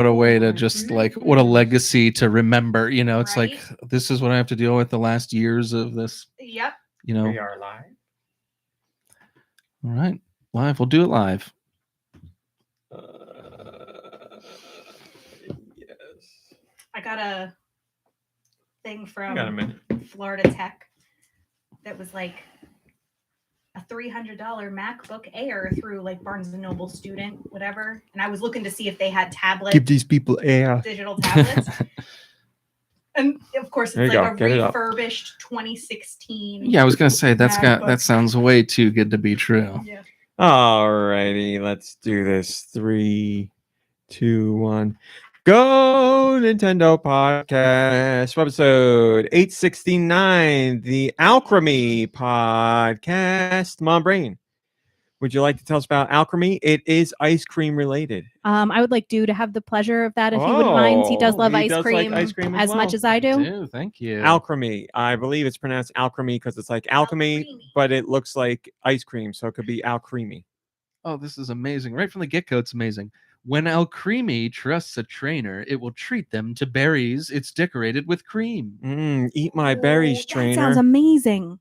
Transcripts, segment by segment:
What a way to just like, what a legacy to remember. You know, it's Right? like, this is what I have to deal with the last years of this. Yep. You know, We are live. all right, live. We'll do it live. Yes. I got a thing I got a from minute. Florida Tech that was like a $300 MacBook Air through like Barnes & Noble student, whatever. And I was looking to see if they had tablets, Give these people air. digital tablets. And of course, There it's you like go. a Get it up. refurbished 2016. Yeah, I was gonna say that MacBook. sounds way too good to be true. Yeah. Alrighty, let's do this. 3, 2, 1. Go Nintendo Podcast Webisode 869, the Alcremie Podcast. MomBrain, would you like to tell us about Alcremie? It is ice cream related. I would like Deux to have the pleasure of that if he wouldn't mind. He does love he ice does like cream, ice cream as as much well. as I do. Dude, thank you. Alcremie. I believe it's pronounced alchemy because it's like alchemy, Alcremie. but it looks like ice cream, so it could be Alcremie. Oh, this is amazing. Right from the get-go, it's amazing. When Alcremie trusts a trainer, it will treat them to berries it's decorated with cream. Eat my berries, That trainer. sounds amazing.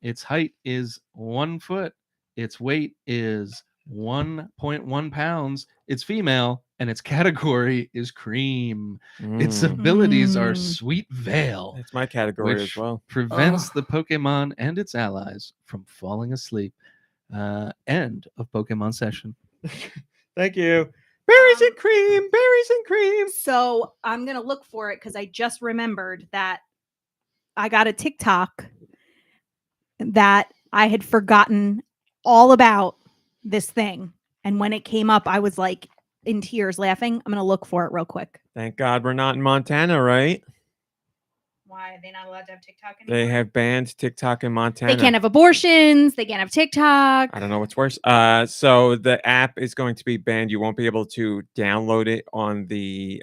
Its height is 1 foot. Its weight is 1.1 pounds. It's female, and its category is cream. Its abilities are Mm. Sweet Veil, It's my category which as well. prevents the Pokemon and its allies from falling asleep. End of Pokemon session. Thank you. Berries and cream. Berries and cream. So I'm going to look for it because I just remembered that I got a TikTok that I had forgotten all about this thing. And when it came up, I was like in tears laughing. I'm going to look for it real quick. Thank God we're not in Montana, right? Why are they not allowed to have TikTok anymore? They have banned TikTok in Montana. They can't have abortions. They can't have TikTok. I don't know what's worse. So the app is going to be banned. You won't be able to download it on the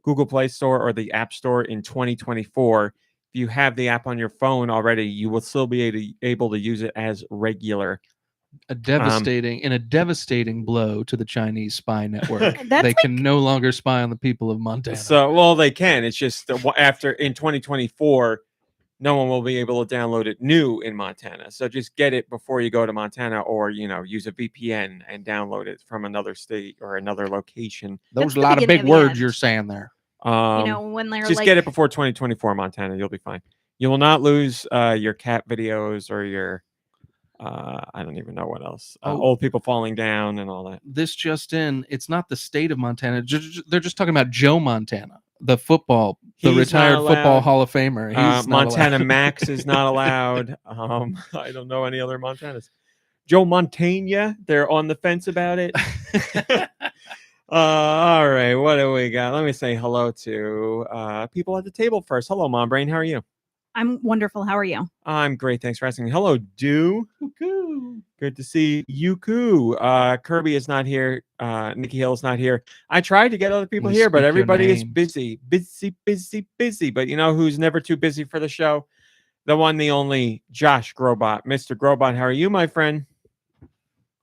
Google Play Store or the App Store in 2024. If you have the app on your phone already, you will still be able to use it as regular. A devastating blow to the Chinese spy network. That's They can no longer spy on the people of Montana. So, well, they can. It's just after in 2024, no one will be able to download it new in Montana. So just get it before you go to Montana, or use a VPN and download it from another state or another location. Those the are a lot of beginning big of the words end. you're saying there. When they're Just like, get it before 2024 Montana. You'll be fine. You will not lose your cat videos or your I don't even know what else. Old people falling down and all that. This just in, it's not the state of Montana. They're just talking about Joe Montana, the He's retired not football allowed. Hall of Famer. He's not Montana allowed. Max is not allowed. I don't know any other Montanas. Joe Montana, they're on the fence about it. All right, what do we got? Let me say hello to people at the table first. Hello, MomBrain. How are you? I'm wonderful. How are you? I'm great. Thanks for asking. Hello, Deux. Good to see you. Kirby is not here. Nikki Hill is not here. I tried to get other people Please here, but speak your everybody is names. busy. But you know who's never too busy for the show? The one, the only Josh Grobot. Mr. Grobot, how are you, my friend?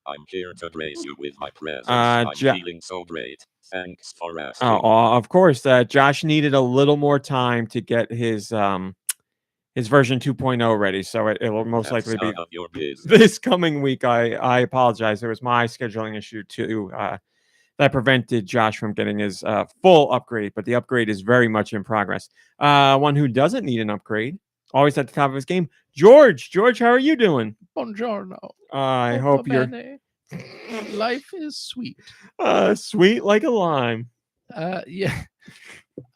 I'm here to grace you with my presence. I'm feeling so great. Thanks for asking. Of course. Josh needed a little more time to get his version 2.0 ready, so it will most likely be this coming week. I apologize. It was my scheduling issue too that prevented Josh from getting his full upgrade, but the upgrade is very much in progress. One who doesn't need an upgrade, always at the top of his game, George. George, how are you doing? Buongiorno. I hope you're... Life is sweet. Sweet like a lime. Yeah.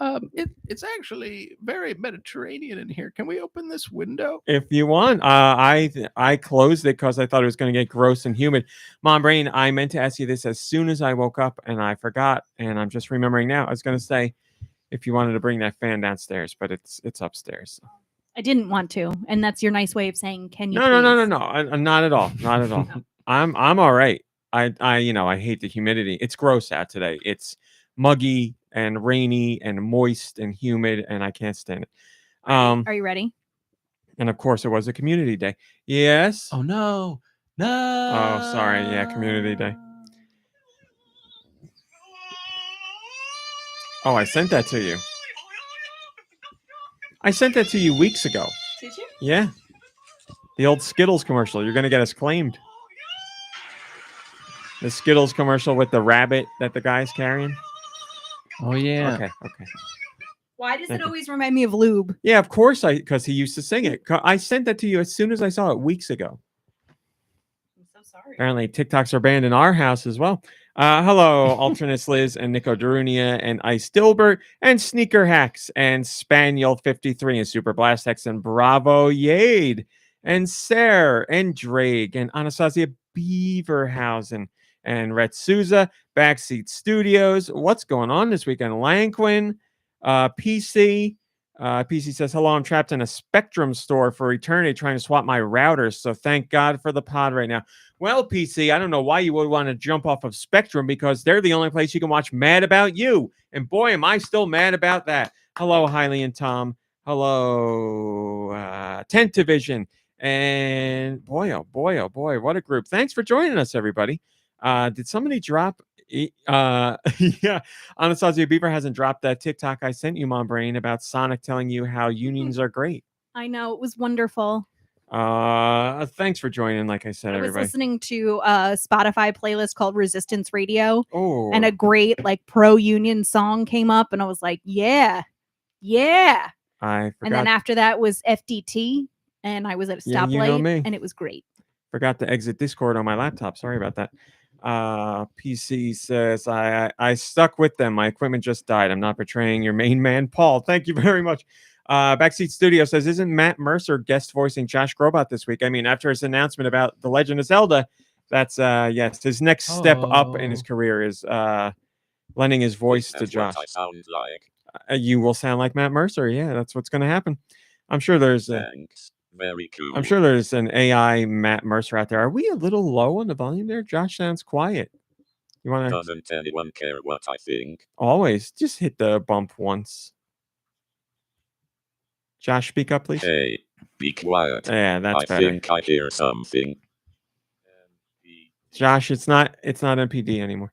It's actually very Mediterranean in here. Can we open this window? If you want. I closed it because I thought it was going to get gross and humid. MomBrain, I meant to ask you this as soon as I woke up, and I forgot, and I'm just remembering now. I was going to say if you wanted to bring that fan downstairs, but it's upstairs. I didn't want to, and that's your nice way of saying, "Can you?" No, not at all. Not at all. No. I'm all right. I hate the humidity. It's gross out today. It's muggy and rainy and moist and humid, and I can't stand it. Are you ready? And of course, it was a community day. Yes. Oh no. Oh, sorry. Yeah, community day. Oh, I sent that to you. I sent that to you weeks ago. Did you? Yeah. The old Skittles commercial. You're going to get us claimed. The Skittles commercial with the rabbit that the guy's carrying. Oh, yeah. Okay. Why does Thank it you. always remind me of lube? Yeah, of course, because he used to sing it. I sent that to you as soon as I saw it weeks ago. I'm so sorry. Apparently, TikToks are banned in our house as well. Hello, Alternates Liz and Nico Darunia and Ice Dilbert and Sneaker Hacks and Spaniel 53 and Super Blast Hex and Bravo Yade and Sarah and Drake and Anastasia Beaverhausen and Rhett Souza, Backseat Studios. What's going on this weekend? Lanquin, PC. PC says, hello, I'm trapped in a Spectrum store for eternity trying to swap my routers. So thank God for the pod right now. Well, PC, I don't know why you would want to jump off of Spectrum because they're the only place you can watch Mad About You. And boy, am I still mad about that. Hello, Hailey and Tom. Hello, 10th Division. And boy, oh boy, what a group. Thanks for joining us, everybody. Did somebody drop? Yeah, Anastasia Beaver hasn't dropped that TikTok I sent you, MomBrain, about Sonic telling you how unions are great. I know, it was wonderful. Thanks for joining. Like I said, I was everybody. listening to a Spotify playlist called Resistance Radio, Oh, and a great like pro-union song came up, and I was like, yeah. I forgot. And then after that was FDT, and I was at a Yeah, stoplight, you know me. and it was great. Forgot to exit Discord on my laptop. Sorry about that. PC says, I stuck with them. My equipment just died. I'm not betraying your main man, Paul. Thank you very much. Backseat Studio says, isn't Matt Mercer guest voicing Josh Grobot this week? I mean, after his announcement about The Legend of Zelda, that's yes, his next step up in his career is lending his voice to Josh. What I sound like. You will sound like Matt Mercer. Yeah, that's what's going to happen. I'm sure there's Thanks. Very cool. I'm sure there's an AI Matt Mercer out there. Are we a little low on the volume there? Josh sounds quiet. You want to? Doesn't anyone care what I think? Always just hit the bump once. Josh, speak up, please. Hey, be quiet. Yeah, that's I better. think I hear something. Josh, it's not MPD anymore.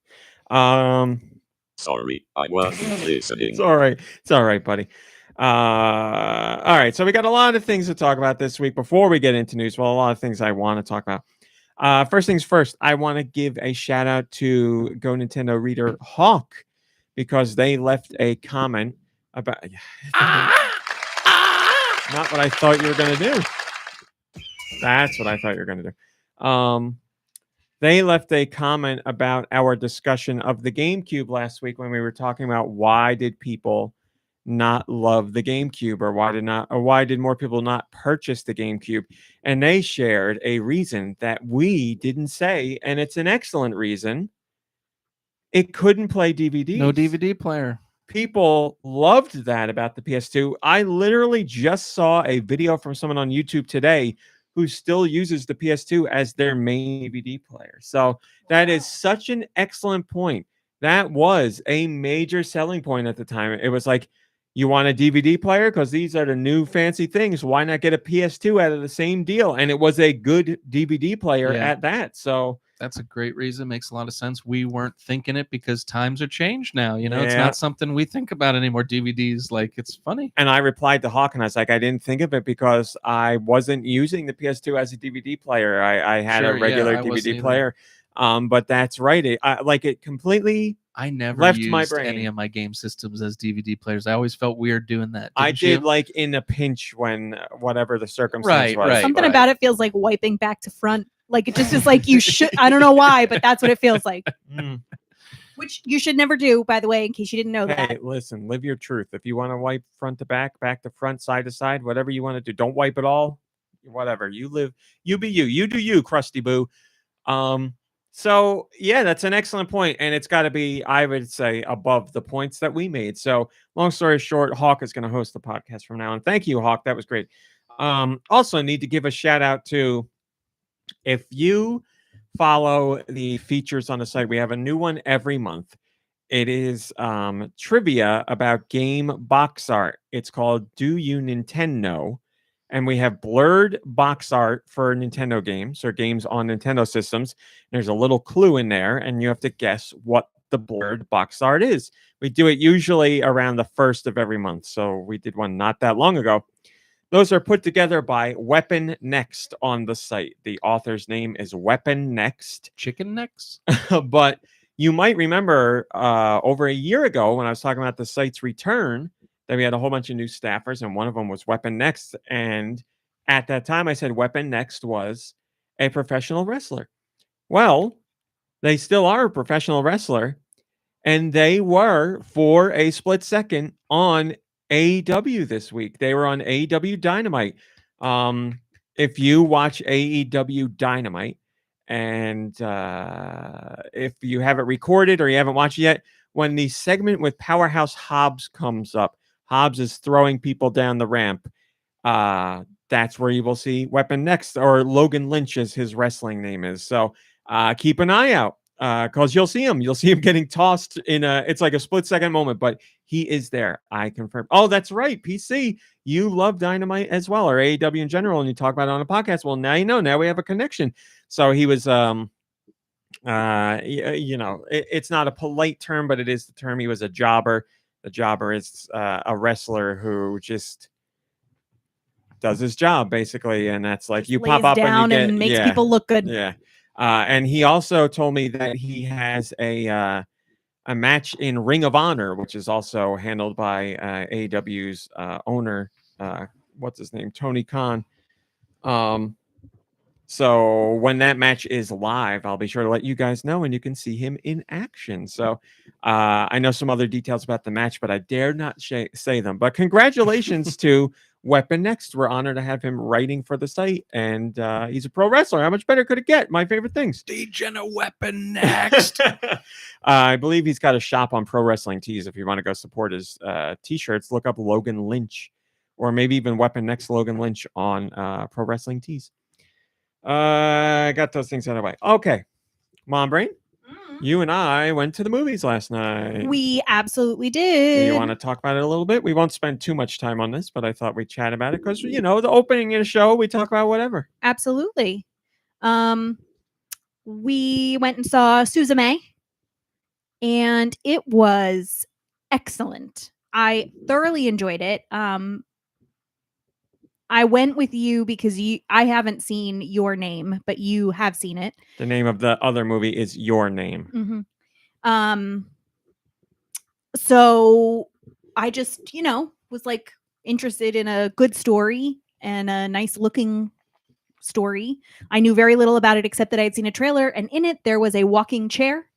Sorry, I wasn't listening. It's all right. It's all right, buddy. All right. So we got a lot of things to talk about this week before we get into news. Well, a lot of things I want to talk about. First things first, I want to give a shout out to GoNintendo reader Hawk because they left a comment about not what I thought you were going to do. That's what I thought you were going to do. They left a comment about our discussion of the GameCube last week when we were talking about why did people not love the GameCube or why did more people not purchase the GameCube? And they shared a reason that we didn't say, and it's an excellent reason. It couldn't play DVDs. No DVD player. People loved that about the PS2. I literally just saw a video from someone on YouTube today who still uses the PS2 as their main DVD player. So that is such an excellent point. That was a major selling point at the time. It was like, you want a DVD player? Because these are the new fancy things. Why not get a PS2 out of the same deal? And it was a good DVD player at that. So that's a great reason. Makes a lot of sense. We weren't thinking it because times are changed now. You know, it's not something we think about anymore. DVDs, like, it's funny. And I replied to Hawk, and I was like, I didn't think of it because I wasn't using the PS2 as a DVD player. I had a regular DVD player. But that's right. It completely. I never left used my brain. any of my game systems as DVD players. I always felt weird doing that. I did like in a pinch when whatever the circumstance was. Right. Something about it feels like wiping back to front. Like it just is like you should. I don't know why, but that's what it feels like. Which you should never do, by the way, in case you didn't know that. Hey, listen, live your truth. If you want to wipe front to back, back to front, side to side, whatever you want to do, don't wipe it all. Whatever you live, you be you. You do you, Krusty Boo. So, yeah, that's an excellent point, and it's got to be, I would say, above the points that we made. So, long story short, Hawk is going to host the podcast from now on. Thank you, Hawk. That was great. Also, need to give a shout-out to, if you follow the features on the site, we have a new one every month. It is trivia about game box art. It's called Do You Nintendo? And we have blurred box art for Nintendo games or games on Nintendo systems. There's a little clue in there, and you have to guess what the blurred box art is. We do it usually around the 1st of every month. So we did one not that long ago. Those are put together by Weapon Next on the site. The author's name is Weapon Next. Chicken necks? But you might remember over a year ago when I was talking about the site's return, that we had a whole bunch of new staffers, and one of them was Weapon Next. And at that time, I said Weapon Next was a professional wrestler. Well, they still are a professional wrestler, and they were, for a split second, on AEW this week. They were on AEW Dynamite. If you watch AEW Dynamite, and if you have it recorded or you haven't watched it yet, when the segment with Powerhouse Hobbs comes up, Hobbs is throwing people down the ramp. That's where you will see Weapon Next, or Logan Lynch as his wrestling name is. So keep an eye out, because you'll see him. You'll see him getting tossed in it's like a split second moment, but he is there. I confirm. Oh, that's right. PC, you love Dynamite as well, or AEW in general, and you talk about it on a podcast. Well, now you know. Now we have a connection. So he was, it's not a polite term, but it is the term. He was a jobber. The jobber is a wrestler who just does his job, basically, and that's like, you pop up down and you and makes people look good. Yeah. And he also told me that he has a match in Ring of Honor, which is also handled by AEW's owner. What's his name? Tony Khan. So when that match is live, I'll be sure to let you guys know, and you can see him in action. So I know some other details about the match, but I dare not say them. But congratulations to Weapon Next. We're honored to have him writing for the site, and he's a pro wrestler. How much better could it get? My favorite things. Degenerate Weapon Next. I believe he's got a shop on Pro Wrestling Tees. If you want to go support his t-shirts, look up Logan Lynch, or maybe even Weapon Next Logan Lynch on Pro Wrestling Tees. I got those things out of the way. Okay, MomBrain, you and I went to the movies last night. We absolutely did. Do you want to talk about it a little bit? We won't spend too much time on this, but I thought we'd chat about it because, the opening of the show, we talk about whatever. Absolutely. We went and saw Suzume, and it was excellent. I thoroughly enjoyed it. I went with you because I haven't seen Your Name, but you have seen it. The name of the other movie is Your Name. Mm-hmm. So I just, was like interested in a good story and a nice looking story. I knew very little about it except that I had seen a trailer, and in it there was a walking chair,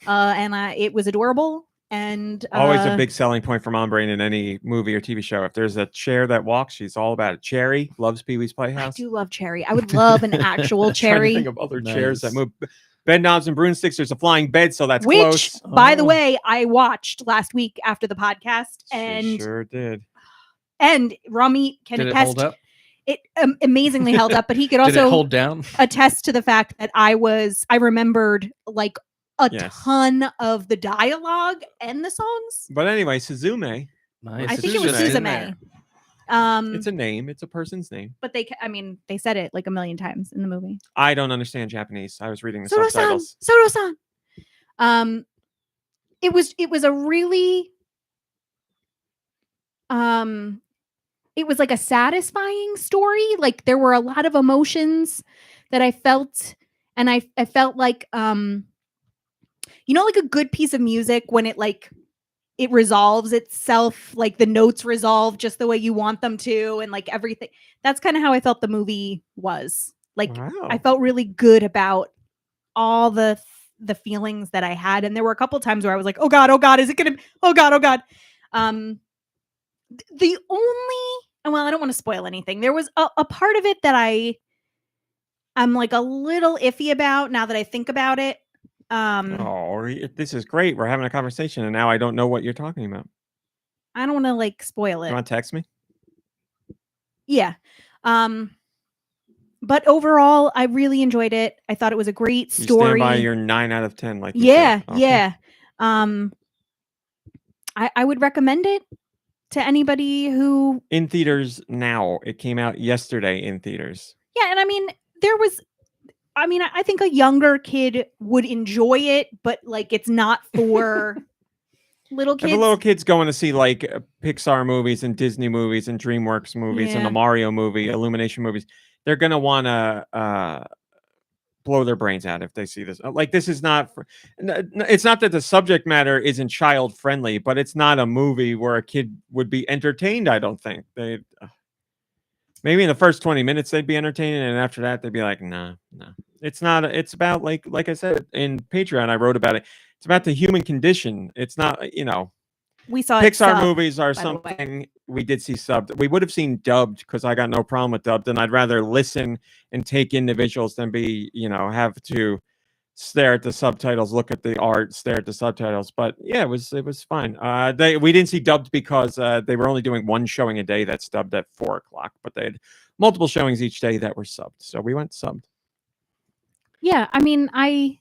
and it was adorable. And always a big selling point for MomBrain in any movie or TV show. If there's a chair that walks, she's all about it. Cherry loves Pee-wee's Playhouse. I do love Cherry. I would love an actual Cherry. Think of other chairs that move. Bed knobs and broomsticks. There's a flying bed, so that's which, close. By the way, I watched last week after the podcast, and she sure did. And Rami can Did attest. It hold up? It amazingly held up, but he could Did also it hold down? attest to the fact that I remembered like a ton of the dialogue and the songs. But anyway, Suzume. Nice. I think it was Suzume. It's a name. It's a person's name. But they said it like a million times in the movie. I don't understand Japanese. I was reading the Soto-san, subtitles. Soto-san. It was a really it was like a satisfying story. Like there were a lot of emotions that I felt, and I felt like like a good piece of music when it resolves itself, like the notes resolve just the way you want them to, and like everything. That's kind of how I felt the movie was. Like, wow. I felt really good about all the feelings that I had, and there were a couple times where I was like, oh god, is it gonna, oh god. The only, well, I don't want to spoil anything. There was a part of it that I'm like a little iffy about now that I think about it. This is great. We're having a conversation, and now I don't know what you're talking about. I don't want to like spoil it. You want to text me? Yeah. But overall, I really enjoyed it. I thought it was a great story. You stand by your 9 out of 10, like yeah. I would recommend it to anybody who in theaters now. It came out yesterday in theaters. Yeah, and I mean, there was I mean, I think a younger kid would enjoy it, but like it's not for little kids. If a little kid's going to see like Pixar movies and Disney movies and DreamWorks movies and Yeah. the Mario movie, Illumination movies, they're going to want to blow their brains out if they see this. Like, this is not it's not that the subject matter isn't child friendly, but it's not a movie where a kid would be entertained. I don't think they maybe in the first 20 minutes they'd be entertained, and after that they'd be like, no. It's not. It's about like I said in Patreon, I wrote about it. It's about the human condition. It's not, We saw Pixar subbed, movies are by the way. something we did see subbed. We would have seen dubbed because I got no problem with dubbed, and I'd rather listen and take in the visuals than be, have to stare at the subtitles, look at the art, stare at the subtitles. But yeah, it was fine. We didn't see dubbed because they were only doing one showing a day that's dubbed at 4:00, but they had multiple showings each day that were subbed. So we went subbed. Yeah, I mean, I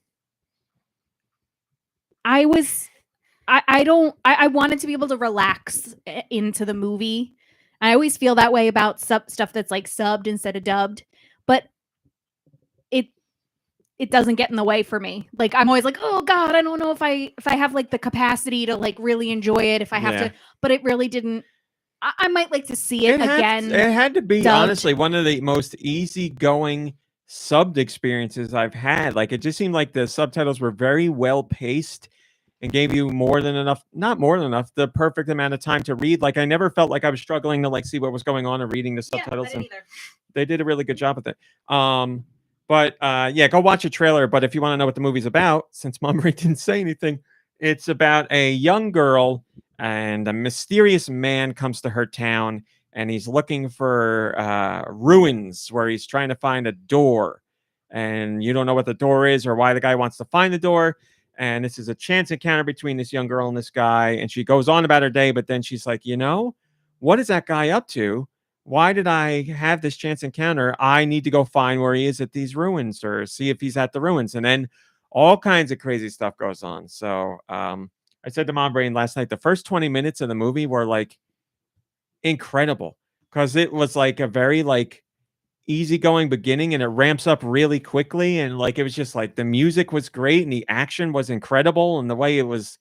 wanted to be able to relax into the movie. I always feel that way about stuff that's like subbed instead of dubbed, but it doesn't get in the way for me. Like, I'm always like, oh God, I don't know if I have like the capacity to like really enjoy it, if I have to, but it really didn't. I might like to see it again. It had to be dubbed. honestly one of the most easygoing subbed experiences I've had. Like, it just seemed like the subtitles were very well paced and gave you not more than enough, the perfect amount of time to read. Like, I never felt like I was struggling to like see what was going on and reading the subtitles. Yeah, and they did a really good job with it. But go watch a trailer. But if you want to know what the movie's about, since MomBrain didn't say anything, it's about a young girl and a mysterious man comes to her town, and he's looking for ruins where he's trying to find a door. And you don't know what the door is or why the guy wants to find the door. And this is a chance encounter between this young girl and this guy. And she goes on about her day, but then she's like, what is that guy up to? Why did I have this chance encounter? I need to go find where he is at these ruins or see if he's at the ruins. And then all kinds of crazy stuff goes on. So I said to MomBrain last night, the first 20 minutes of the movie were like incredible because it was like a very like easygoing beginning and it ramps up really quickly. And like, it was just like the music was great and the action was incredible. And the way it was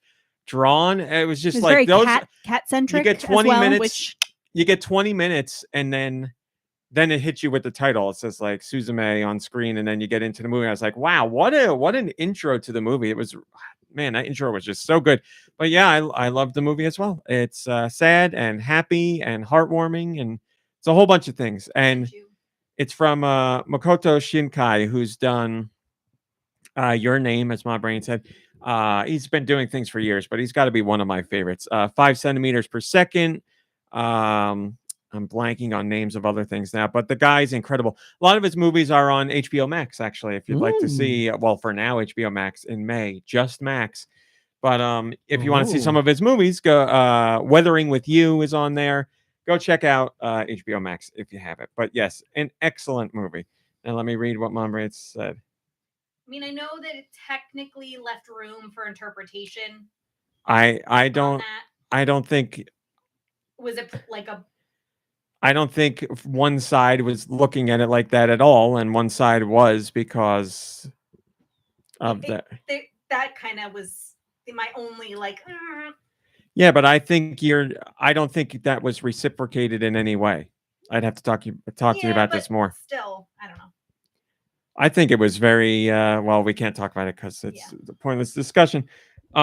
drawn, it was just like very those cat centric. You get 20 minutes. Which... You get 20 minutes and then it hits you with the title. It says like Suzume on screen, and then you get into the movie. I was like, wow, what an intro to the movie. It was, man, that intro was just so good. But yeah, I love the movie as well. It's sad and happy and heartwarming, and it's a whole bunch of things. And it's from Makoto Shinkai, who's done Your Name, as my brain said. He's been doing things for years, but he's got to be one of my favorites. 5 centimeters per second. I'm blanking on names of other things now, but the guy's incredible. A lot of his movies are on HBO Max, actually, if you'd like to see, well, for now, HBO Max in May, just Max. But if you want to see some of his movies, go Weathering with You is on there. Go check out HBO Max if you have it. But yes, an excellent movie. And let me read what MomBrain said. I mean, I know that it technically left room for interpretation. I don't think... Was it like a... I don't think one side was looking at it like that at all, and one side was because of that. That kind of was my only like... Yeah, but I don't think that was reciprocated in any way. I'd have to talk to you about this more. Still, I don't know. I think it was very well, we can't talk about it because it's a pointless discussion. But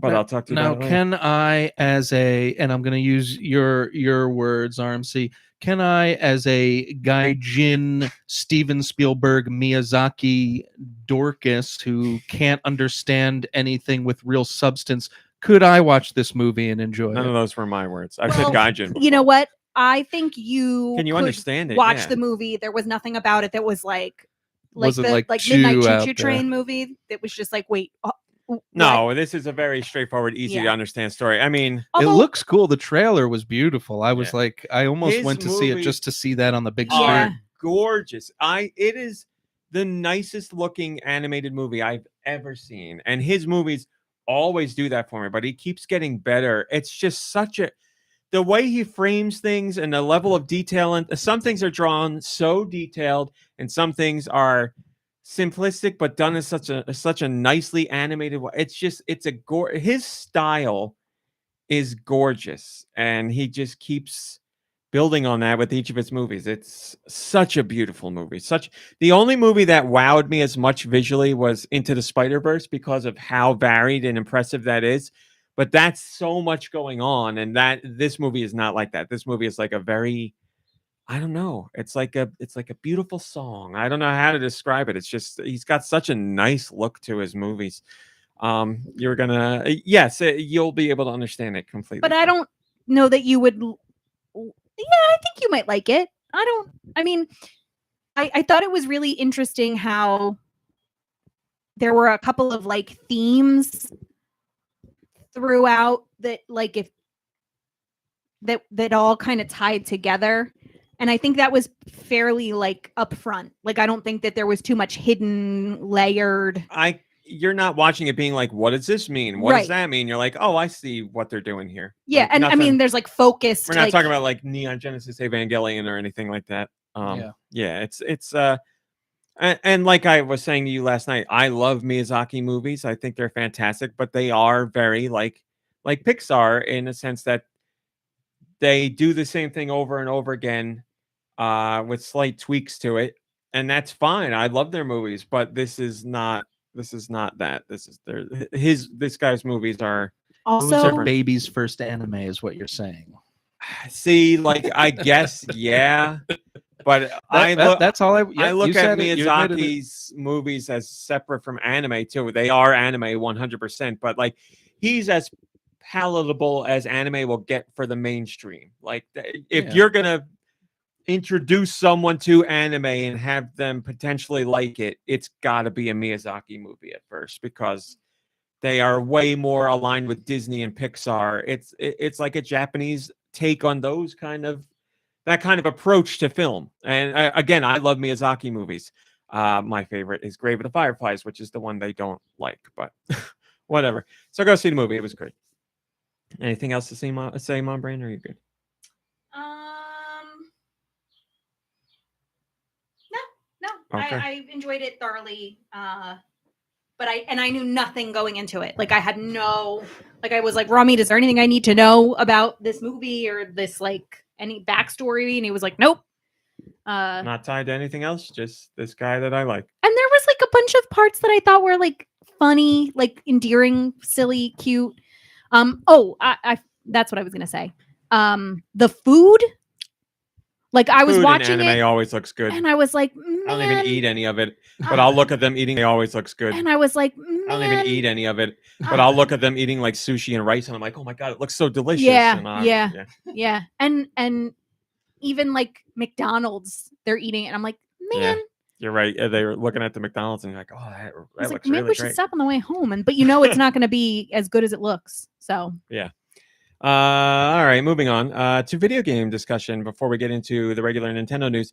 I'll talk to you about it later. Can I, and I'm going to use your words, RMC, can I, as a gaijin Steven Spielberg Miyazaki Dorcas who can't understand anything with real substance, could I watch this movie and enjoy it? None of those were my words. I said gaijin before. You know what? I think you can understand it. Watch the movie. There was nothing about it that was like the Midnight Choo Choo Train movie. That was just like, wait. No, this is a very straightforward, easy to understand story. I mean, it looks cool. The trailer was beautiful. I was like, I almost went to see it just to see that on the big screen. Gorgeous. It is the nicest looking animated movie I've ever seen. And his movies always do that for me, but he keeps getting better. It's just the way he frames things and the level of detail, and some things are drawn so detailed and some things are simplistic, but done in such a nicely animated way. It's his style is gorgeous, and he just keeps building on that with each of his movies. It's such a beautiful movie. The only movie that wowed me as much visually was Into the Spider-Verse because of how varied and impressive that is. But that's so much going on, and this movie is not like that. This movie is like a very, I don't know. It's like a beautiful song. I don't know how to describe it. It's just he's got such a nice look to his movies. You're gonna you'll be able to understand it completely. But I don't know that you would. Yeah, I think you might like it. I mean, I thought it was really interesting how there were a couple of like themes throughout that, like if that all kind of tied together. And I think that was fairly like upfront. Like I don't think that there was too much hidden, layered. You're not watching it being like, what does this mean? What does that mean? You're like, oh, I see what they're doing here. Yeah, like, and I mean, there's like focused. We're not talking about like Neon Genesis Evangelion or anything like that. It's and like I was saying to you last night, I love Miyazaki movies. I think they're fantastic, but they are very like Pixar in a sense that they do the same thing over and over again with slight tweaks to it, and that's fine. I love their movies, but this is not that. This guy's movies are also baby's first anime is what you're saying. See, like I guess, yeah. But that's all I look at Miyazaki's movies as separate from anime too. They are anime 100%, but like he's as palatable as anime will get for the mainstream. Like if you're gonna introduce someone to anime and have them potentially like it, it's got to be a Miyazaki movie at first because they are way more aligned with Disney and Pixar. It's like a Japanese take on that kind of approach to film. And again, I love Miyazaki movies. My favorite is Grave of the Fireflies, which is the one they don't like, but whatever. So go see the movie. It was great. Anything else to say, MomBrain, or are you good? No. Okay. I enjoyed it thoroughly. But I knew nothing going into it. Like I had I was like, Ramit, is there anything I need to know about this movie or this like any backstory? And he was like, nope. Not tied to anything else, just this guy that I like. And there was like a bunch of parts that I thought were like funny, like endearing, silly, cute. I that's what I was gonna say. The food. Like I was watching anime always looks good, and I was like, man. I don't even eat any of it, but I'll look at them eating. It always looks good, and I was like, man. I don't even eat any of it, but I'll look at them eating like sushi and rice, and I'm like, oh my god, it looks so delicious. Yeah. And even like McDonald's, they're eating it, and I'm like, man. Yeah, you're right. They were looking at the McDonald's, and you're like, oh, that looks like, maybe really we should stop on the way home, but it's not going to be as good as it looks. So yeah. All right, moving on to video game discussion before we get into the regular Nintendo news.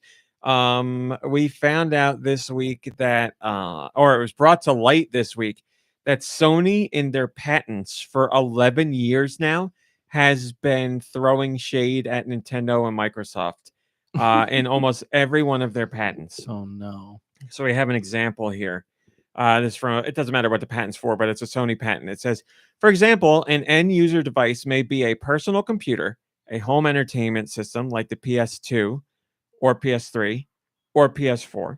We found out this week that, or it was brought to light this week, that Sony in their patents for 11 years now has been throwing shade at Nintendo and Microsoft in almost every one of their patents. Oh, no. So we have an example here. This from, it doesn't matter what the patent's for, but it's a Sony patent. It says, for example, an end user device may be a personal computer, a home entertainment system like the PS2 or PS3 or PS4,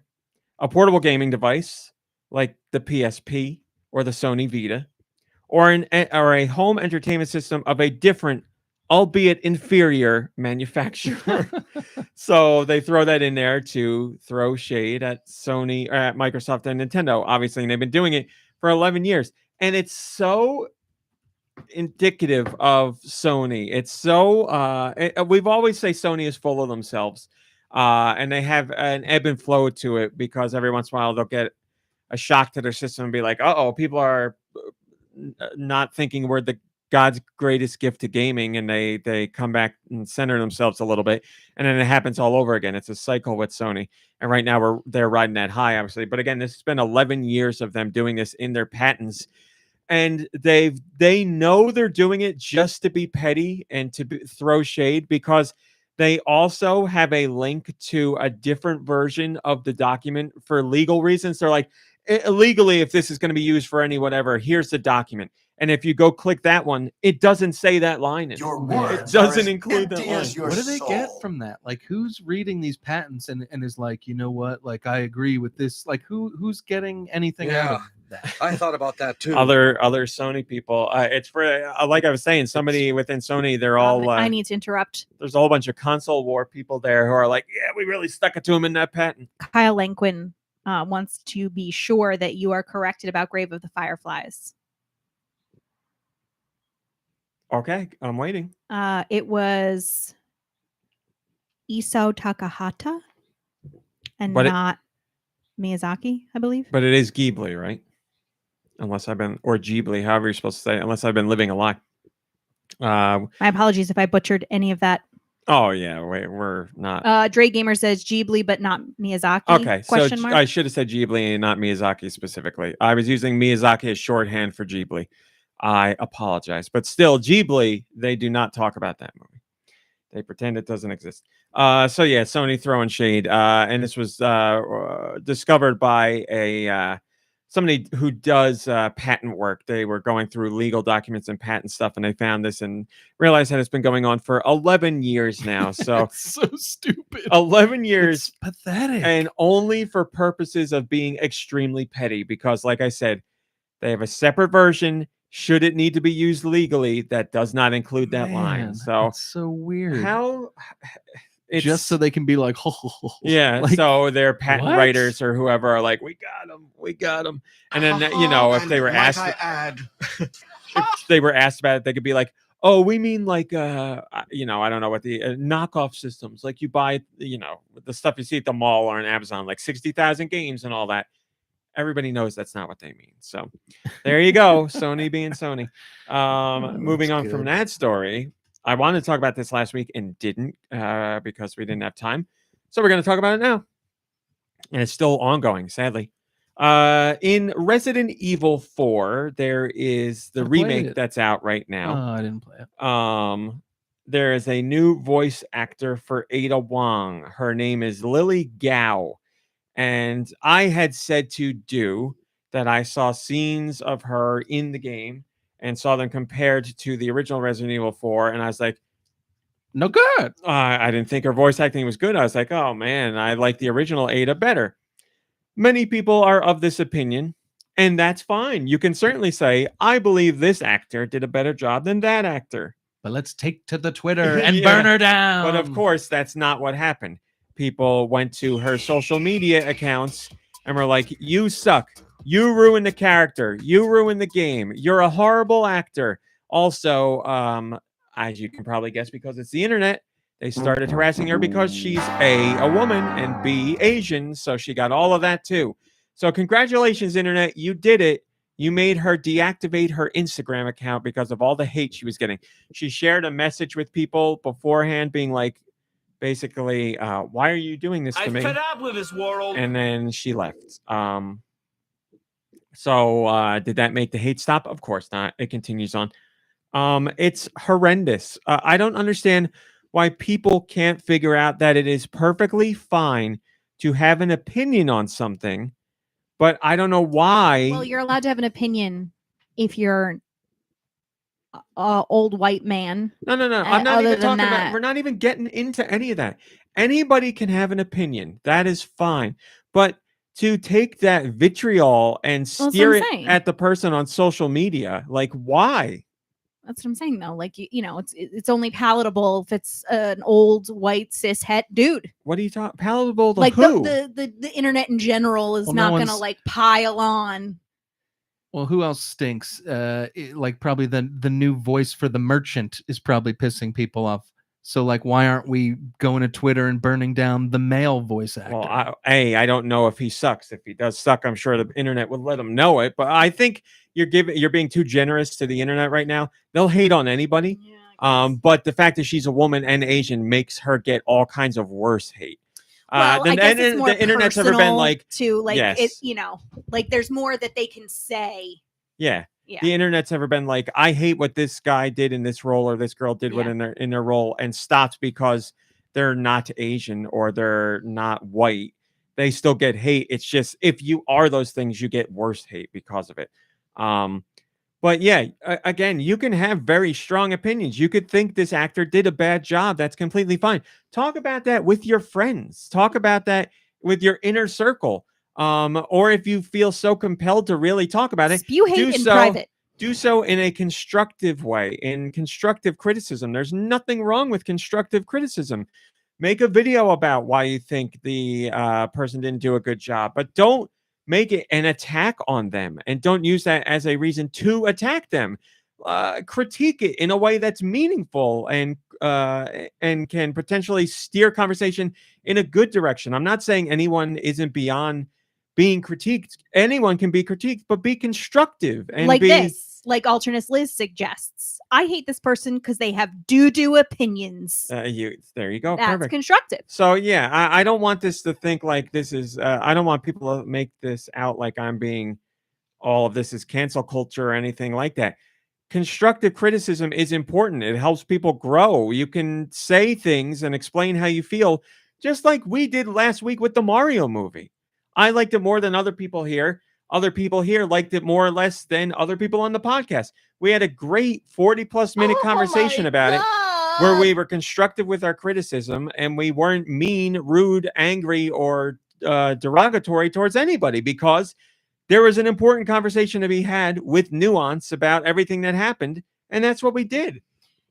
a portable gaming device like the PSP or the Sony Vita, or a home entertainment system of a different, albeit inferior manufacturer. So they throw that in there to throw shade at Sony, or at Microsoft and Nintendo, obviously, and they've been doing it for 11 years. And it's so indicative of Sony. It's so, we've always say Sony is full of themselves, and they have an ebb and flow to it because every once in a while they'll get a shock to their system and be like, uh-oh, people are not thinking we're the God's greatest gift to gaming, and they come back and center themselves a little bit, and then it happens all over again. It's a cycle with Sony, and right now they're riding that high, obviously. But again, this has been 11 years of them doing this in their patents, and they know they're doing it just to be petty and to throw shade because They also have a link to a different version of the document for legal reasons. They're like, illegally, if this is going to be used for any whatever, here's the document. And if you go click that one, it doesn't say that line. It doesn't include that line. What do they get from that? Like, who's reading these patents and is like, you know what? Like, I agree with this. Like, who's getting anything out of that? I thought about that too. Other Sony people. It's for like I was saying, somebody within Sony. They're all. I need to interrupt. There's a whole bunch of console war people there who are like, yeah, we really stuck it to him in that patent. Kyle Lanquin wants to be sure that you are corrected about Grave of the Fireflies. Okay, I'm waiting. It was Isao Takahata and not Miyazaki, I believe. But it is Ghibli, right? Unless I've been, or Ghibli, however you're supposed to say it, unless I've been living a lie. My apologies if I butchered any of that. Oh, yeah, we're not. Dre Gamer says Ghibli, but not Miyazaki. Okay, so I should have said Ghibli and not Miyazaki specifically. I was using Miyazaki as shorthand for Ghibli. I apologize. But still, Ghibli, they do not talk about that movie. They pretend it doesn't exist. So, yeah, Sony throwing shade. And this was discovered by somebody who does patent work. They were going through legal documents and patent stuff, and they found this and realized that it's been going on for 11 years now. So it's so stupid. 11 years. It's pathetic. And only for purposes of being extremely petty, because like I said, they have a separate version. Should it need to be used legally, that does not include that line. So it's so weird. How it's just so they can be like, yeah. like, so their patent what? writers or whoever are like, we got them. And then if they were asked, if they were asked about it, they could be like, oh, we mean like I don't know what the knockoff systems, like you buy the stuff you see at the mall or on Amazon, like 60,000 games and all that. Everybody knows that's not what they mean. So there you go. Sony being Sony. Moving on from that story. I wanted to talk about this last week and didn't because we didn't have time. So we're going to talk about it now. And it's still ongoing, sadly. In Resident Evil 4, there is the remake that's out right now. Oh, I didn't play it. There is a new voice actor for Ada Wong. Her name is Lily Gao. And I had said to Deux that I saw scenes of her in the game and saw them compared to the original Resident Evil 4. And I was like, no good. I didn't think her voice acting was good. I was like, oh, man, I like the original Ada better. Many people are of this opinion, and that's fine. You can certainly say, I believe this actor did a better job than that actor. But let's take to the Twitter and burn her down. But of course, that's not what happened. People went to her social media accounts and were like, you suck. You ruined the character. You ruined the game. You're a horrible actor. Also, as you can probably guess, because it's the internet, they started harassing her because she's A, woman, and B, Asian. So she got all of that too. So congratulations, internet. You did it. You made her deactivate her Instagram account because of all the hate she was getting. She shared a message with people beforehand being like, basically, why are you doing this to me? I'm fed up with this world. And then she left. So did that make the hate stop? Of course not. It continues on. It's horrendous. I don't understand why people can't figure out that it is perfectly fine to have an opinion on something, but I don't know why. Well, you're allowed to have an opinion if you're old white man. No. I'm not even talking about. We're not even getting into any of that. Anybody can have an opinion. That is fine. But to take that vitriol and steer it at the person on social media, like why? That's what I'm saying, though. Like it's only palatable if it's an old white cis het dude. What are you talking? Palatable to like who? The internet in general is not going to like pile on. Well, who else stinks? Like probably the new voice for the merchant is probably pissing people off. So like, why aren't we going to Twitter and burning down the male voice actor? Well, I don't know if he sucks. If he does suck, I'm sure the internet would let him know it. But I think you're being too generous to the internet right now. They'll hate on anybody. Yeah, but the fact that she's a woman and Asian makes her get all kinds of worse hate. Well, I guess it's more the internet's ever been like to like yes. it, like there's more that they can say. Yeah. The internet's ever been like, I hate what this guy did in this role or this girl did in their role, and stopped because they're not Asian or they're not white, they still get hate. It's just if you are those things, you get worse hate because of it. But yeah, again, you can have very strong opinions. You could think this actor did a bad job. That's completely fine. Talk about that with your friends. Talk about that with your inner circle. Or if you feel so compelled to really talk about it, spew hate in private. Do so in a constructive way, in constructive criticism. There's nothing wrong with constructive criticism. Make a video about why you think the person didn't do a good job, but don't make it an attack on them, and don't use that as a reason to attack them. Critique it in a way that's meaningful and can potentially steer conversation in a good direction. I'm not saying anyone isn't beyond being critiqued. Anyone can be critiqued, but be constructive and like this, like Alternate Liz suggests. I hate this person because they have doo-doo opinions. There you go. That's perfect. Constructive. So yeah, I don't want this to think like this is. I don't want people to make this out like I'm being. All of this is cancel culture or anything like that. Constructive criticism is important. It helps people grow. You can say things and explain how you feel, just like we did last week with the Mario movie. I liked it more than other people here. Other people here liked it more or less than other people on the podcast. We had a great 40-plus minute conversation about it, where we were constructive with our criticism and we weren't mean, rude, angry, or derogatory towards anybody, because there was an important conversation to be had with nuance about everything that happened, and that's what we did.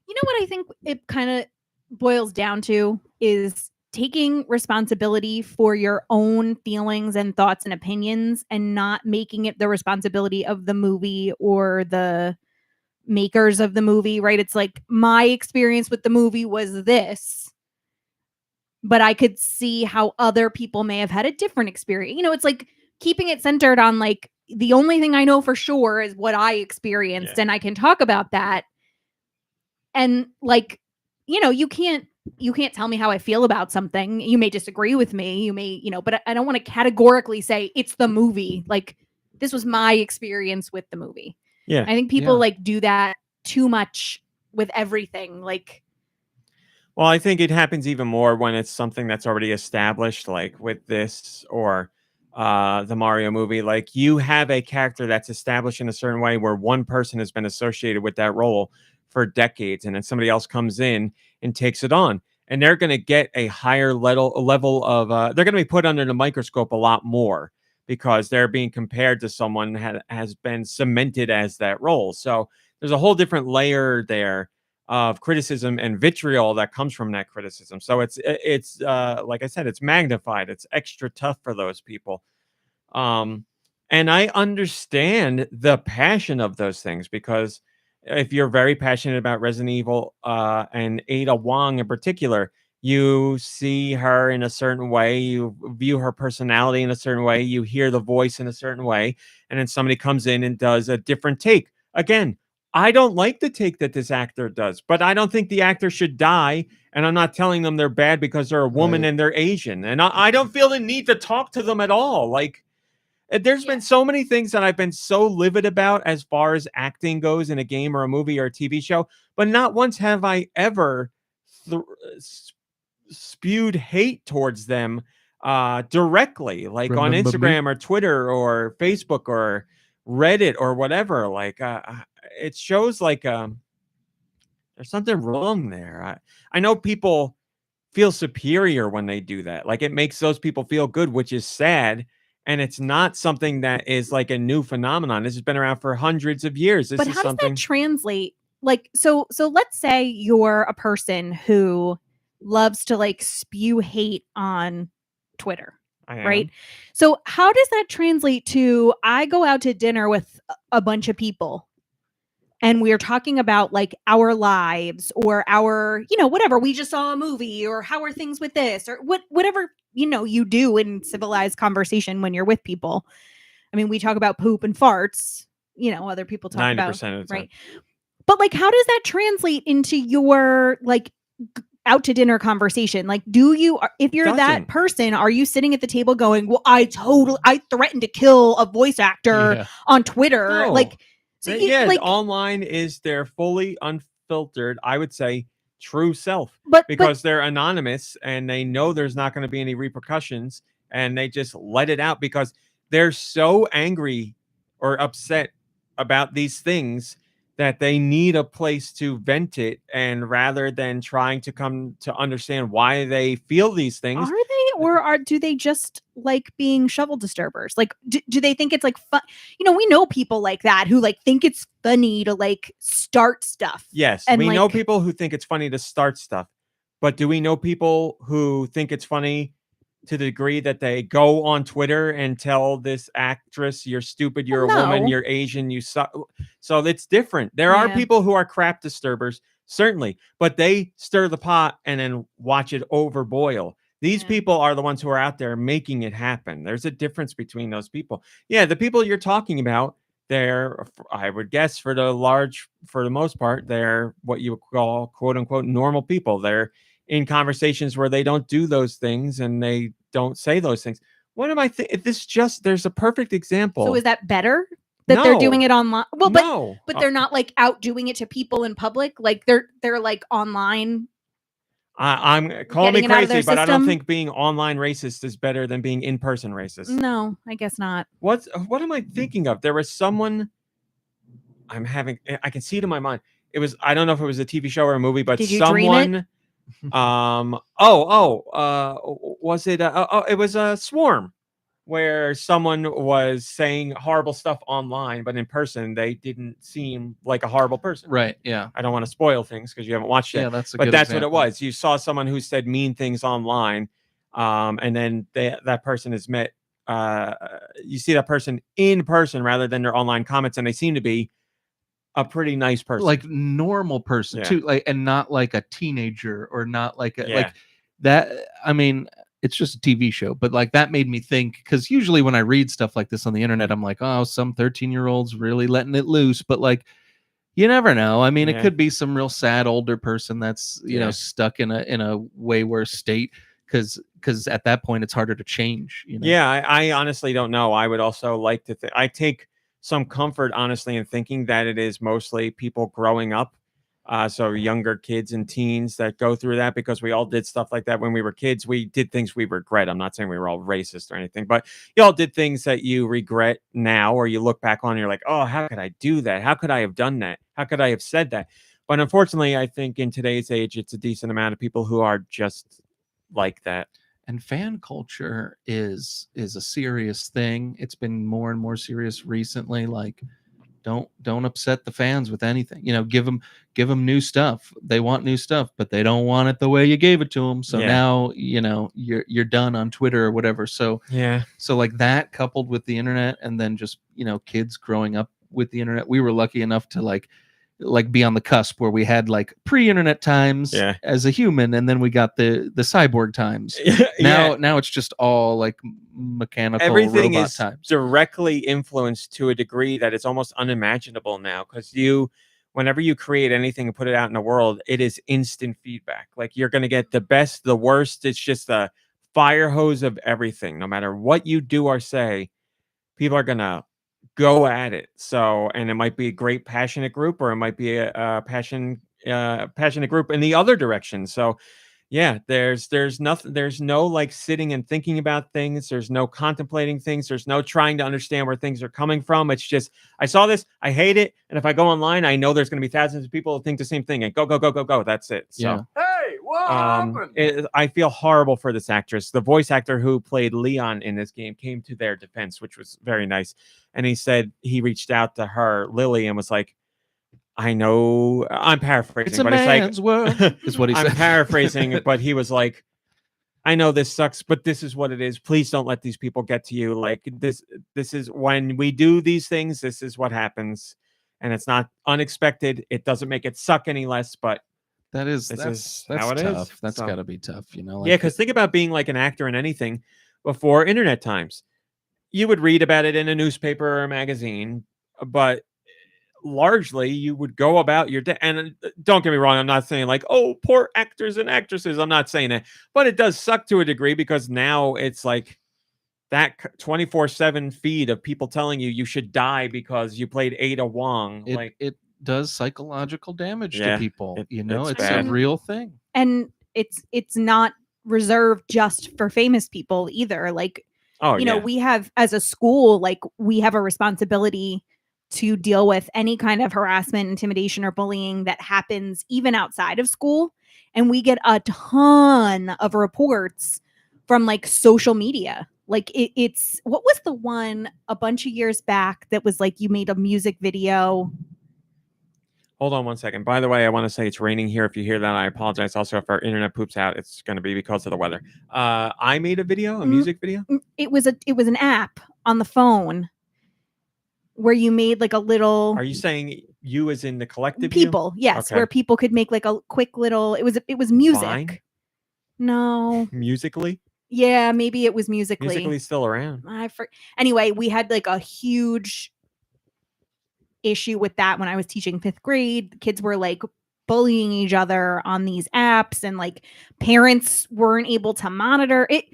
You know what I think it kind of boils down to is taking responsibility for your own feelings and thoughts and opinions, and not making it the responsibility of the movie or the makers of the movie, right? It's like, my experience with the movie was this, but I could see how other people may have had a different experience. You know, it's like keeping it centered on like, the only thing I know for sure is what I experienced, and I can talk about that. And like, you know, you can't tell me how I feel about something. You may disagree with me. You may, you know, but I don't want to categorically say it's the movie. Like, this was my experience with the movie. Yeah. I think people like do that too much with everything. Like, well, I think it happens even more when it's something that's already established, like with this or the Mario movie. Like, you have a character that's established in a certain way where one person has been associated with that role for decades, and then somebody else comes in and takes it on, and they're going to get a higher level of they're going to be put under the microscope a lot more, because they're being compared to someone that has been cemented as that role. So there's a whole different layer there of criticism and vitriol that comes from that criticism. So it's like I said, it's magnified. It's extra tough for those people. And I understand the passion of those things, because if you're very passionate about Resident Evil and Ada Wong in particular, you see her in a certain way, you view her personality in a certain way, you hear the voice in a certain way, and then somebody comes in and does a different take. Again, I don't like the take that this actor does, but I don't think the actor should die, and I'm not telling them they're bad because they're a woman and they're Asian, and I don't feel the need to talk to them at all. Like, there's been so many things that I've been so livid about as far as acting goes in a game or a movie or a TV show, but not once have I ever spewed hate towards them directly, like on Instagram or Twitter or Facebook or Reddit or whatever. Like, it shows like there's something wrong there. I know people feel superior when they do that. Like, it makes those people feel good, which is sad. And it's not something that is like a new phenomenon. This has been around for hundreds of years. But how does that translate? Like, so let's say you're a person who loves to like spew hate on Twitter, right? So how does that translate to, I go out to dinner with a bunch of people and we're talking about like our lives or our, you know, whatever, we just saw a movie, or how are things with this, or whatever, you know, you do in civilized conversation when you're with people. I mean, we talk about poop and farts, you know, other people talk 90% about, of the time. Right? But like, how does that translate into your like out to dinner conversation? Like, do you, if you're that person, are you sitting at the table going, well, I threatened to kill a voice actor on Twitter? No. Like, so like, online is they're fully unfiltered, I would say, true self, because they're anonymous and they know there's not going to be any repercussions, and they just let it out because they're so angry or upset about these things that they need a place to vent it, and rather than trying to come to understand why they feel these things. Are they, or do they just like being shovel disturbers? Like, do they think it's like fun? You know, we know people like that who like think it's funny to like start stuff. Yes, and we like, know people who think it's funny to start stuff, but do we know people who think it's funny to the degree that they go on Twitter and tell this actress, "You're stupid, you're a woman, you're Asian, you suck"? So it's different. There are people who are crap disturbers, certainly, but they stir the pot and then watch it overboil. These people are the ones who are out there making it happen. There's a difference between those people. Yeah, the people you're talking about, they're, I would guess, for the most part, they're what you would call "quote unquote" normal people. They're in conversations where they don't do those things and they don't say those things. What am I thinking? There's a perfect example. So is that better that they're doing it online? Well, but they're not like out doing it to people in public. Like they're like online. I'm calling me crazy, but I don't think being online racist is better than being in-person racist. No, I guess not. What am I thinking of? There was someone I can see it in my mind. It was, I don't know if it was a TV show or a movie, but Did you someone dream it? Was it it was a Swarm, where someone was saying horrible stuff online, but in person they didn't seem like a horrible person. Right. Yeah. I don't want to spoil things because you haven't watched it. Yeah, that's what it was. You saw someone who said mean things online, and then that person is met. You see that person in person rather than their online comments, and they seem to be a pretty nice person, like normal person too, like, and not like a teenager or not like a like that. I mean, it's just a TV show, but like that made me think, because usually when I read stuff like this on the internet, I'm like, oh, some 13-year-old's really letting it loose, but like, you never know. I mean, it could be some real sad older person that's you know stuck in a way worse state, because at that point it's harder to change. You know? Yeah, I honestly don't know. I would also like to I take some comfort, honestly, in thinking that it is mostly people growing up. So younger kids and teens that go through that, because we all did stuff like that when we were kids. We did things we regret. I'm not saying we were all racist or anything, but you all did things that you regret now, or you look back on and you're like, oh, how could I do that? How could I have done that? How could I have said that? But unfortunately, I think in today's age, it's a decent amount of people who are just like that. And fan culture is a serious thing. It's been more and more serious recently. Like, don't upset the fans with anything. You know, give them new stuff. They want new stuff, but they don't want it the way you gave it to them. So now, you know, you're done on Twitter or whatever. So so like that, coupled with the internet, and then just, you know, kids growing up with the internet. We were lucky enough to like be on the cusp where we had pre-internet times as a human, and then we got the cyborg times. Now it's just all like mechanical. Everything robot is times. Directly influenced to a degree that it's almost unimaginable now, because whenever you create anything and put it out in the world, it is instant feedback. Like, you're going to get the best, the worst. It's just a fire hose of everything. No matter what you do or say, people are going to go at it. So, and it might be a great passionate group, or it might be a passionate group in the other direction. So there's nothing, there's no like sitting and thinking about things. There's no contemplating things. There's no trying to understand where things are coming from. It's just, I saw this, I hate it, and if I go online, I know there's going to be thousands of people who think the same thing, and go. That's it. So Hey, what happened? I feel horrible for this actress. The voice actor who played Leon in this game came to their defense, which was very nice. And he said he reached out to her, Lily, and was like, I know, I'm paraphrasing, it's a but man's it's like, world, is what he said. I'm paraphrasing, but he was like, I know this sucks, but this is what it is. Please don't let these people get to you. Like, this is when we do these things, this is what happens. And it's not unexpected. It doesn't make it suck any less, but that's how it tough. is. That's So, gotta be tough, you know. yeah, because think about being like an actor in anything before internet times. You would read about it in a newspaper or a magazine, but largely you would go about your day. And don't get me wrong, I'm not saying like, oh, poor actors and actresses. I'm not saying that, but it does suck to a degree, because now it's like that 24/7 feed of people telling you should die because you played Ada Wong. does psychological damage to people. It's a bad. real thing. And it's not reserved just for famous people either. Like, we have, as a school, like, we have a responsibility to deal with any kind of harassment, intimidation, or bullying that happens even outside of school. And we get a ton of reports from like social media. Like it's what was the one a bunch of years back that was like you made a music video? Hold on one second. By the way, I want to say it's raining here. If you hear that, I apologize. Also, if our internet poops out, it's going to be because of the weather. I made a video, a music video. It was an app on the phone where you made like a little. Are you saying you as in the collective people? You? Yes, okay. Where people could make like a quick little. It was music. Vine? No. Musically? Yeah, maybe it was Musically. Musically's still around. Anyway, we had like a huge issue with that when I was teaching 5th grade. The kids were like bullying each other on these apps, and like parents weren't able to monitor it.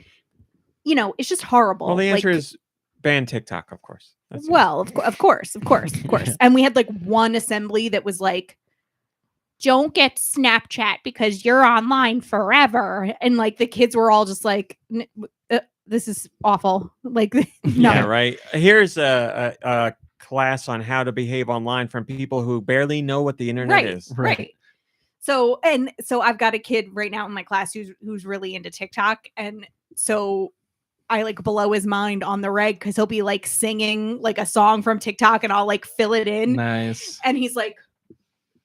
It's just horrible. Well, the answer is ban TikTok, of course. Of course. And we had like one assembly that was like, don't get Snapchat because you're online forever. And like the kids were all just like, this is awful. Like, no. Yeah, right. Here's a class on how to behave online from people who barely know what the internet is. Right. So I've got a kid right now in my class who's really into TikTok. And so I like blow his mind on the reg because he'll be like singing like a song from TikTok and I'll like fill it in. Nice. And he's like,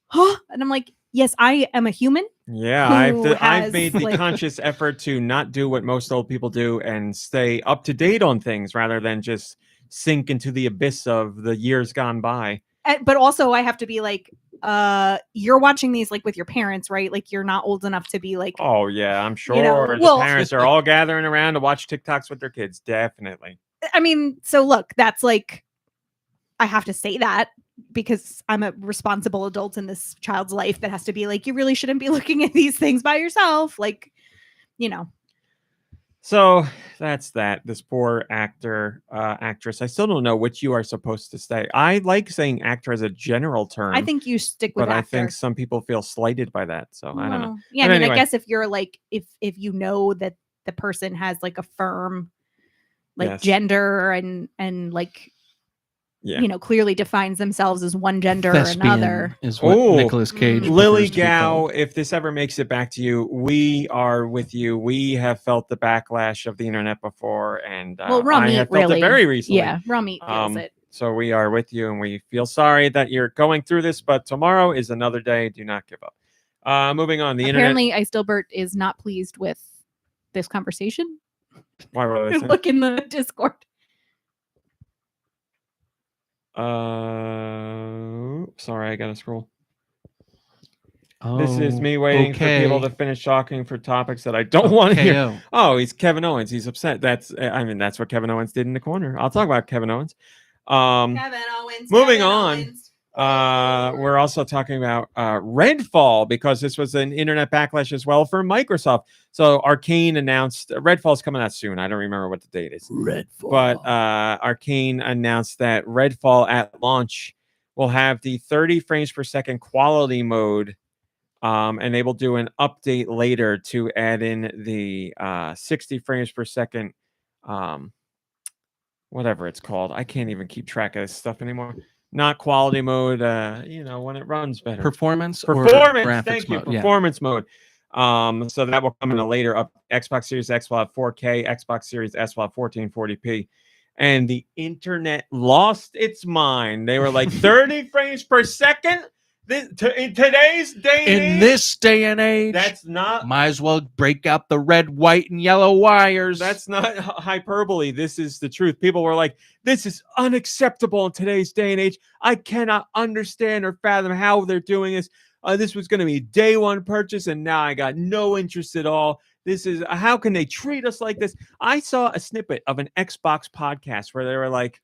huh? And I'm like, yes, I am a human. Yeah, I've made the conscious effort to not do what most old people do and stay up to date on things rather than just sink into the abyss of the years gone by. But also I have to be like, you're watching these like with your parents, right? Like you're not old enough to be like, oh yeah, I'm sure the parents are all gathering around to watch TikToks with their kids. Definitely. I mean, so look, that's like, I have to say that because I'm a responsible adult in this child's life that has to be like, you really shouldn't be looking at these things by yourself. Like, So that's that. This poor actress. I still don't know which you are supposed to say. I like saying actor as a general term. I think you stick with actor. I think some people feel slighted by that. So I don't know. Yeah, but anyway. I guess if you're like, if you know that the person has like a firm like gender and like, clearly defines themselves as one gender Thespian or another. Is what Nicolas Cage. Lily Gao, if this ever makes it back to you, we are with you. We have felt the backlash of the internet before, and I have felt it very recently. Yeah, Ramit feels it. So we are with you, and we feel sorry that you're going through this, but tomorrow is another day. Do not give up. Moving on. Apparently, Istelbert is not pleased with this conversation. Why were they Look in the Discord. Sorry, I gotta scroll. This is me waiting for people to finish talking for topics that I don't want to hear. Oh, he's Kevin Owens. He's upset. That's what Kevin Owens did in the corner. I'll talk about Kevin Owens. Kevin Owens. Moving on. We're also talking about Redfall because this was an internet backlash as well for Microsoft. So Arcane announced Redfall's coming out soon. I don't remember what the date is. Redfall. But Arcane announced that Redfall at launch will have the 30 frames per second quality mode, and they will do an update later to add in the 60 frames per second, whatever it's called. I can't even keep track of this stuff anymore. Not quality mode, when it runs better. Performance Thank you. mode. Performance mode. So that will come in a later up. Xbox Series X will have 4K. Xbox Series S will have 1440p. And the internet lost its mind. They were like 30 frames per second. In today's day and age, in this day and age, that's not. Might as well break out the red, white, and yellow wires. That's not hyperbole. This is the truth. People were like, "This is unacceptable in today's day and age. I cannot understand or fathom how they're doing this. This was going to be a day one purchase, and now I got no interest at all. This is how can they treat us like this?" I saw a snippet of an Xbox podcast where they were like,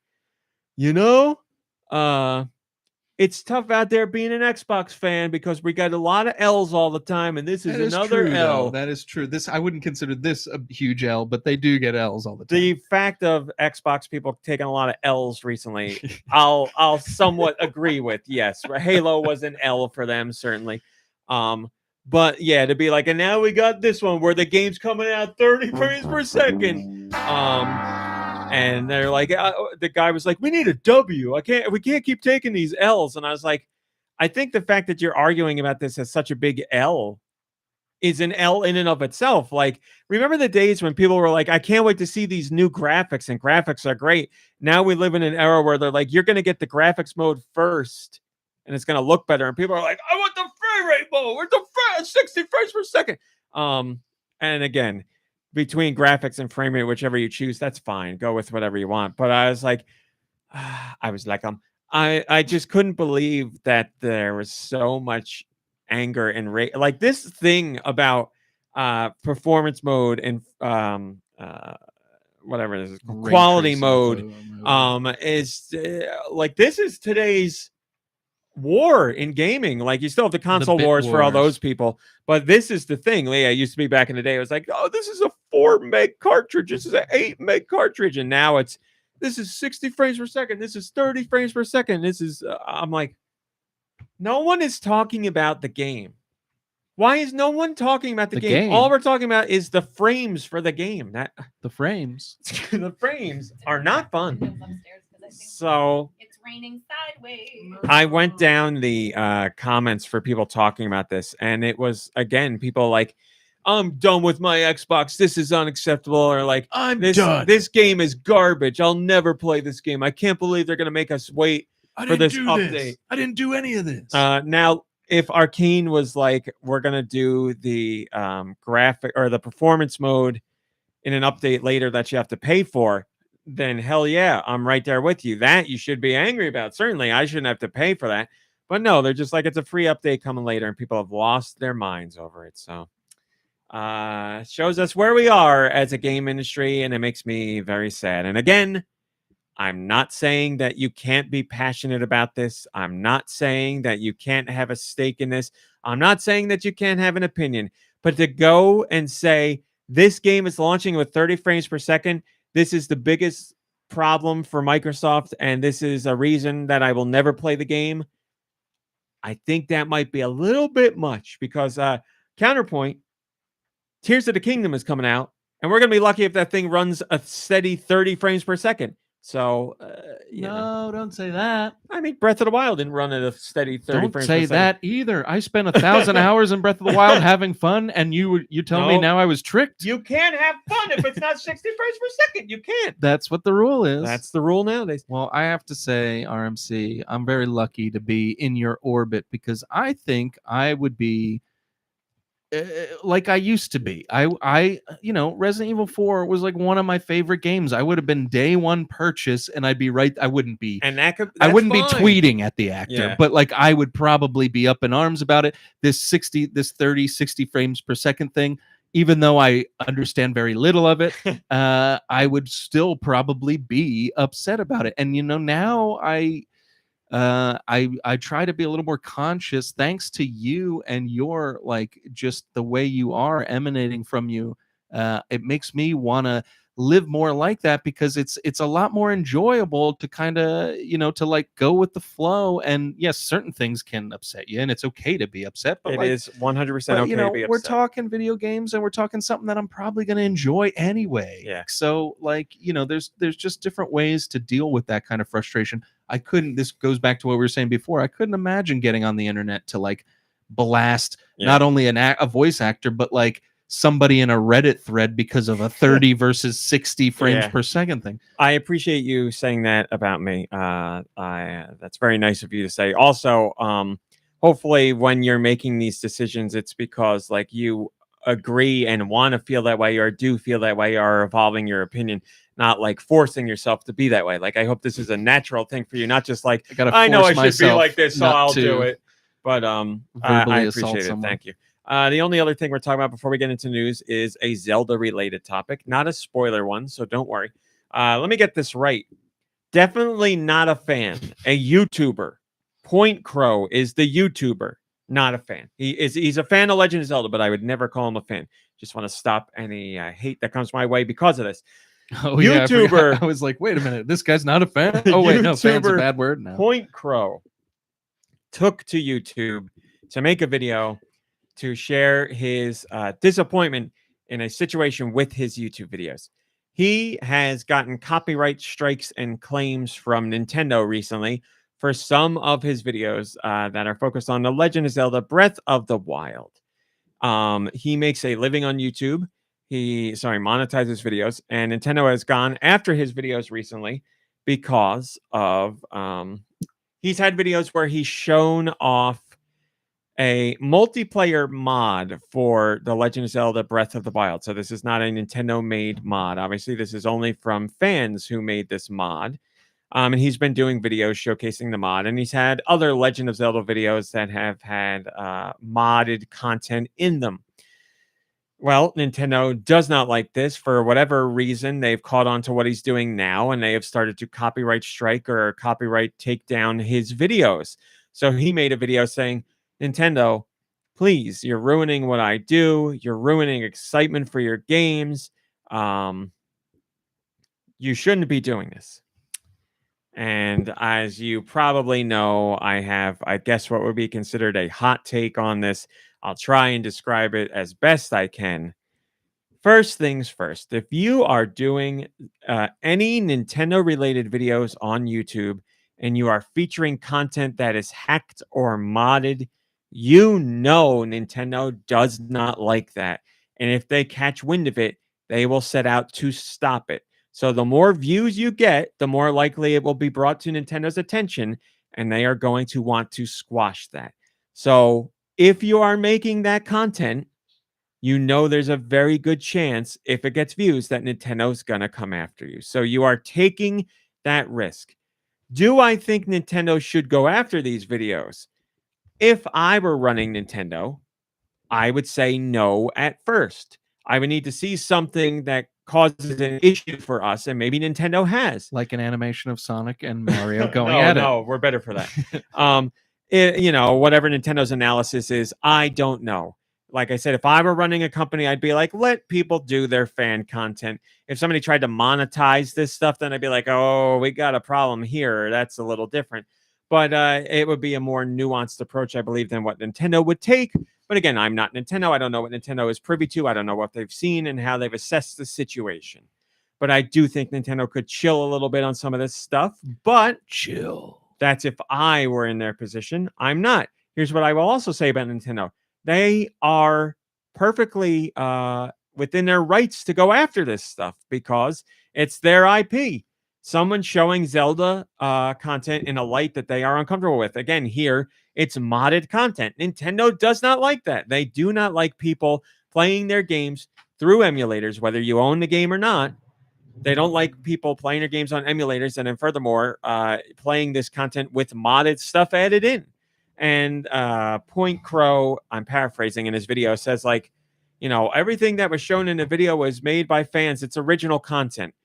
it's tough out there being an Xbox fan because we got a lot of L's all the time, and this is another true, L. Though. That is true. This I wouldn't consider this a huge L, but they do get L's all the time. The fact of Xbox people taking a lot of L's recently, I'll somewhat agree with. Yes, Halo was an L for them, certainly. But yeah, to be like, and now we got this one where the game's coming out 30 frames per second. And they're like, the guy was like, we need a W. We can't keep taking these L's. And I was like, I think the fact that you're arguing about this as such a big L is an L in and of itself. Like, remember the days when people were like, I can't wait to see these new graphics, and graphics are great. Now we live in an era where they're like, you're going to get the graphics mode first, and it's going to look better. And people are like, I want the frame rate mode. Where's the 60 frames per second? And again, between graphics and frame rate, whichever you choose, that's fine. Go with whatever you want. But I was like, I just couldn't believe that there was so much anger and rage. Like this thing about performance mode and whatever it is, quality mode, is like this is today's war in gaming. Like you still have the console wars for all those people, but this is the thing. Leah, used to be back in the day, it was like, oh, this is a 4 meg cartridge, this is an 8 meg cartridge, and now this is 60 frames per second, this is 30 frames per second, this is I'm like, no one is talking about the game. Why is no one talking about the game? All we're talking about is the frames for the game. The frames are not fun. So it's raining sideways. I went down the comments for people talking about this, and it was, again, people like, I'm done with my Xbox, this is unacceptable, or like, I'm done, this game is garbage, I'll never play this game, I can't believe they're gonna make us wait for this update. I didn't do any of this. Now if Arcane was like, we're gonna do the graphic or the performance mode in an update later that you have to pay for, then hell yeah, I'm right there with you. That you should be angry about. Certainly, I shouldn't have to pay for that. But no, they're just like, it's a free update coming later, and people have lost their minds over it. So shows us where we are as a game industry, and it makes me very sad. And again, I'm not saying that you can't be passionate about this. I'm not saying that you can't have a stake in this. I'm not saying that you can't have an opinion. But to go and say, this game is launching with 30 frames per second, this is the biggest problem for Microsoft, and this is a reason that I will never play the game, I think that might be a little bit much, because counterpoint, Tears of the Kingdom is coming out, and we're going to be lucky if that thing runs a steady 30 frames per second. So, no, don't say that. I mean, Breath of the Wild didn't run at a steady 30 frames per second. Don't say that either. I spent 1,000 hours in Breath of the Wild having fun, and you tell me now I was tricked? You can't have fun if it's not 60 frames per second. You can't. That's what the rule is. That's the rule nowadays. Well, I have to say, RMC, I'm very lucky to be in your orbit, because I think I would be like I used to be. I Resident Evil 4 was like one of my favorite games. I would have been day one purchase, and I'd be right. I wouldn't be, and I wouldn't be tweeting at the actor, but like I would probably be up in arms about it. This 60 frames per second thing, even though I understand very little of it, I would still probably be upset about it. And now I try to be a little more conscious, thanks to you and your, like, just the way you are emanating from you. It makes me want to live more like that, because it's a lot more enjoyable to kind of, to like go with the flow. And yes, certain things can upset you, and it's okay to be upset, but it is 100% okay to be upset. We're talking video games, and we're talking something that I'm probably going to enjoy anyway. Yeah. So like, there's just different ways to deal with that kind of frustration. This goes back to what we were saying before. I couldn't imagine getting on the internet to like blast not only a voice actor, but like somebody in a Reddit thread because of a 30 versus 60 frames per second thing. I appreciate you saying that about me. That's very nice of you to say. Also, hopefully when you're making these decisions, it's because like you agree and want to feel that way, or do feel that way, or evolving your opinion, not like forcing yourself to be that way. Like, I hope this is a natural thing for you, not just like, I know I should be like this, so I'll do it. But I appreciate it. Thank you. The only other thing we're talking about before we get into news is a Zelda-related topic, not a spoiler one, so don't worry. Let me get this right. Definitely not a fan, a YouTuber PointCrow is the YouTuber, not a fan. He's a fan of Legend of Zelda, but I would never call him a fan. Just want to stop any hate that comes my way because of this. Oh, YouTuber. Yeah, I was like, wait a minute, this guy's not a fan. Oh wait, no, fan's a bad word now. PointCrow took to YouTube to make a video to share his disappointment in a situation with his YouTube videos. He has gotten copyright strikes and claims from Nintendo recently for some of his videos that are focused on The Legend of Zelda Breath of the Wild. He makes a living on YouTube. He monetizes videos, and Nintendo has gone after his videos recently because of he's had videos where he's shown off a multiplayer mod for The Legend of Zelda Breath of the Wild. So this is not a Nintendo-made mod. Obviously, this is only from fans who made this mod. And he's been doing videos showcasing the mod, and he's had other Legend of Zelda videos that have had modded content in them. Well, Nintendo does not like this. For whatever reason, they've caught on to what he's doing now, and they have started to copyright strike or copyright take down his videos. So he made a video saying, Nintendo, please, you're ruining what I do. You're ruining excitement for your games. You shouldn't be doing this. And as you probably know, I guess what would be considered a hot take on this. I'll try and describe it as best I can. First things first, if you are doing any Nintendo-related videos on YouTube and you are featuring content that is hacked or modded, you know Nintendo does not like that. And if they catch wind of it, they will set out to stop it. So the more views you get, the more likely it will be brought to Nintendo's attention, and they are going to want to squash that. So if you are making that content, you know there's a very good chance, if it gets views, that Nintendo's going to come after you. So you are taking that risk. Do I think Nintendo should go after these videos? If I were running Nintendo, I would say no at first. I would need to see something that causes an issue for us, and maybe Nintendo has. Like an animation of Sonic and Mario going at it. No, we're better for that. Whatever Nintendo's analysis is, I don't know. Like I said, if I were running a company, I'd be like, let people do their fan content. If somebody tried to monetize this stuff, then I'd be like, oh, we got a problem here. That's a little different. But it would be a more nuanced approach, I believe, than what Nintendo would take. But again, I'm not Nintendo. I don't know what Nintendo is privy to. I don't know what they've seen and how they've assessed the situation. But I do think Nintendo could chill a little bit on some of this stuff. But chill. That's if I were in their position. I'm not. Here's what I will also say about Nintendo. They are perfectly within their rights to go after this stuff because it's their IP. Someone showing Zelda content in a light that they are uncomfortable with. Again, here, it's modded content. Nintendo does not like that. They do not like people playing their games through emulators, whether you own the game or not. They don't like people playing their games on emulators, and then furthermore, playing this content with modded stuff added in. And PointCrow, I'm paraphrasing in his video, says like, everything that was shown in the video was made by fans. It's original content.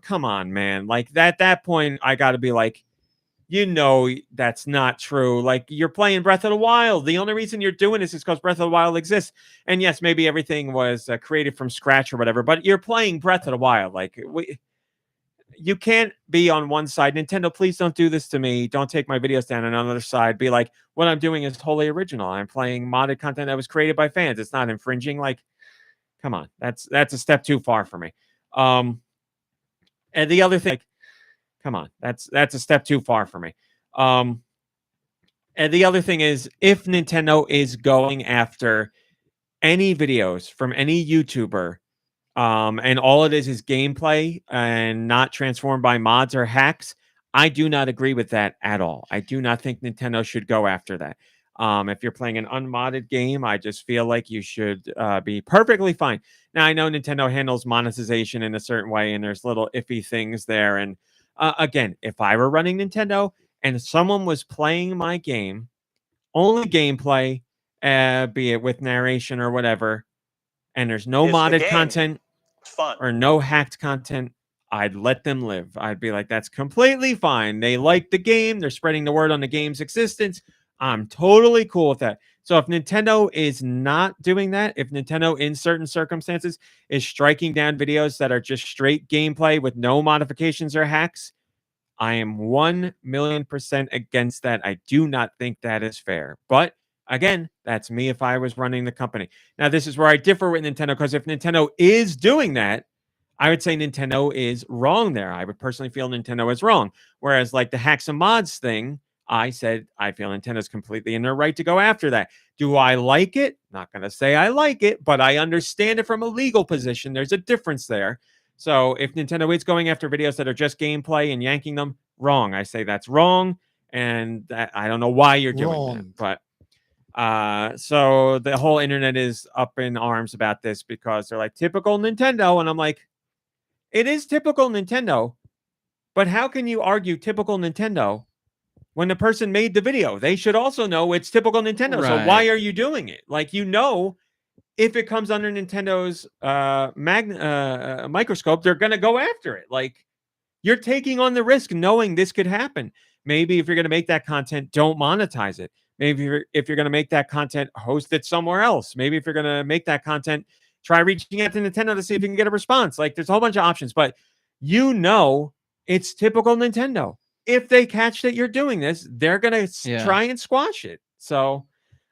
Come on, man. Like at that point, I got to be like, that's not true. Like, you're playing Breath of the Wild. The only reason you're doing this is because Breath of the Wild exists. And yes, maybe everything was created from scratch or whatever, but you're playing Breath of the Wild. Like, you can't be on one side. Nintendo, please don't do this to me. Don't take my videos down. And on the other side, be like, what I'm doing is totally original. I'm playing modded content that was created by fans. It's not infringing. Like, come on. That's a step too far for me. And the other thing, come on, that's a step too far for me. And the other thing is, if Nintendo is going after any videos from any YouTuber, and all it is gameplay and not transformed by mods or hacks, I do not agree with that at all. I do not think Nintendo should go after that. If you're playing an unmodded game, I just feel like you should be perfectly fine. Now, I know Nintendo handles monetization in a certain way, and there's little iffy things there. And again, if I were running Nintendo and someone was playing my game, only gameplay, be it with narration or whatever, and there's no modded content fun or no hacked content, I'd let them live. I'd be like, that's completely fine. They like the game. They're spreading the word on the game's existence. I'm totally cool with that. So if Nintendo is not doing that, if Nintendo in certain circumstances is striking down videos that are just straight gameplay with no modifications or hacks, I am 1,000,000% against that. I do not think that is fair. But again, that's me if I was running the company. Now, this is where I differ with Nintendo, because if Nintendo is doing that, I would say Nintendo is wrong there. I would personally feel Nintendo is wrong. Whereas like the hacks and mods thing, I said I feel Nintendo's completely in their right to go after that. Do I like it? Not going to say I like it, but I understand it from a legal position. There's a difference there. So if Nintendo is going after videos that are just gameplay and yanking them, wrong. I say that's wrong, and that, I don't know why you're doing that. But so the whole internet is up in arms about this because they're like, typical Nintendo, and I'm like, it is typical Nintendo, but how can you argue typical Nintendo when the person made the video? They should also know it's typical Nintendo. Right. So why are you doing it? Like, if it comes under Nintendo's microscope, they're going to go after it. Like, you're taking on the risk knowing this could happen. Maybe if you're going to make that content, don't monetize it. Maybe if you're going to make that content, host it somewhere else. Maybe if you're going to make that content, try reaching out to Nintendo to see if you can get a response. Like, there's a whole bunch of options, but it's typical Nintendo. If they catch that you're doing this, they're going to try and squash it. So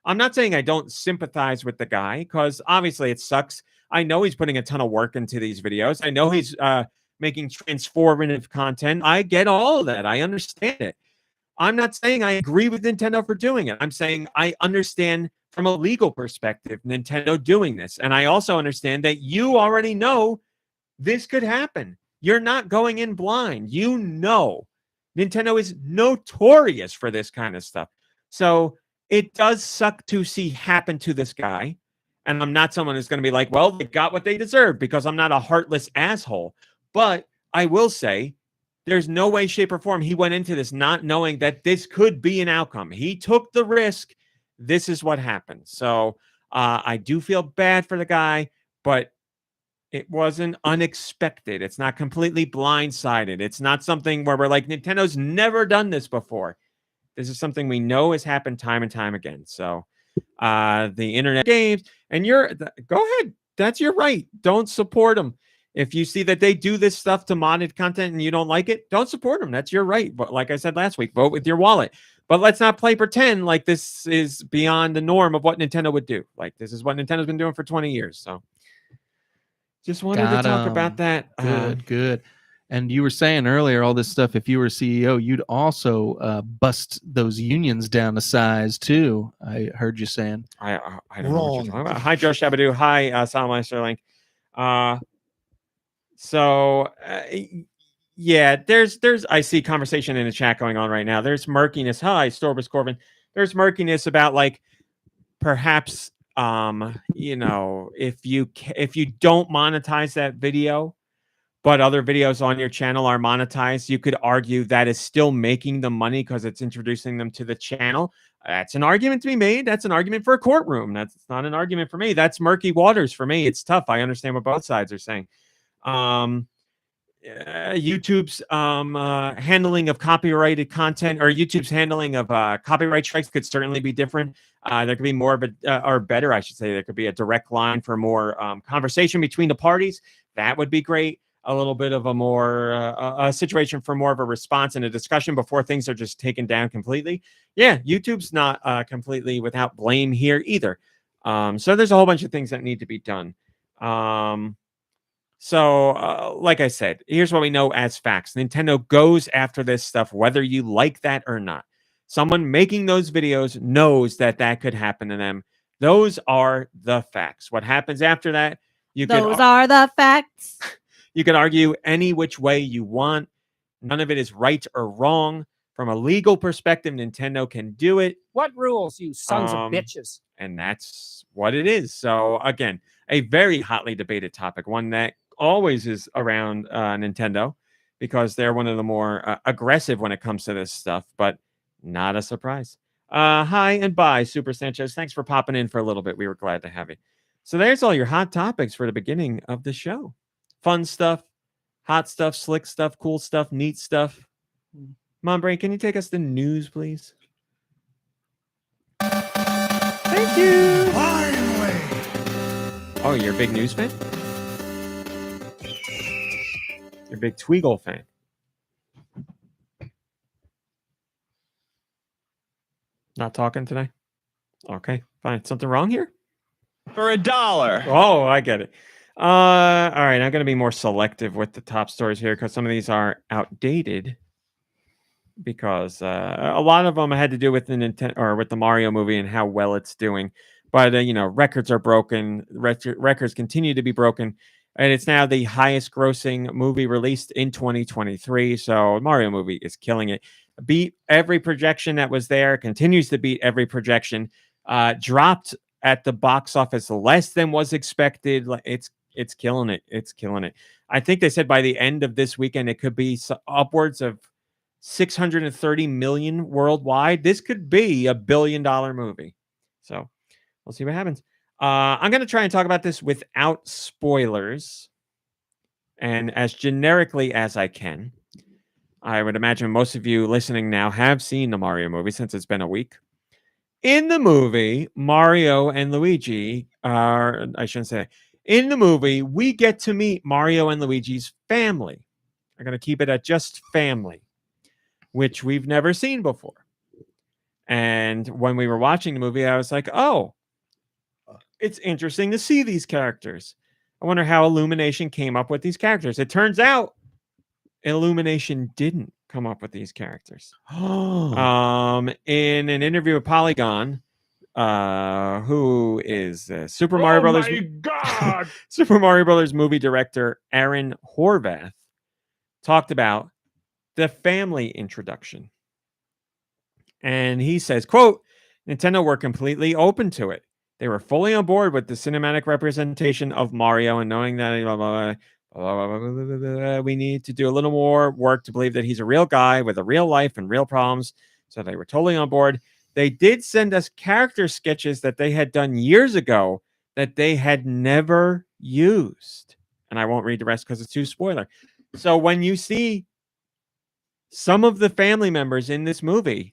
I'm not saying I don't sympathize with the guy, because obviously it sucks. I know he's putting a ton of work into these videos. I know he's making transformative content. I get all of that. I understand it. I'm not saying I agree with Nintendo for doing it. I'm saying I understand from a legal perspective Nintendo doing this. And I also understand that you already know this could happen. You're not going in blind. You know Nintendo is notorious for this kind of stuff. So it does suck to see happen to this guy. And I'm not someone who's going to be like, well, they got what they deserve, because I'm not a heartless asshole. But I will say there's no way, shape, or form he went into this not knowing that this could be an outcome. He took the risk. This is what happened. So I do feel bad for the guy, but it wasn't unexpected. It's not completely blindsided. It's not something where we're like, Nintendo's never done this before. This is something we know has happened time and time again. So the internet games, and go ahead. That's your right. Don't support them. If you see that they do this stuff to modded content and you don't like it, don't support them. That's your right. But like I said last week, vote with your wallet. But let's not pretend like this is beyond the norm of what Nintendo would do. Like, this is what Nintendo's been doing for 20 years. So just wanted to talk about that. Good. And you were saying earlier, all this stuff, if you were CEO, you'd also bust those unions down to size too. I heard you saying. I don't know what you're talking about. Hi, Josh Shabadoo. Hi, Salman Sterling. Yeah, there's I see conversation in the chat going on right now. There's murkiness. Hi, Storbus Corbin. There's murkiness about, like, perhaps if you don't monetize that video, but other videos on your channel are monetized, you could argue that is still making them money because it's introducing them to the channel. That's an argument to be made. That's an argument for a courtroom. That's not an argument for me. That's murky waters for me. It's tough. I understand what both sides are saying. YouTube's handling of copyrighted content, or YouTube's handling of copyright strikes, could certainly be different. There could be more of or better, I should say. There could be a direct line for more conversation between the parties. That would be great. A little bit of a more a situation for more of a response and a discussion before things are just taken down completely. Yeah, YouTube's not completely without blame here either. So there's a whole bunch of things that need to be done. So like I said, here's what we know as facts. Nintendo goes after this stuff, whether you like that or not. Someone making those videos knows that that could happen to them. Those are the facts. What happens after that? Those are the facts. You can argue any which way you want. None of it is right or wrong. From a legal perspective, Nintendo can do it. What rules, you sons of bitches? And that's what it is. So again, a very hotly debated topic, one that always is around Nintendo, because they're one of the more aggressive when it comes to this stuff, but not a surprise. Hi and bye, Super Sanchez. Thanks for popping in for a little bit. We were glad to have you. So there's all your hot topics for the beginning of the show. Fun stuff, Hot stuff, slick stuff, cool stuff, neat stuff. MomBrain, can you take us to news, please? Thank you. Finally. Oh, you're a big news fan? You're a big Tweagle fan. Not talking today? Okay, fine. Something wrong here? For $1. Oh, I get it. All right, I'm going to be more selective with the top stories here because some of these are outdated. Because a lot of them had to do with the Nintendo or with the Mario movie and how well it's doing. But records are broken. Records continue to be broken, and it's now the highest grossing movie released in 2023. So Mario movie is killing it. Beat every projection that was there. Continues to beat every projection. Dropped at the box office less than was expected. It's killing it. It's killing it. I think they said by the end of this weekend it could be upwards of 630 million worldwide. This could be $1 billion movie. So we'll see what happens. I'm going to try and talk about this without spoilers and as generically as I can. I would imagine most of you listening now have seen the Mario movie since it's been a week. In the movie, Mario and Luigi are, I shouldn't say, in the movie, we get to meet Mario and Luigi's family. I'm going to keep it at just family, which we've never seen before. And when we were watching the movie, I was like, oh, it's interesting to see these characters. I wonder how Illumination came up with these characters. It turns out Illumination didn't come up with these characters. In an interview with Polygon, who is Super Mario Brothers? My God! Super Mario Brothers movie director Aaron Horvath talked about the family introduction. And he says, quote, Nintendo were completely open to it. They were fully on board with the cinematic representation of Mario and knowing that we need to do a little more work to believe that he's a real guy with a real life and real problems. So they were totally on board. They did send us character sketches that they had done years ago that they had never used. And I won't read the rest because it's too spoiler. So when you see some of the family members in this movie,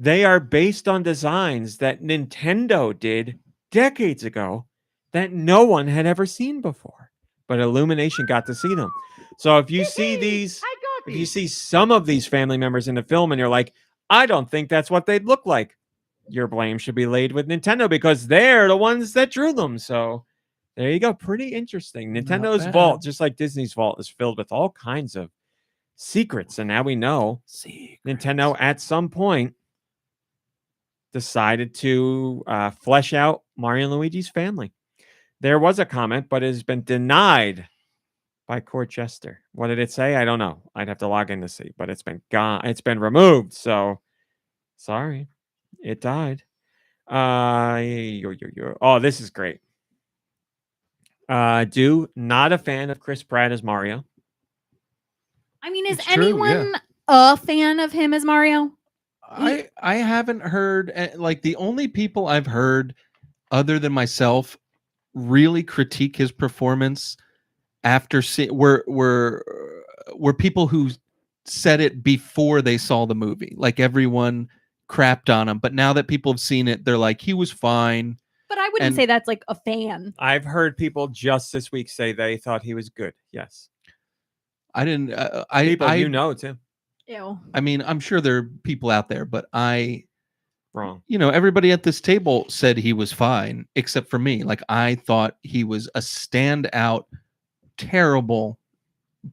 they are based on designs that Nintendo did decades ago that no one had ever seen before. But Illumination got to see them. So if you see these, if you see some of these family members in the film and you're like, I don't think that's what they'd look like, your blame should be laid with Nintendo because they're the ones that drew them. So there you go. Pretty interesting. Nintendo's vault, just like Disney's vault, is filled with all kinds of secrets. And now we know Nintendo at some point decided to flesh out Mario and Luigi's family. There was a comment, but it has been denied by Court Jester. What did it say? I don't know. I'd have to log in to see, but it's been gone. It's been removed. So sorry, it died. Oh, this is great. Not a fan of Chris Pratt as Mario. I mean, is It's true, anyone a fan of him as Mario? I haven't heard, like, the only people I've heard other than myself really critique his performance after were people who said it before they saw the movie. Like, everyone crapped on him, but now that people have seen it, they're like, he was fine. But I wouldn't say that's like a fan. I've heard people just this week say they thought he was good. Yes, I didn't. People you know too. Ew. I mean, I'm sure there are people out there, but wrong. Everybody at this table said he was fine, except for me. Like, I thought he was a standout, terrible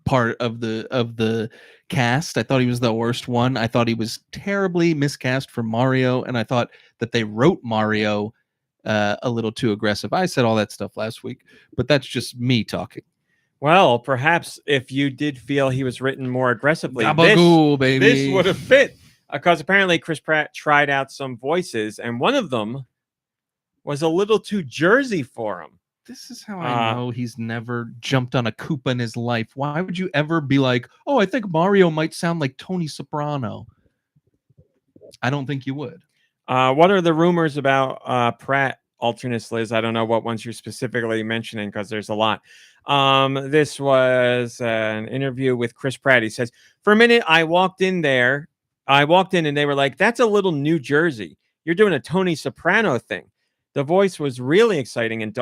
part of the cast. I thought he was the worst one. I thought he was terribly miscast for Mario, and I thought that they wrote Mario a little too aggressive. I said all that stuff last week, but that's just me talking. Well, perhaps if you did feel he was written more aggressively, Gabagool, baby. This would have fit. Because apparently Chris Pratt tried out some voices, and one of them was a little too Jersey for him. This is how I know he's never jumped on a Koopa in his life. Why would you ever be like, oh, I think Mario might sound like Tony Soprano? I don't think you would. What are the rumors about Pratt alternate Liz. I don't know what ones you're specifically mentioning because there's a lot. This was an interview with Chris Pratt. He says, for a minute, I walked in and they were like, that's a little New Jersey. You're doing a Tony Soprano thing. The voice was really exciting and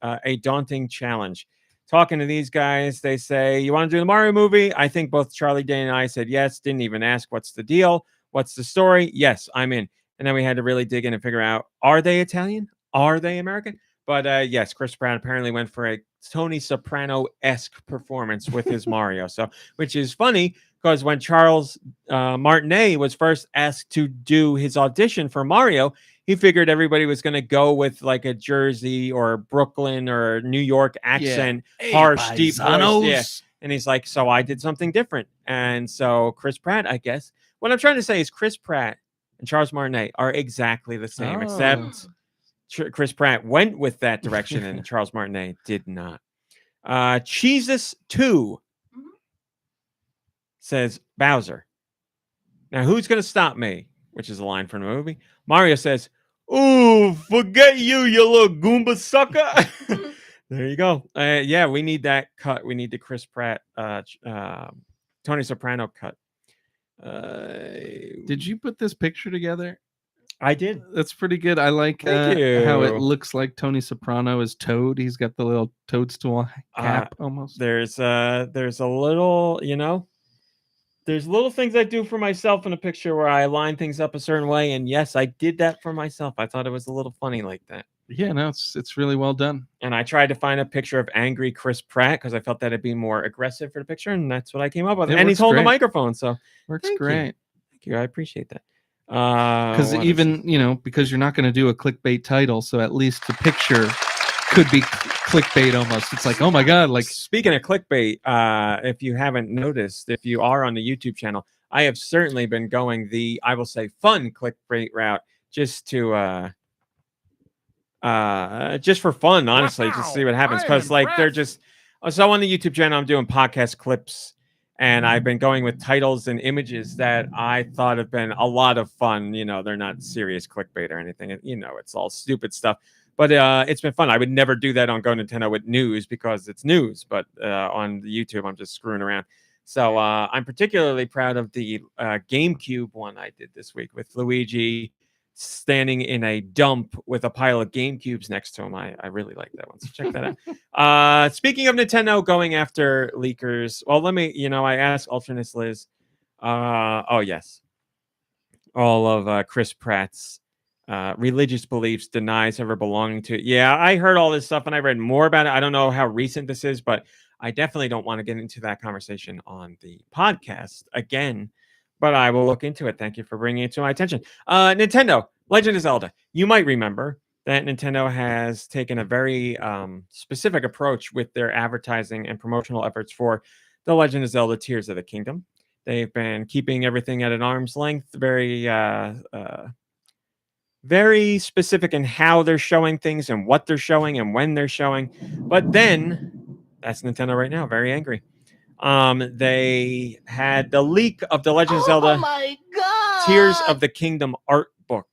a daunting challenge. Talking to these guys, they say, you want to do the Mario movie? I think both Charlie Day and I said yes, didn't even ask what's the deal, what's the story? Yes, I'm in. And then we had to really dig in and figure out, are they Italian? Are they American? But yes, Chris Pratt apparently went for a Tony Soprano-esque performance with his Mario. So, which is funny because when Charles Martinet was first asked to do his audition for Mario, he figured everybody was going to go with like a Jersey or Brooklyn or New York accent, harsh, deep voice. Yeah. And he's like, so I did something different. And so Chris Pratt, I guess. What I'm trying to say is Chris Pratt and Charles Martinet are exactly the same, except Chris Pratt went with that direction and Charles Martinet did not. Cheesus 2 says Bowser. Now, who's going to stop me? Which is a line from the movie. Mario says, ooh, forget you, you little Goomba sucker. There you go. Yeah, we need that cut. We need the Chris Pratt, Tony Soprano cut. Did you put this picture together? I did. That's pretty good. I like how it looks like Tony Soprano is Toad. He's got the little toadstool cap almost. There's a little, there's little things I do for myself in a picture where I line things up a certain way. And yes, I did that for myself. I thought it was a little funny like that. Yeah, no, it's really well done. And I tried to find a picture of angry Chris Pratt because I felt that'd be more aggressive for the picture. And that's what I came up with. And he's holding a microphone. So works great. Thank you. I appreciate that. Because even, because you're not going to do a clickbait title. So at least the picture could be clickbait almost. It's like, oh my God. Like, speaking of clickbait, if you haven't noticed, if you are on the YouTube channel, I have certainly been going the, I will say, fun clickbait route just to just for fun, honestly, just to see what happens. Because they're just so on the YouTube channel, I'm doing podcast clips, and I've been going with titles and images that I thought have been a lot of fun. They're not serious clickbait or anything. It's all stupid stuff. But it's been fun. I would never do that on GoNintendo with news because it's news. But on the YouTube, I'm just screwing around. So I'm particularly proud of the GameCube one I did this week with Luigi standing in a dump with a pile of GameCubes next to him. I really like that one. So check that out. Speaking of Nintendo going after leakers, well, let me, I asked Alternate Liz. Oh, yes. All of Chris Pratt's religious beliefs, denies ever belonging to it. Yeah, I heard all this stuff and I read more about it. I don't know how recent this is, but I definitely don't want to get into that conversation on the podcast again, but I will look into it. Thank you for bringing it to my attention. Nintendo, Legend of Zelda. You might remember that Nintendo has taken a very specific approach with their advertising and promotional efforts for The Legend of Zelda Tears of the Kingdom. They've been keeping everything at an arm's length, very specific in how they're showing things and what they're showing and when they're showing. But then, that's Nintendo right now, very angry. They had the leak of The Legend of Zelda Tears of the Kingdom art book.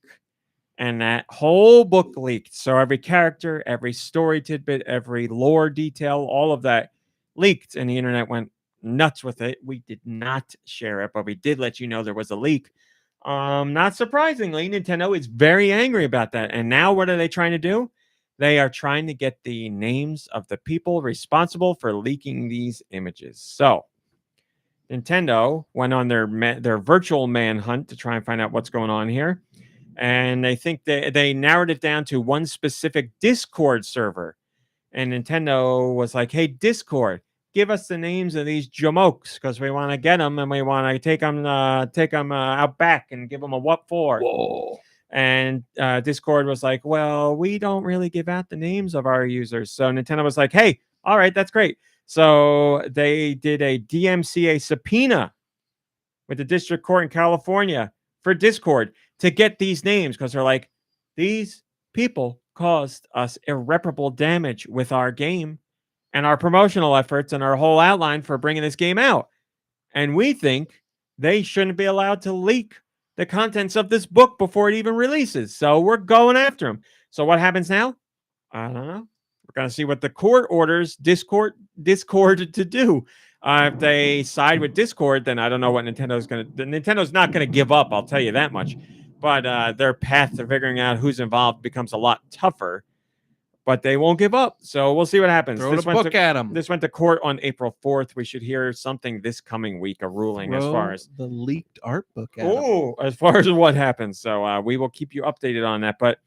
And that whole book leaked. So every character, every story tidbit, every lore detail, all of that leaked. And the internet went nuts with it. We did not share it, but we did let you know there was a leak. Not surprisingly, Nintendo is very angry about that. And now what are they trying to do? They are trying to get the names of the people responsible for leaking these images. So Nintendo went on their virtual manhunt to try and find out what's going on here. And they think they narrowed it down to one specific Discord server. And Nintendo was like, hey, Discord, give us the names of these jamokes because we want to get them and we want to take them out back and give them a what for. Whoa. And Discord was like, well, we don't really give out the names of our users. So Nintendo was like, hey, all right, that's great. So they did a DMCA subpoena with the district court in California for Discord to get these names because they're like, these people caused us irreparable damage with our game and our promotional efforts and our whole outline for bringing this game out. And we think they shouldn't be allowed to leak the contents of this book before it even releases. So we're going after them. So what happens now? I don't know. We're going to see what the court orders Discord to do. If they side with Discord, then I don't know what Nintendo's going to... Nintendo's not going to give up, I'll tell you that much. But their path to figuring out who's involved becomes a lot tougher. But they won't give up. So we'll see what happens. Throw the book at them. This went to court on April 4th. We should hear something this coming week, a ruling as far as... the leaked art book at 'em. Oh, as far as what happens. So we will keep you updated on that. But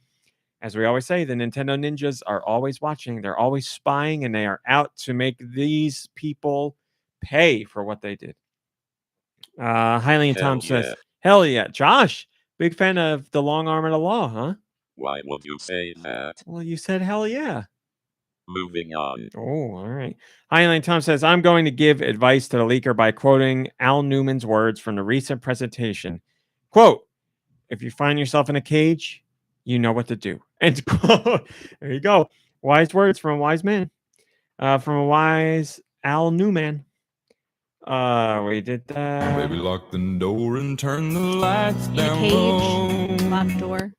as we always say, the Nintendo ninjas are always watching. They're always spying, and they are out to make these people pay for what they did. Highly and Tom says, hell yeah. Josh, big fan of the long arm of the law, huh? Why would you say that? Well, you said hell yeah. Moving on. Oh, all right. Highline Tom says, I'm going to give advice to the leaker by quoting Al Newman's words from the recent presentation. Quote, if you find yourself in a cage, you know what to do. End quote. There you go. Wise words from a wise man. From a wise Al Newman. We did that. Maybe lock the door and turn the lights In a down cage, low. locked door.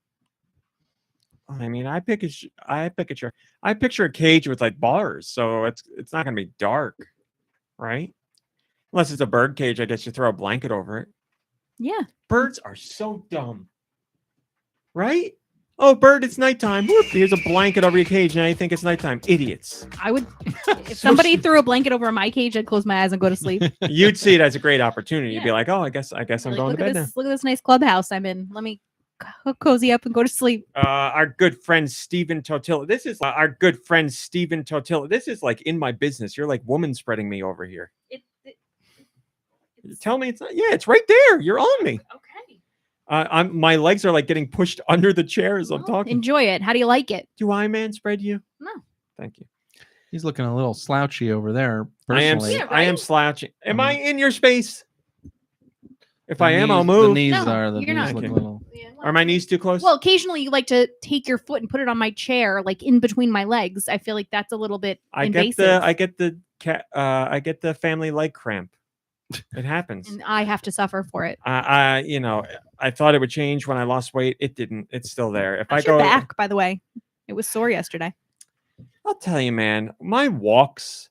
I mean, I picture a cage with like bars, so it's not gonna be dark, right? Unless it's a bird cage, I guess you throw a blanket over it. Yeah. Birds are so dumb, right? Oh, bird, it's nighttime. Whoop, here's a blanket over your cage, and I think it's nighttime. Idiots. I would, if somebody threw a blanket over my cage, I'd close my eyes and go to sleep. You'd see it as a great opportunity. You'd be Yeah. like, oh, I guess I'm going to look bed at now. this, look at this nice clubhouse I'm in. Let me cozy up and go to sleep. Our good friend Steven Totilla. This is our good friend Steven Totilla. This is like in my business. You're like woman spreading me over here. Tell me it's not. Yeah, it's right there. You're on me. Okay. My legs are like getting pushed under the chair as I'm talking. Enjoy it. How do you like it? Do I man spread you? No. Thank you. He's looking a little slouchy over there. I am. Personally. I am slouching. Am I in your space? If The I am, I'll knees- move. The knees No, are the you're knees not. look a Okay. little. Are my knees too close? Well, occasionally you like to take your foot and put it on my chair, like in between my legs. I feel like that's a little bit invasive. I get the family leg cramp. It happens. And I have to suffer for it. I thought it would change when I lost weight. It didn't. It's still there. If How's I go your back, by the way? It was sore yesterday. I'll tell you, man, my walks,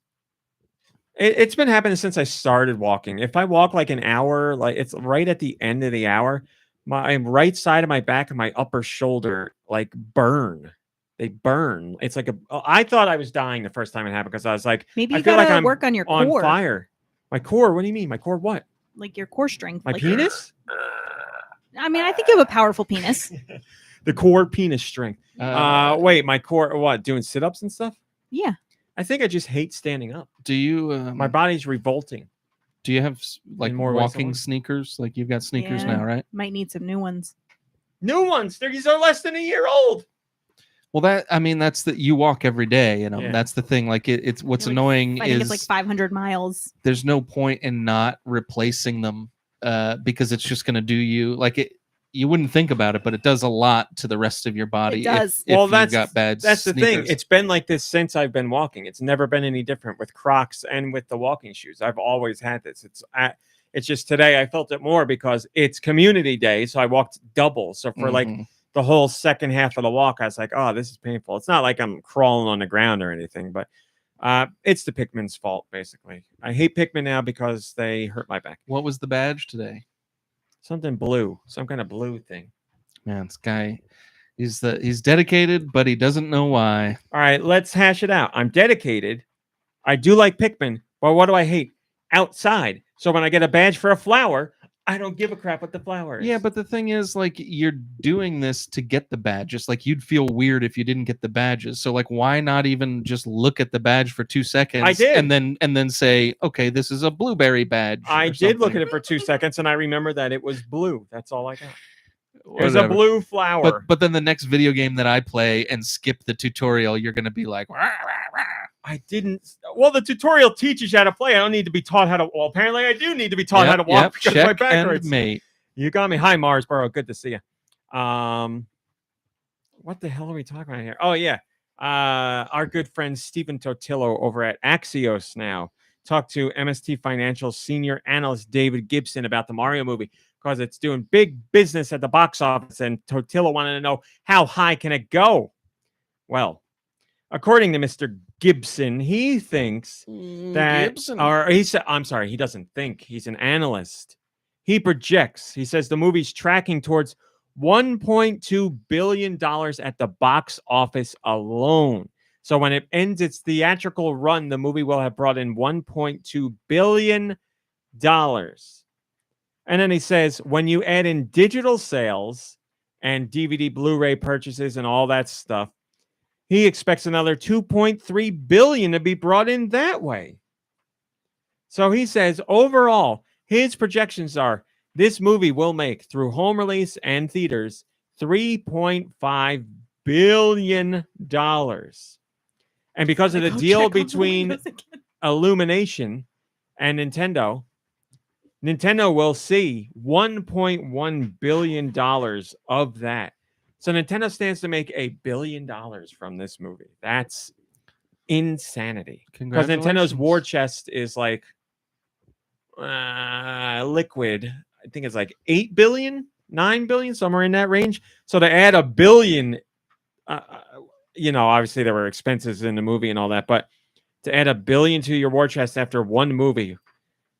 it's been happening since I started walking. If I walk like an hour, like it's right at the end of the hour, my right side of my back and my upper shoulder like burn. They burn. It's like I thought I was dying the first time it happened because I was like, Maybe I you feel like gotta I'm work on your on core, fire. My core? What do you mean? My core what? like your core strength. My like, penis? I mean, I think you have a powerful penis. The core penis strength. Wait, my core, what? Doing sit-ups and stuff? Yeah. I think I just hate standing up. Do you? My body's revolting. Do you have like more ways than walking one. sneakers? Like you've got sneakers Yeah. now, right? Might need some new ones. New ones. These are less than a year old. Well, that's that you walk every day. You know, Yeah. that's the thing. Like it's what's Like, annoying I think is it's like 500 miles. there's no point in not replacing them because it's just going to do you like it. You wouldn't think about it, but it does a lot to the rest of your body. It does. If Well, you've that's got bad. the thing. sneakers. It's been like this since I've been walking. It's never been any different with Crocs and with the walking shoes. I've always had this. It's just today I felt it more because it's community day, so I walked double. So for like Mhm. the whole second half of the walk, I was like, oh, this is painful. It's not like I'm crawling on the ground or anything, but it's the Pikmin's fault, basically. I hate Pikmin now because they hurt my back. What was the badge today? Something blue, some kind of blue thing. Man, this guy, he's dedicated, but he doesn't know why. All right, let's hash it out. I'm dedicated. I do like Pikmin, but what do I hate? Outside. So when I get a badge for a flower, I don't give a crap what the flower is. Yeah, but the thing is, like, you're doing this to get the badges. Like, you'd feel weird if you didn't get the badges. So, like, why not even just look at the badge for 2 seconds? I did. And then say, okay, this is a blueberry badge. I or did look something. at it for 2 seconds, and I remember that it was blue. That's all I got. There's a Whatever. blue flower. But then the next video game that I play and skip the tutorial, you're gonna be like, "Rah, rah, rah." I didn't. Well, the tutorial teaches you how to play. I don't need to be taught how to. Well, apparently, I do need to be taught how to walk because my check back and hurts. mate. You got me. Hi, Marsboro. Good to see you. What the hell are we talking about here? Oh yeah, our good friend Stephen Totillo over at Axios now talked to MST Financial senior analyst David Gibson about the Mario movie because it's doing big business at the box office, and Totillo wanted to know how high can it go. Well, according to Mr. Gibson, he thinks that, Gibson. or he said, I'm sorry, he doesn't think. He's an analyst. He projects. He says the movie's tracking towards $1.2 billion at the box office alone. So when it ends its theatrical run, the movie will have brought in $1.2 billion. And then he says, when you add in digital sales and DVD, Blu-ray purchases and all that stuff, he expects another $2.3 billion to be brought in that way. So he says, overall, his projections are this movie will make, through home release and theaters, $3.5 billion. And because of the deal between Illumination and Nintendo will see $1.1 billion of that. So Nintendo stands to make $1 billion from this movie. That's insanity. Because Nintendo's war chest is like liquid. I think it's like 8 billion, 9 billion, somewhere in that range. So to add $1 billion, obviously there were expenses in the movie and all that, but to add $1 billion to your war chest after one movie,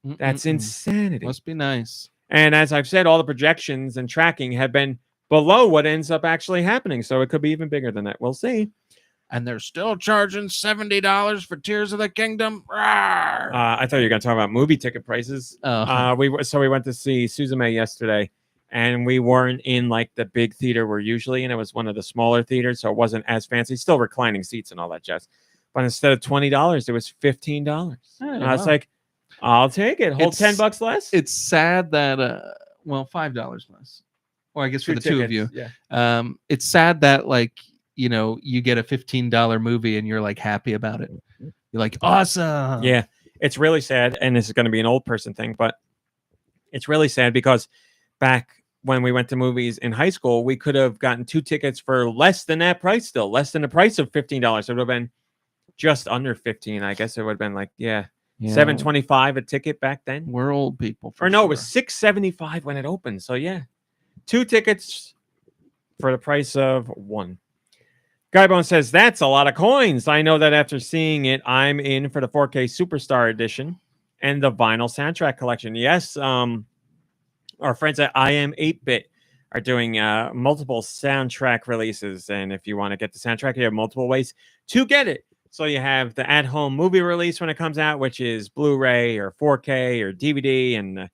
that's insanity. Must be nice. And as I've said, all the projections and tracking have been below what ends up actually happening. So it could be even bigger than that. We'll see. And they're still charging $70 for Tears of the Kingdom. I thought you were going to talk about movie ticket prices. We went to see Suzume yesterday, and we weren't in like the big theater we're usually in. It was one of the smaller theaters, so it wasn't as fancy. Still reclining seats and all that jazz. But instead of $20, it was $15. And I was like, I'll take it. Hold $10 less. It's sad that $5 less. Or I guess for the two of you. Yeah. It's sad that you get a $15 movie and you're like happy about it. You're like, awesome. Yeah. It's really sad. And this is going to be an old person thing, but it's really sad because back when we went to movies in high school, we could have gotten 2 tickets for less than that price still, less than the price of $15. It would have been just under 15. I guess it would have been like, $7.25 a ticket back then. We're old people. It was $6.75 when it opened. So yeah, 2 tickets for the price of 1. Guybone says, that's a lot of coins. I know that after seeing it, I'm in for the 4K Superstar Edition and the vinyl soundtrack collection. Yes, our friends at I Am 8-Bit are doing multiple soundtrack releases. And if you want to get the soundtrack, you have multiple ways to get it. So you have the at-home movie release when it comes out, which is Blu-ray or 4K or DVD, and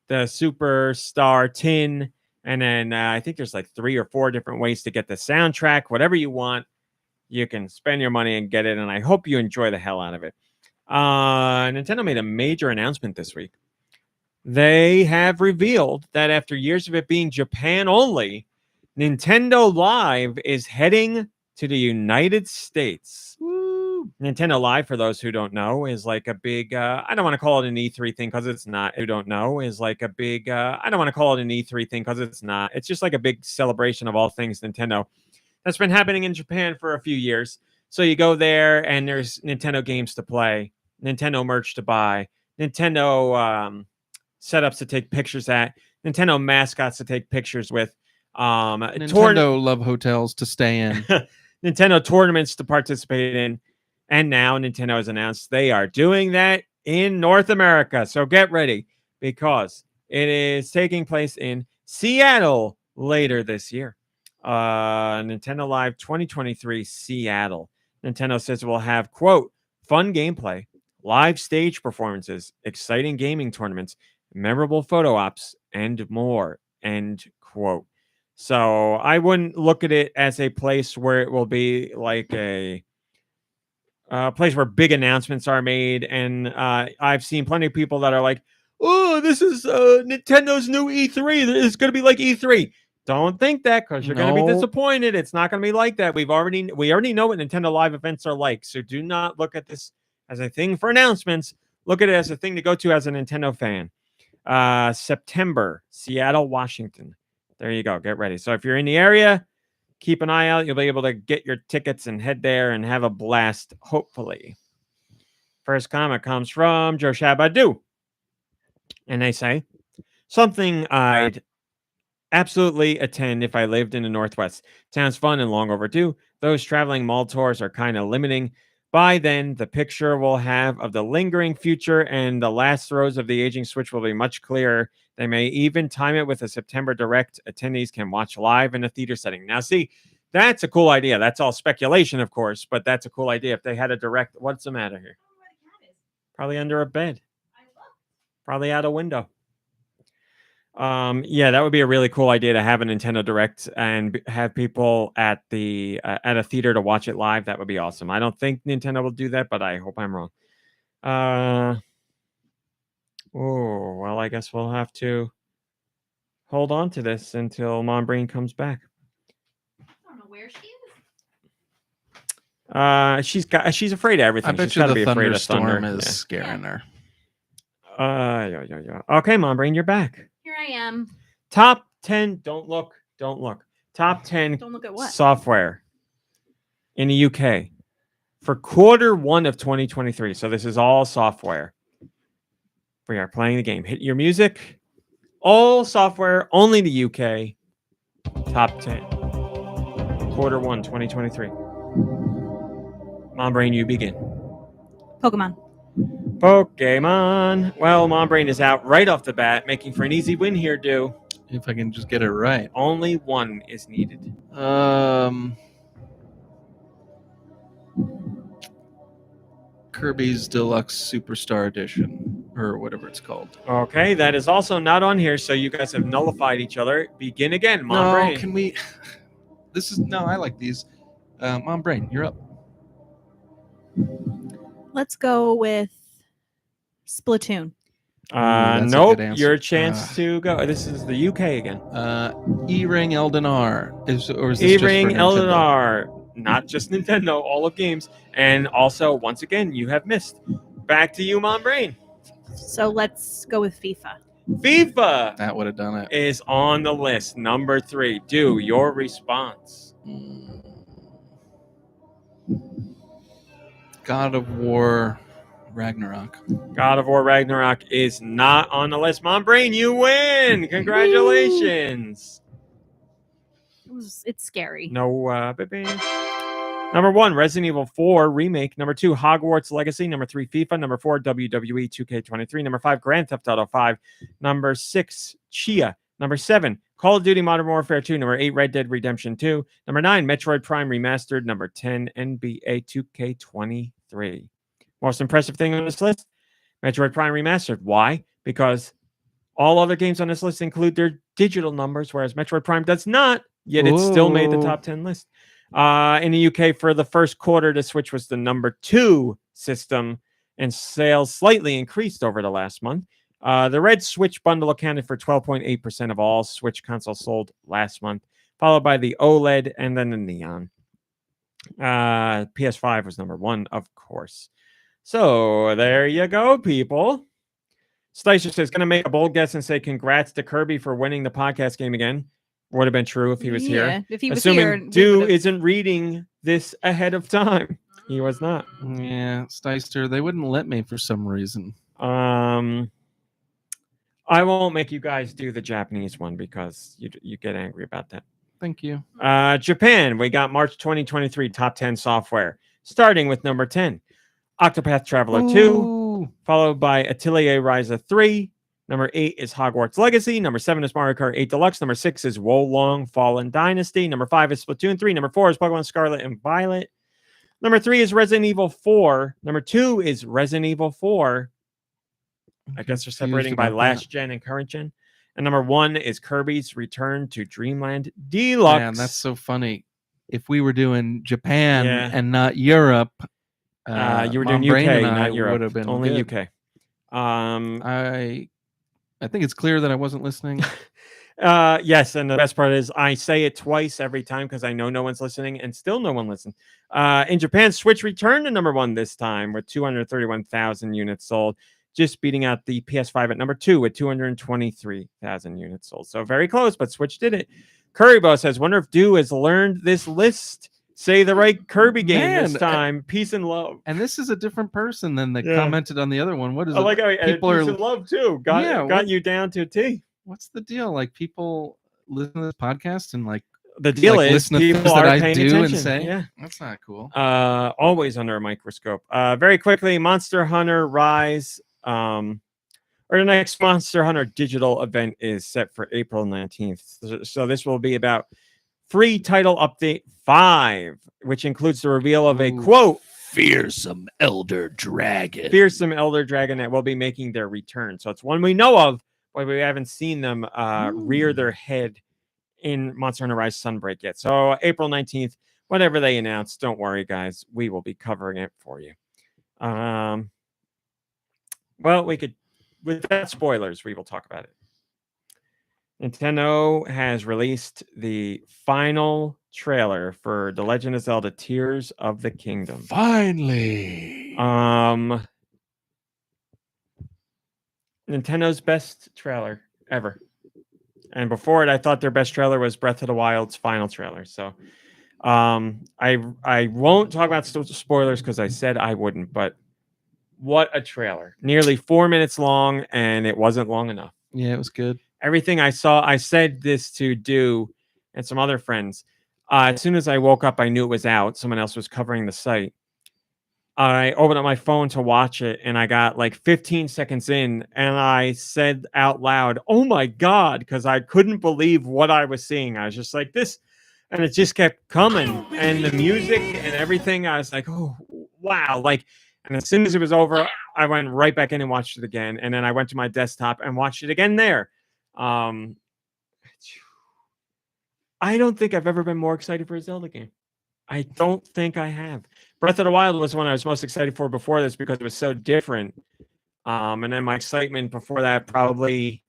the Superstar tin. And then I think there's like 3 or 4 different ways to get the soundtrack. Whatever you want, you can spend your money and get it. And I hope you enjoy the hell out of it. Nintendo made a major announcement this week. They have revealed that after years of it being Japan only, Nintendo Live is heading to the United States. Nintendo Live, for those who don't know, is like a big, I don't want to call it an E3 thing because it's not. Who don't know is like a big, I don't want to call it an E3 thing because it's not. It's just like a big celebration of all things Nintendo that's been happening in Japan for a few years. So you go there and there's Nintendo games to play, Nintendo merch to buy, Nintendo setups to take pictures at, Nintendo mascots to take pictures with, Nintendo love hotels to stay in, Nintendo tournaments to participate in. And now Nintendo has announced they are doing that in North America. So get ready because it is taking place in Seattle later this year. Nintendo Live 2023 Seattle. Nintendo says it will have, quote, fun gameplay, live stage performances, exciting gaming tournaments, memorable photo ops, and more, end quote. So I wouldn't look at it as a place where it will be like a place where big announcements are made. And I've seen plenty of people that are like, oh, this is Nintendo's new E3. It's going to be like E3. Don't think that because you're going to be disappointed. It's not going to be like that. We already know what Nintendo Live events are like. So do not look at this as a thing for announcements. Look at it as a thing to go to as a Nintendo fan. September, Seattle, Washington. There you go. Get ready. So if you're in the area, keep an eye out. You'll be able to get your tickets and head there and have a blast, hopefully. First comment comes from Joe Shabadu. And they say, something I'd absolutely attend if I lived in the Northwest. Sounds fun and long overdue. Those traveling mall tours are kind of limiting. By then, the picture we'll have of the lingering future and the last throes of the aging Switch will be much clearer. They may even time it with a September Direct attendees can watch live in a theater setting. Now, see, that's a cool idea. That's all speculation, of course, but that's a cool idea. If they had a Direct, what's the matter here? Probably under a bed. Probably out a window. Yeah, that would be a really cool idea to have a Nintendo Direct and have people at the at a theater to watch it live. That would be awesome. I don't think Nintendo will do that, but I hope I'm wrong. Oh, well, I guess we'll have to hold on to this until MomBrain comes back. I don't know where she is. She's afraid of everything. I bet She's you gotta the be afraid of thunderstorm thunder. is scaring her. Yeah. Okay, MomBrain, you're back. Here I am. Top 10. Don't look. Top 10 Don't look at what? software in the UK for Q1 of 2023. So this is all software. We are playing the game. Hit your music. All software, only the UK. Top 10. Q1 2023. MomBrain, you begin. Pokemon. Well, MomBrain is out right off the bat, making for an easy win here, Deux. If I can just get it right. Only one is needed. Kirby's Deluxe Superstar Edition, or whatever it's called. Okay, that is also not on here, so you guys have nullified each other. Begin again, MomBrain. No, can we? I like these. MomBrain, you're up. Let's go with Splatoon. that's a Nope, good answer. your chance to go. This is the UK again. E-Ring Elden R. Is this E-Ring just for Elden Nintendo? R. Not just Nintendo, all of games. And also, once again, you have missed. Back to you, MomBrain. So let's go with FIFA. FIFA That would have done it. is on the list. Number 3. Do your response. God of War Ragnarok. God of War Ragnarok is not on the list. MomBrain, you win. Congratulations. It's scary. No, baby. Number 1, Resident Evil 4 Remake. Number 2, Hogwarts Legacy. Number 3, FIFA. Number 4, WWE 2K23. Number 5, Grand Theft Auto 5. Number 6, Chia. Number 7, Call of Duty Modern Warfare 2. Number 8, Red Dead Redemption 2. Number 9, Metroid Prime Remastered. Number 10, NBA 2K23. Most impressive thing on this list, Metroid Prime Remastered. Why? Because all other games on this list include their digital numbers, whereas Metroid Prime does not, yet it still made the top 10 list. In the UK, for the first quarter, the Switch was the number 2 system, and sales slightly increased over the last month. The Red Switch bundle accounted for 12.8% of all Switch consoles sold last month, followed by the OLED and then the Neon. PS5 was number 1, of course. So there you go, people. Sticer says, going to make a bold guess and say congrats to Kirby for winning the podcast game again. Would have been true if he was here. If he was Assuming here, Deux isn't reading this ahead of time. He was not. Yeah, Sticer, they wouldn't let me for some reason. I won't make you guys do the Japanese one because you get angry about that. Thank you. Japan, we got March 2023 top 10 software, starting with number 10, Octopath Traveler 2, followed by Atelier Ryza 3. Number 8 is Hogwarts Legacy. Number 7 is Mario Kart 8 Deluxe. Number 6 is Wolong Fallen Dynasty. Number 5 is Splatoon 3. Number 4 is Pokemon Scarlet and Violet. Number 3 is Resident Evil 4. Number 2 is Resident Evil 4. I guess they're separating by last gen and current gen. And number 1 is Kirby's Return to Dreamland Deluxe. Man, that's so funny. If we were doing Japan and not Europe, you were doing UK, not Europe. Would have been only good. UK. I think it's clear that I wasn't listening. Yes, and the best part is I say it twice every time because I know no one's listening, and still no one listened. In Japan, Switch returned to number 1 this time with 231,000 units sold, just beating out the PS5 at number 2 with 223,000 units sold. So very close, but Switch did it. Currybo says, wonder if Deux has learned this list. Say the right Kirby game this time. Peace and love. And this is a different person than that commented on the other one. What is it? Like people peace and love too. Got you down to a T. What's the deal? Like people listen to this podcast and like the deal Like, is listen to things people that are I paying do attention. and say. Yeah. That's not cool. Always under a microscope. Very quickly, Monster Hunter Rise, or the next Monster Hunter digital event is set for April 19th. So this will be about free title update 5, which includes the reveal of a quote fearsome elder dragon. Fearsome elder dragon that will be making their return. So it's one we know of, but we haven't seen them rear their head in Monster Hunter Rise Sunbreak yet. So April 19th, whatever they announce, don't worry, guys. We will be covering it for you. Well, we could, without spoilers, we will talk about it. Nintendo has released the final trailer for The Legend of Zelda Tears of the Kingdom. Finally. Nintendo's best trailer ever. And before it, I thought their best trailer was Breath of the Wild's final trailer. So I won't talk about spoilers because I said I wouldn't, but what a trailer. Nearly 4 minutes long, and it wasn't long enough. Yeah, it was good. Everything I saw, I said this to Do and some other friends. As soon as I woke up, I knew it was out. Someone else was covering the site. I opened up my phone to watch it, and I got like 15 seconds in, and I said out loud, "Oh my God," because I couldn't believe what I was seeing. I was just like, this, and it just kept coming. And the music and everything, I was like, oh, wow. Like, and as soon as it was over, I went right back in and watched it again. And then I went to my desktop and watched it again there. I don't think I've ever been more excited for a Zelda game. I don't think I have. Breath of the Wild was one I was most excited for before this because it was so different. And then my excitement before that, probably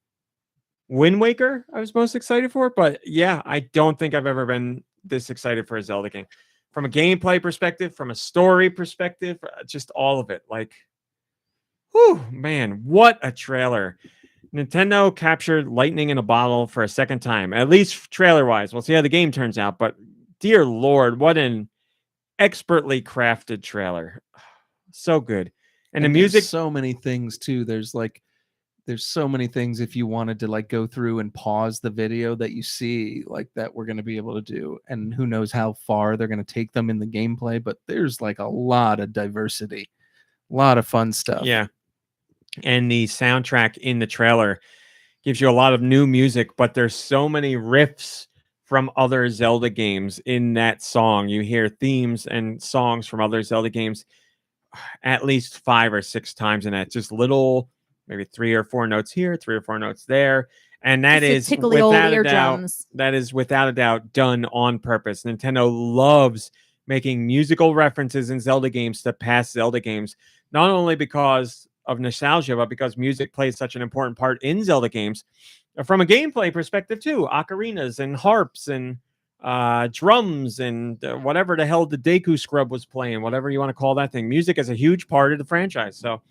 Wind Waker, I was most excited for. But yeah, I don't think I've ever been this excited for a Zelda game. From a gameplay perspective, from a story perspective, just all of it. Like, whew, man, what a trailer. Nintendo captured lightning in a bottle for a second time, at least trailer-wise. We'll see how the game turns out, but dear Lord, what an expertly crafted trailer. So good. And the music, so many things too. There's so many things if you wanted to like go through and pause the video that you see like that we're going to be able to do. And who knows how far they're going to take them in the gameplay, but there's like a lot of diversity, a lot of fun stuff. Yeah. And the soundtrack in the trailer gives you a lot of new music, but there's so many riffs from other Zelda games in that song. You hear themes and songs from other Zelda games at least 5 or 6 times in that. Just little, maybe 3 or 4 notes here, 3 or 4 notes there. And that is without a doubt, without a doubt done on purpose. Nintendo loves making musical references in Zelda games to past Zelda games, not only because of nostalgia, but because music plays such an important part in Zelda games. From a gameplay perspective, too, ocarinas and harps and drums and whatever the hell the Deku Scrub was playing, whatever you want to call that thing. Music is a huge part of the franchise. So,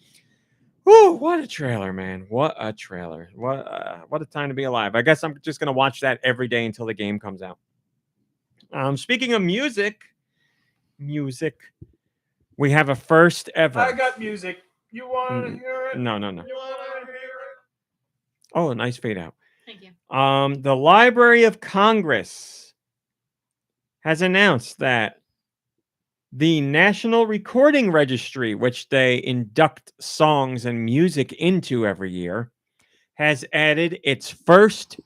whew, what a trailer, man. What a trailer. What a time to be alive. I guess I'm just going to watch that every day until the game comes out. Speaking of music, we have a first ever. I got music. You want to hear it? No. You want to hear it? Oh, a nice fade out. Thank you. The Library of Congress has announced that the National Recording Registry, which they induct songs and music into every year, has added its first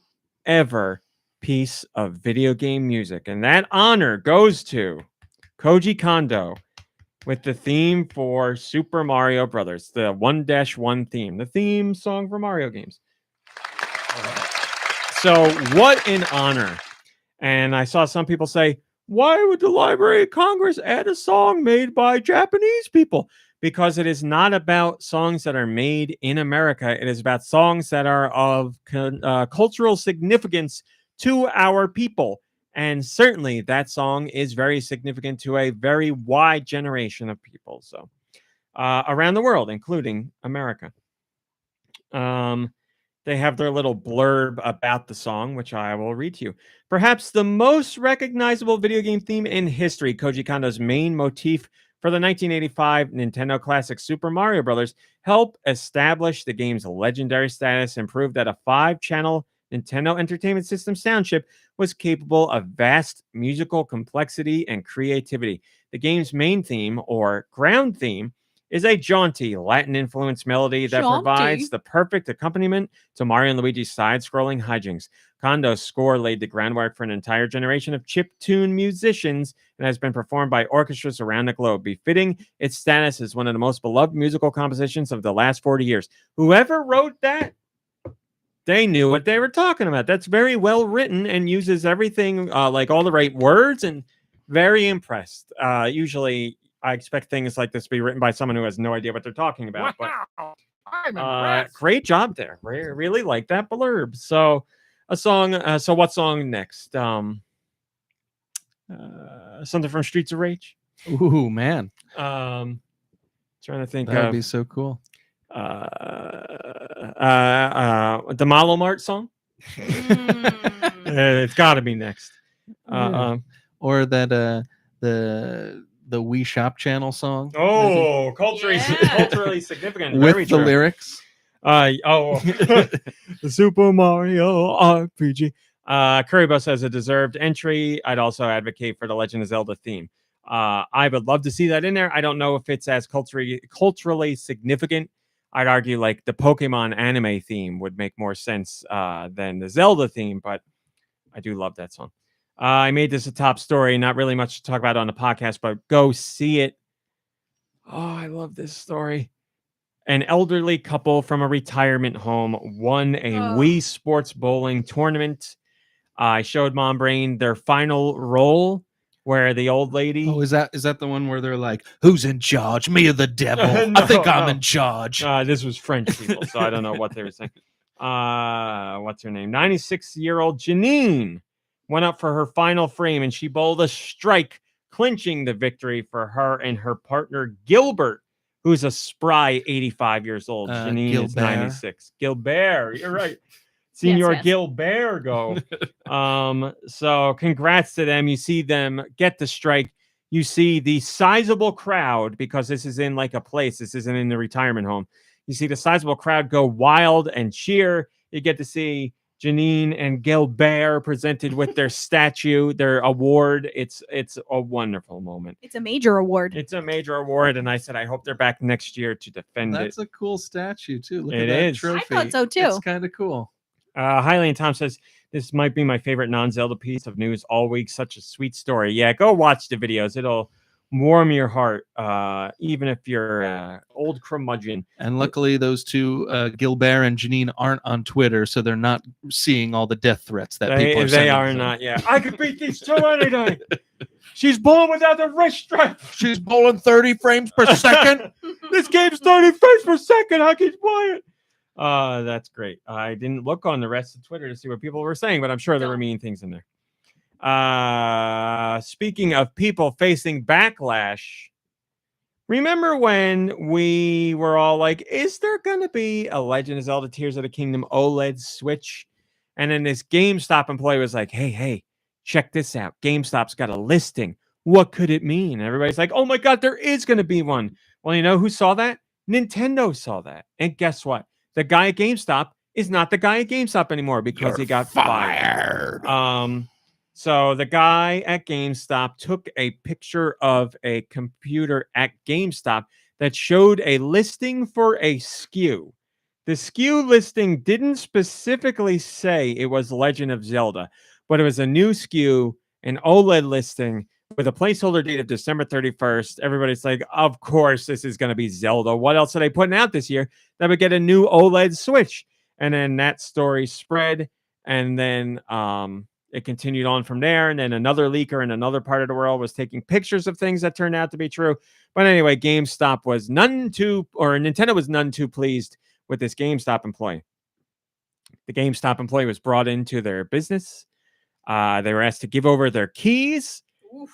ever piece of video game music. And that honor goes to Koji Kondo with the theme for Super Mario Brothers, the 1-1 theme, the theme song for Mario games. So what an honor. And I saw some people say, why would the Library of Congress add a song made by Japanese people? Because it is not about songs that are made in America. It is about songs that are of cultural significance to our people. And certainly that song is very significant to a very wide generation of people. So around the world, including America. They have their little blurb about the song, which I will read to you. Perhaps the most recognizable video game theme in history, Koji Kondo's main motif for the 1985 Nintendo classic Super Mario Bros. Helped establish the game's legendary status and prove that a 5-channel Nintendo Entertainment System sound chip was capable of vast musical complexity and creativity. The game's main theme, or ground theme, is a jaunty Latin-influenced melody that provides the perfect accompaniment to Mario and Luigi's side-scrolling hijinks. Kondo's score laid the groundwork for an entire generation of chiptune musicians and has been performed by orchestras around the globe, befitting its status as one of the most beloved musical compositions of the last 40 years. Whoever wrote that, they knew what they were talking about. That's very well written and uses everything, like all the right words, and very impressed. Usually, I expect things like this to be written by someone who has no idea what they're talking about. Wow. I'm But impressed. great job there. Really like that blurb. So, a song. So, what song next? Something from Streets of Rage. Ooh, man. Trying to think. That would be so cool. The Malo Mart song. It's got to be next. Or that the Wii Shop Channel song. Oh, culturally significant. With Very the true. lyrics. The Super Mario RPG. Currybo says a deserved entry. I'd also advocate for the Legend of Zelda theme. I would love to see that in there. I don't know if it's as culturally significant. I'd argue like the Pokemon anime theme would make more sense than the Zelda theme, but I do love that song. I made this a top story. Not really much to talk about on the podcast, but go see it. Oh, I love this story. An elderly couple from a retirement home won a Wii Sports Bowling tournament. I showed MomBrain their final roll, where the old lady... Oh, is that the one where they're like, who's in charge? Me or the devil? I think I'm in charge. This was French people, so I don't know what they were saying. What's her name? 96-year-old Janine went up for her final frame, and she bowled a strike, clinching the victory for her and her partner, Gilbert, who's a spry 85 years old. Janine is 96. Gilbert, you're right. Senior yes. Gilbert go. So congrats to them. You see them get the strike. You see the sizable crowd, because this is in like a place. This isn't in the retirement home. You see the sizable crowd go wild and cheer. You get to see Janine and Gilbert presented with their statue, their award. It's a wonderful moment. It's a major award. It's a major award, and I said I hope they're back next year to defend it. That's a cool statue too. Look It at that is. trophy. I thought so too. It's kind of cool. Highly and Tom says, this might be my favorite non-Zelda piece of news all week. Such a sweet story. Yeah, go watch the videos. It'll warm your heart, even if you're old curmudgeon. And luckily, those two, Gilbert and Janine, aren't on Twitter, so they're not seeing all the death threats that people are sending. They are not, yeah. I could beat these two any day. She's bowling without the wrist strap. She's bowling 30 frames per second. This game's 30 frames per second. I can play it. That's great. I didn't look on the rest of Twitter to see what people were saying, but I'm sure there were mean things in there. Speaking of people facing backlash, remember when we were all like, is there going to be a Legend of Zelda Tears of the Kingdom OLED Switch? And then this GameStop employee was like, hey, check this out. GameStop's got a listing. What could it mean? And everybody's like, oh my God, there is going to be one. Well, you know who saw that? Nintendo saw that. And guess what? The guy at GameStop is not the guy at GameStop anymore because he got fired. So the guy at GameStop took a picture of a computer at GameStop that showed a listing for a SKU. The SKU listing didn't specifically say it was Legend of Zelda, but it was a new SKU, an OLED listing with a placeholder date of December 31st. Everybody's like, of course, this is going to be Zelda. What else are they putting out this year that would get a new OLED Switch? And then that story spread, and then it continued on from there. And then another leaker in another part of the world was taking pictures of things that turned out to be true. But anyway, Nintendo was none too pleased with this GameStop employee. The GameStop employee was brought into their business. They were asked to give over their keys.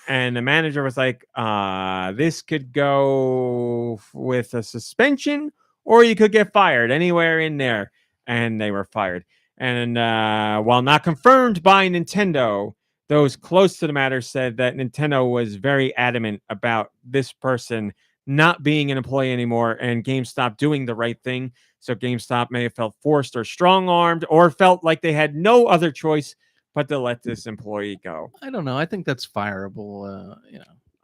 And the manager was like, this could go with a suspension, or you could get fired, anywhere in there. And they were fired. And while not confirmed by Nintendo, those close to the matter said that Nintendo was very adamant about this person not being an employee anymore and GameStop doing the right thing. So GameStop may have felt forced or strong-armed or felt like they had no other choice but to let this employee go. I don't know. I think that's fireable.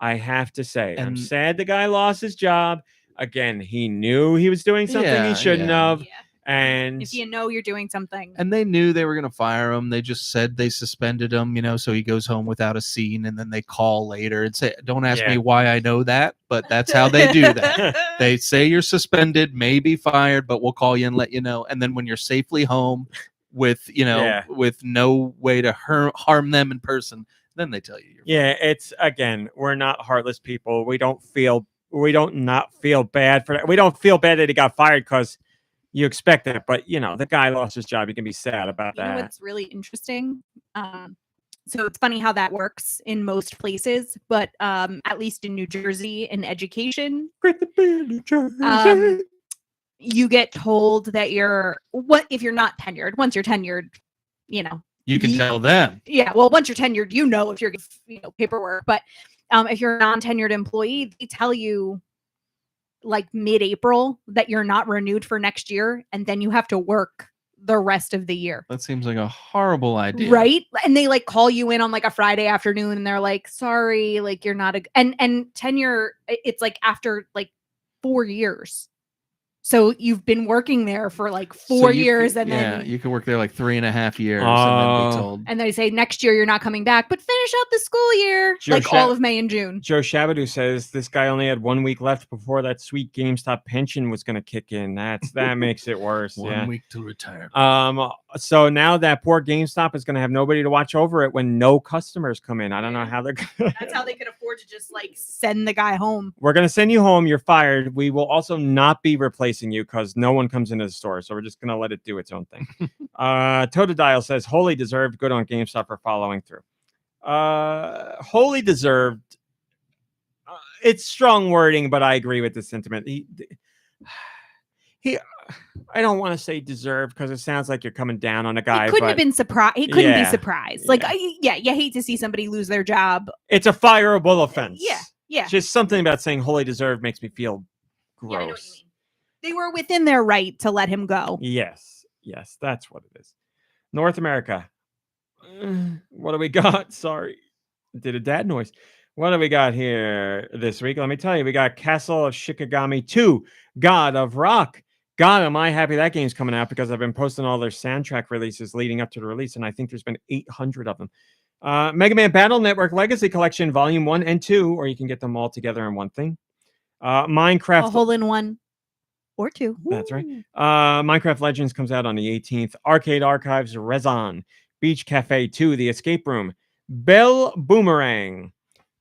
I have to say, I'm And- sad the guy lost his job. Again, he knew he was doing something he shouldn't have. Yeah. And If you know you're doing something. And they knew they were going to fire him. They just said they suspended him, so he goes home without a scene, and then they call later and say, don't ask me why I know that, but that's how they do that. They say you're suspended, maybe fired, but we'll call you and let you know. And then when you're safely home with, with no way to harm them in person, then they tell you. It's, again, we're not heartless people. We don't not feel bad for that. We don't feel bad that he got fired because you expect that, but the guy lost his job. You can be sad about that. You know what's really interesting? So it's funny how that works in most places, but at least in New Jersey, in education, you get told that if you're not tenured. Once you're tenured, You can tell them. Yeah, well, once you're tenured, if you're paperwork. But if you're a non-tenured employee, they tell you like mid-April that you're not renewed for next year, and then you have to work the rest of the year. That seems like a horrible idea, right? And they like call you in on like a Friday afternoon, and they're like, "Sorry, like you're not and tenure. It's like after like 4 years." So you've been working there for like 4 years, and then you could work there like 3.5 years, and then be told. And they say next year you're not coming back, but finish out the school year, all of May and June. Joe Shabadoo says this guy only had 1 week left before that sweet GameStop pension was going to kick in. That makes it worse. 1 week to retire. So now that poor GameStop is going to have nobody to watch over it when no customers come in. I don't know how they're. That's how they could afford to just like send the guy home. We're going to send you home. You're fired. We will also not be replacing you because no one comes into the store. So we're just going to let it do its own thing. Totodial says, wholly deserved. Good on GameStop for following through. Wholly deserved. It's strong wording, but I agree with the sentiment. He I don't want to say deserved because it sounds like you're coming down on a guy. He couldn't have been surprised. He couldn't be surprised. Like, you hate to see somebody lose their job. It's a fireable offense. Yeah. Just something about saying wholly deserved makes me feel gross. Yeah, I know what you mean. They were within their right to let him go. Yes, that's what it is. North America. What do we got? Sorry. Did a dad noise. What do we got here this week? Let me tell you. We got Castle of Shikigami 2, God of Rock. God, am I happy that game's coming out because I've been posting all their soundtrack releases leading up to the release, and I think there's been 800 of them. Mega Man Battle Network Legacy Collection Volume 1 and 2, or you can get them all together in one thing. Minecraft. A hole in one or two. That's right. Minecraft Legends comes out on the 18th. Arcade Archives Rezon. Beach Cafe 2, The Escape Room. Bell Boomerang.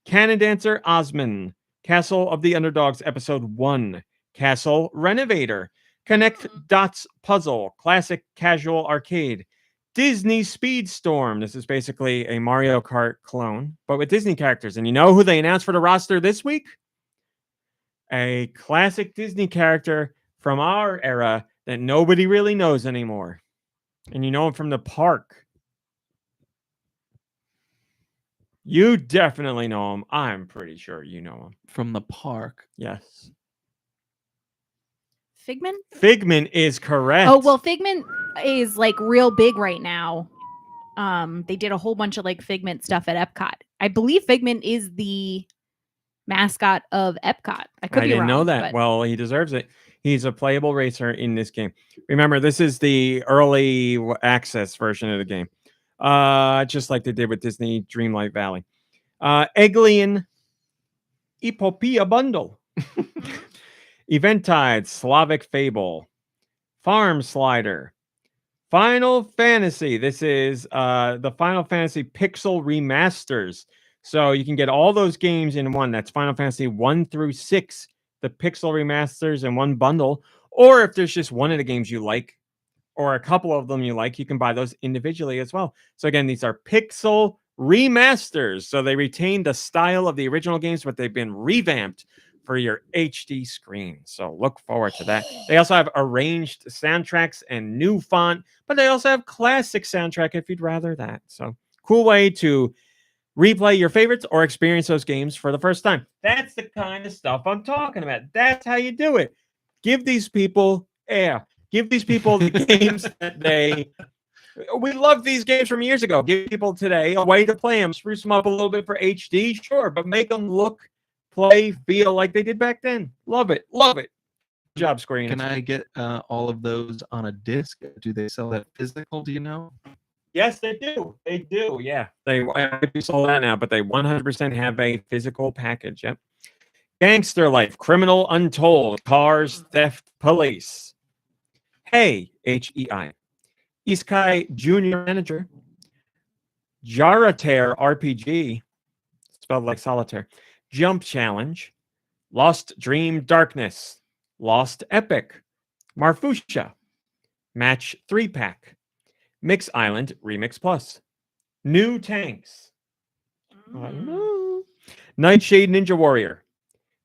Cannon Dancer Osman. Castle of the Underdogs Episode 1. Castle Renovator. Connect Dots Puzzle. Classic Casual Arcade. Disney Speedstorm. This is basically a Mario Kart clone, but with Disney characters. And you know who they announced for the roster this week? A classic Disney character from our era that nobody really knows anymore. And you know him from the park. You definitely know him. I'm pretty sure you know him. From the park. Yes. Figment? Figment is correct. Oh, well, Figment is like real big right now. They did a whole bunch of like Figment stuff at Epcot. I believe Figment is the mascot of Epcot. I didn't know that. But... Well, he deserves it. He's a playable racer in this game. Remember, this is the early access version of the game. Just like they did with Disney Dreamlight Valley. Eglian Epopea Bundle. Eventide, Slavic Fable, Farm Slider, Final Fantasy. This is the Final Fantasy Pixel Remasters. So you can get all those games in one. That's Final Fantasy 1 through 6, the Pixel Remasters in one bundle. Or if there's just one of the games you like, or a couple of them you like, you can buy those individually as well. So again, these are Pixel Remasters. So they retain the style of the original games, but they've been revamped for your HD screen. So look forward to that. They also have arranged soundtracks and new font, but they also have classic soundtrack if you'd rather that. So cool way to replay your favorites, or experience those games for the first time. That's the kind of stuff I'm talking about. That's how you do it. Give these people the games that they... We love these games from years ago. Give people today a way to play them. Spruce them up a little bit for HD, sure, but make them look, play, feel like they did back then. Love it. Love it. Good job, Square Enix. Can I get all of those on a disc? Do they sell that physical? Do you know? Yes, they do. They do. Yeah. They sold that now, but they 100% have a physical package. Yep. Gangster Life, Criminal Untold, Cars, Theft, Police. Hey, HEI. Isekai Junior Manager. Jaratere RPG, spelled like solitaire. Jump Challenge. Lost Dream Darkness. Lost Epic. Marfusha. Match 3-pack. Mix Island Remix Plus. New Tanks. Nightshade Ninja Warrior.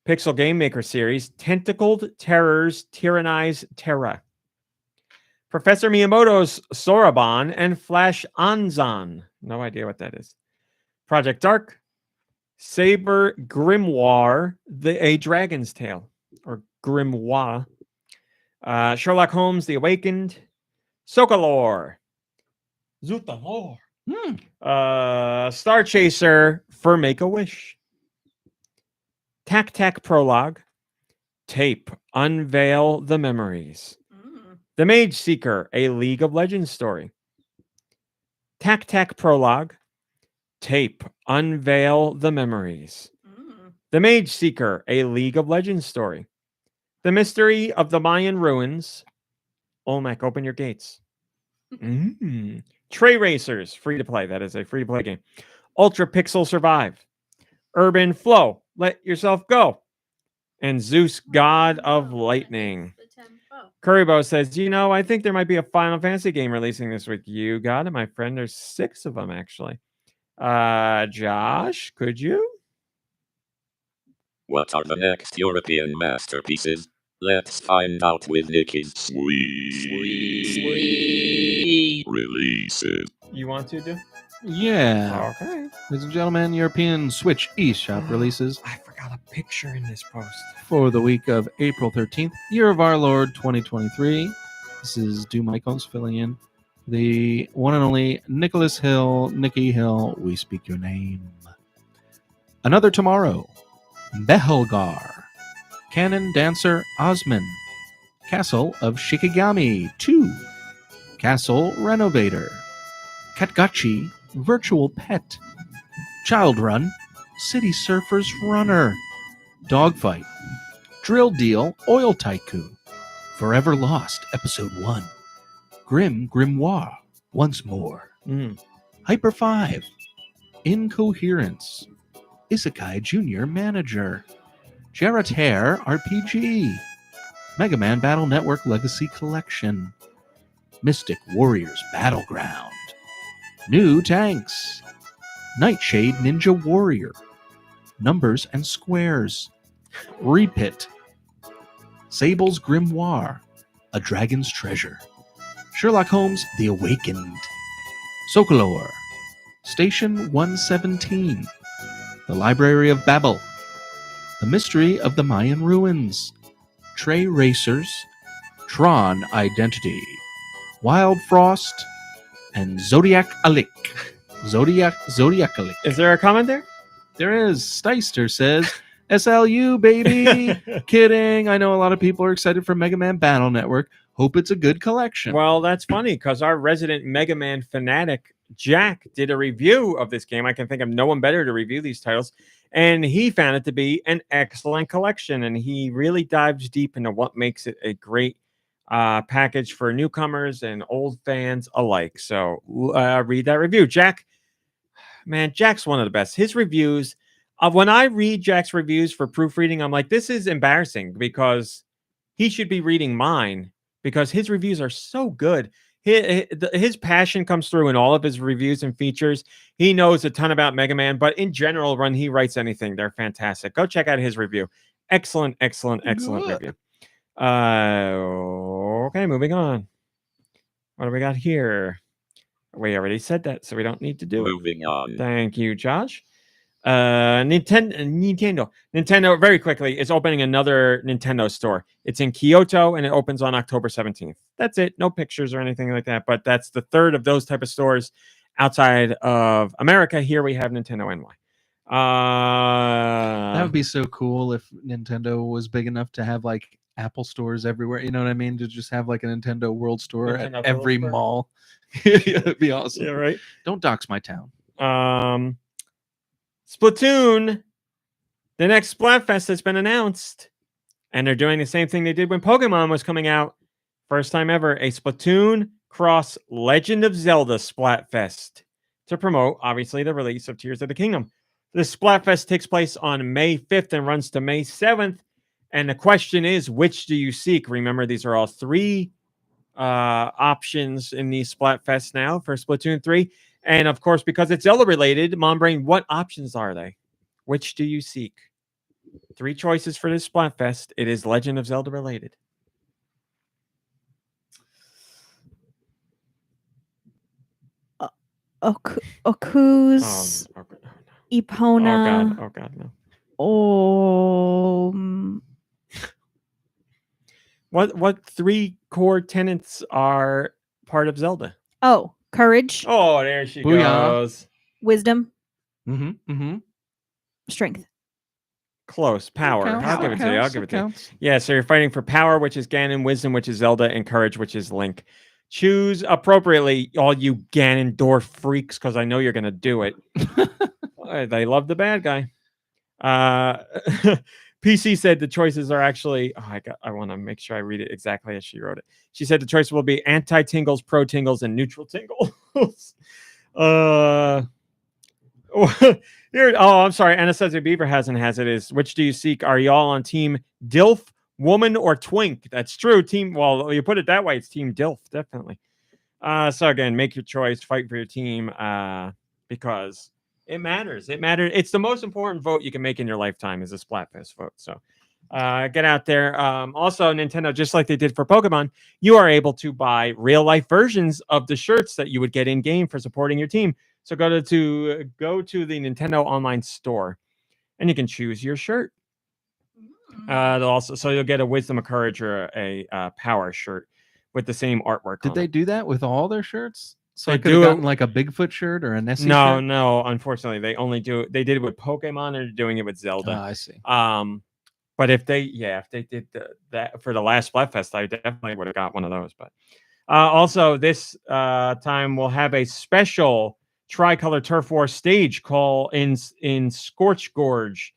Pixel Game Maker Series. Tentacled Terrors Tyrannize Terra. Professor Miyamoto's Soraban and Flash Anzan. No idea what that is. Project Dark. Saber Grimoire, A Dragon's Tale. Or Grimoire. Sherlock Holmes, The Awakened. Sokolore. Zutalore. Star Chaser for Make-A-Wish. TAC Prologue. Tape, Unveil the Memories. The Mage Seeker, a League of Legends story. TAC Prologue. Tape, Unveil the Memories. The Mage Seeker, a League of Legends story. The Mystery of the Mayan Ruins. Olmec, open your gates. Tray Racers, free to play. That is a free to play game. Ultra Pixel Survive. Urban Flow, Let Yourself Go. And Zeus, God of Lightning. Kuribo says, I think there might be a Final Fantasy game releasing this week. You got it, my friend. There's 6 of them, actually. Josh, could you? What are the next European masterpieces? Let's find out with Nicky's sweet releases. You want to do? Yeah. Okay. Ladies and gentlemen, European Switch eShop releases. I forgot a picture in this post. For the week of April 13th, year of our Lord 2023. This is Do Michaels filling in. The one and only Nicholas Hill, Nicky Hill, we speak your name. Another Tomorrow. Behelgar. Cannon Dancer Osman. Castle of Shikigami 2. Castle Renovator. Katgachi Virtual Pet. Child Run. City Surfers Runner. Dogfight. Drill Deal Oil Tycoon. Forever Lost Episode 1. Grim Grimoire Once More. Hyper 5. Incoherence. Isekai Junior Manager. Jaratere RPG. Mega Man Battle Network Legacy Collection. Mystic Warriors Battleground. New Tanks. Nightshade Ninja Warrior. Numbers and Squares. Repit. Sable's Grimoire. A Dragon's Treasure. Sherlock Holmes, The Awakened. Sokolore. Station 117. The Library of Babel. The Mystery of the Mayan Ruins. Tray Racers. Tron Identity. Wild Frost. And Zodiac Alik. Zodiac Alik. Is there a comment there? There is. Steister says, SLU, baby. Kidding. I know a lot of people are excited for Mega Man Battle Network. Hope it's a good collection. Well, that's funny because our resident Mega Man fanatic, Jack, did a review of this game. I can think of no one better to review these titles. And he found it to be an excellent collection. And he really dives deep into what makes it a great package for newcomers and old fans alike. So read that review. Jack, man, Jack's one of the best. His reviews, when I read Jack's reviews for proofreading, I'm like, this is embarrassing because he should be reading mine because his reviews are so good. His passion comes through in all of his reviews and features. He knows a ton about Mega Man, but in general, when he writes anything, they're fantastic. Go check out his review. Excellent review. Okay, moving on. What do we got here? We already said that, so we don't need to do it. Moving on. Thank you, Josh. Nintendo, very quickly, is opening another Nintendo store. It's in Kyoto, and it opens on October 17th. That's it. No pictures or anything like that, but that's the third of those type of stores outside of America. Here we have Nintendo NY. That would be so cool if Nintendo was big enough to have like Apple stores everywhere. You know what I mean? To just have like a Nintendo World Store Nintendo at every World Store. mall. It'd be awesome. Yeah, right. Don't dox my town. Splatoon, the next Splatfest has been announced, and they're doing the same thing they did when Pokemon was coming out. First time ever, a Splatoon cross Legend of Zelda Splatfest to promote, obviously, the release of Tears of the Kingdom. The Splatfest takes place on May 5th and runs to May 7th. And the question is, which do you seek? Remember, these are all 3 options in the Splatfest now for Splatoon 3. And of course, because it's Zelda related, MomBrain, what options are they? Which do you seek? 3 choices for this Splatfest. It is Legend of Zelda related. Oku's, Epona. Oh God, no. What 3 core tenets are part of Zelda? Oh, courage, Oh, there she Booyah. goes. wisdom, Mm-hmm. strength. Close. Power. Counts, I'll give it to you. I'll counts, give it to you. counts. Yeah, so you're fighting for power, which is Ganon, wisdom, which is Zelda, and courage, which is Link. Choose appropriately, all you Ganondorf freaks, because I know you're going to do it. They love the bad guy. PC said the choices are actually... I want to make sure I read it exactly as she wrote it. She said the choice will be anti-tingles, pro-tingles, and neutral tingles. Here, I'm sorry. Anastasia Beaver has it is, which do you seek? Are you all on team DILF, woman, or twink? That's true. Well, you put it that way, it's team DILF, definitely. So again, make your choice, fight for your team, because it matters. It matters. It's the most important vote you can make in your lifetime is a Splatfest vote. So get out there. Also, Nintendo, just like they did for Pokemon, you are able to buy real life versions of the shirts that you would get in game for supporting your team. So go to the Nintendo online store, and you can choose your shirt. So you'll get a Wisdom, a Courage, or a Power shirt with the same artwork. Did they do that with all their shirts? So They I could have do it- gotten like a Bigfoot shirt or a Nessie No, shirt? no. Unfortunately, they did it with Pokemon, and they're doing it with Zelda. I see. But if they did that for the last Splatfest, I definitely would have got one of those. But also this time we'll have a special Tricolor Turf War stage call in Scorch Gorge.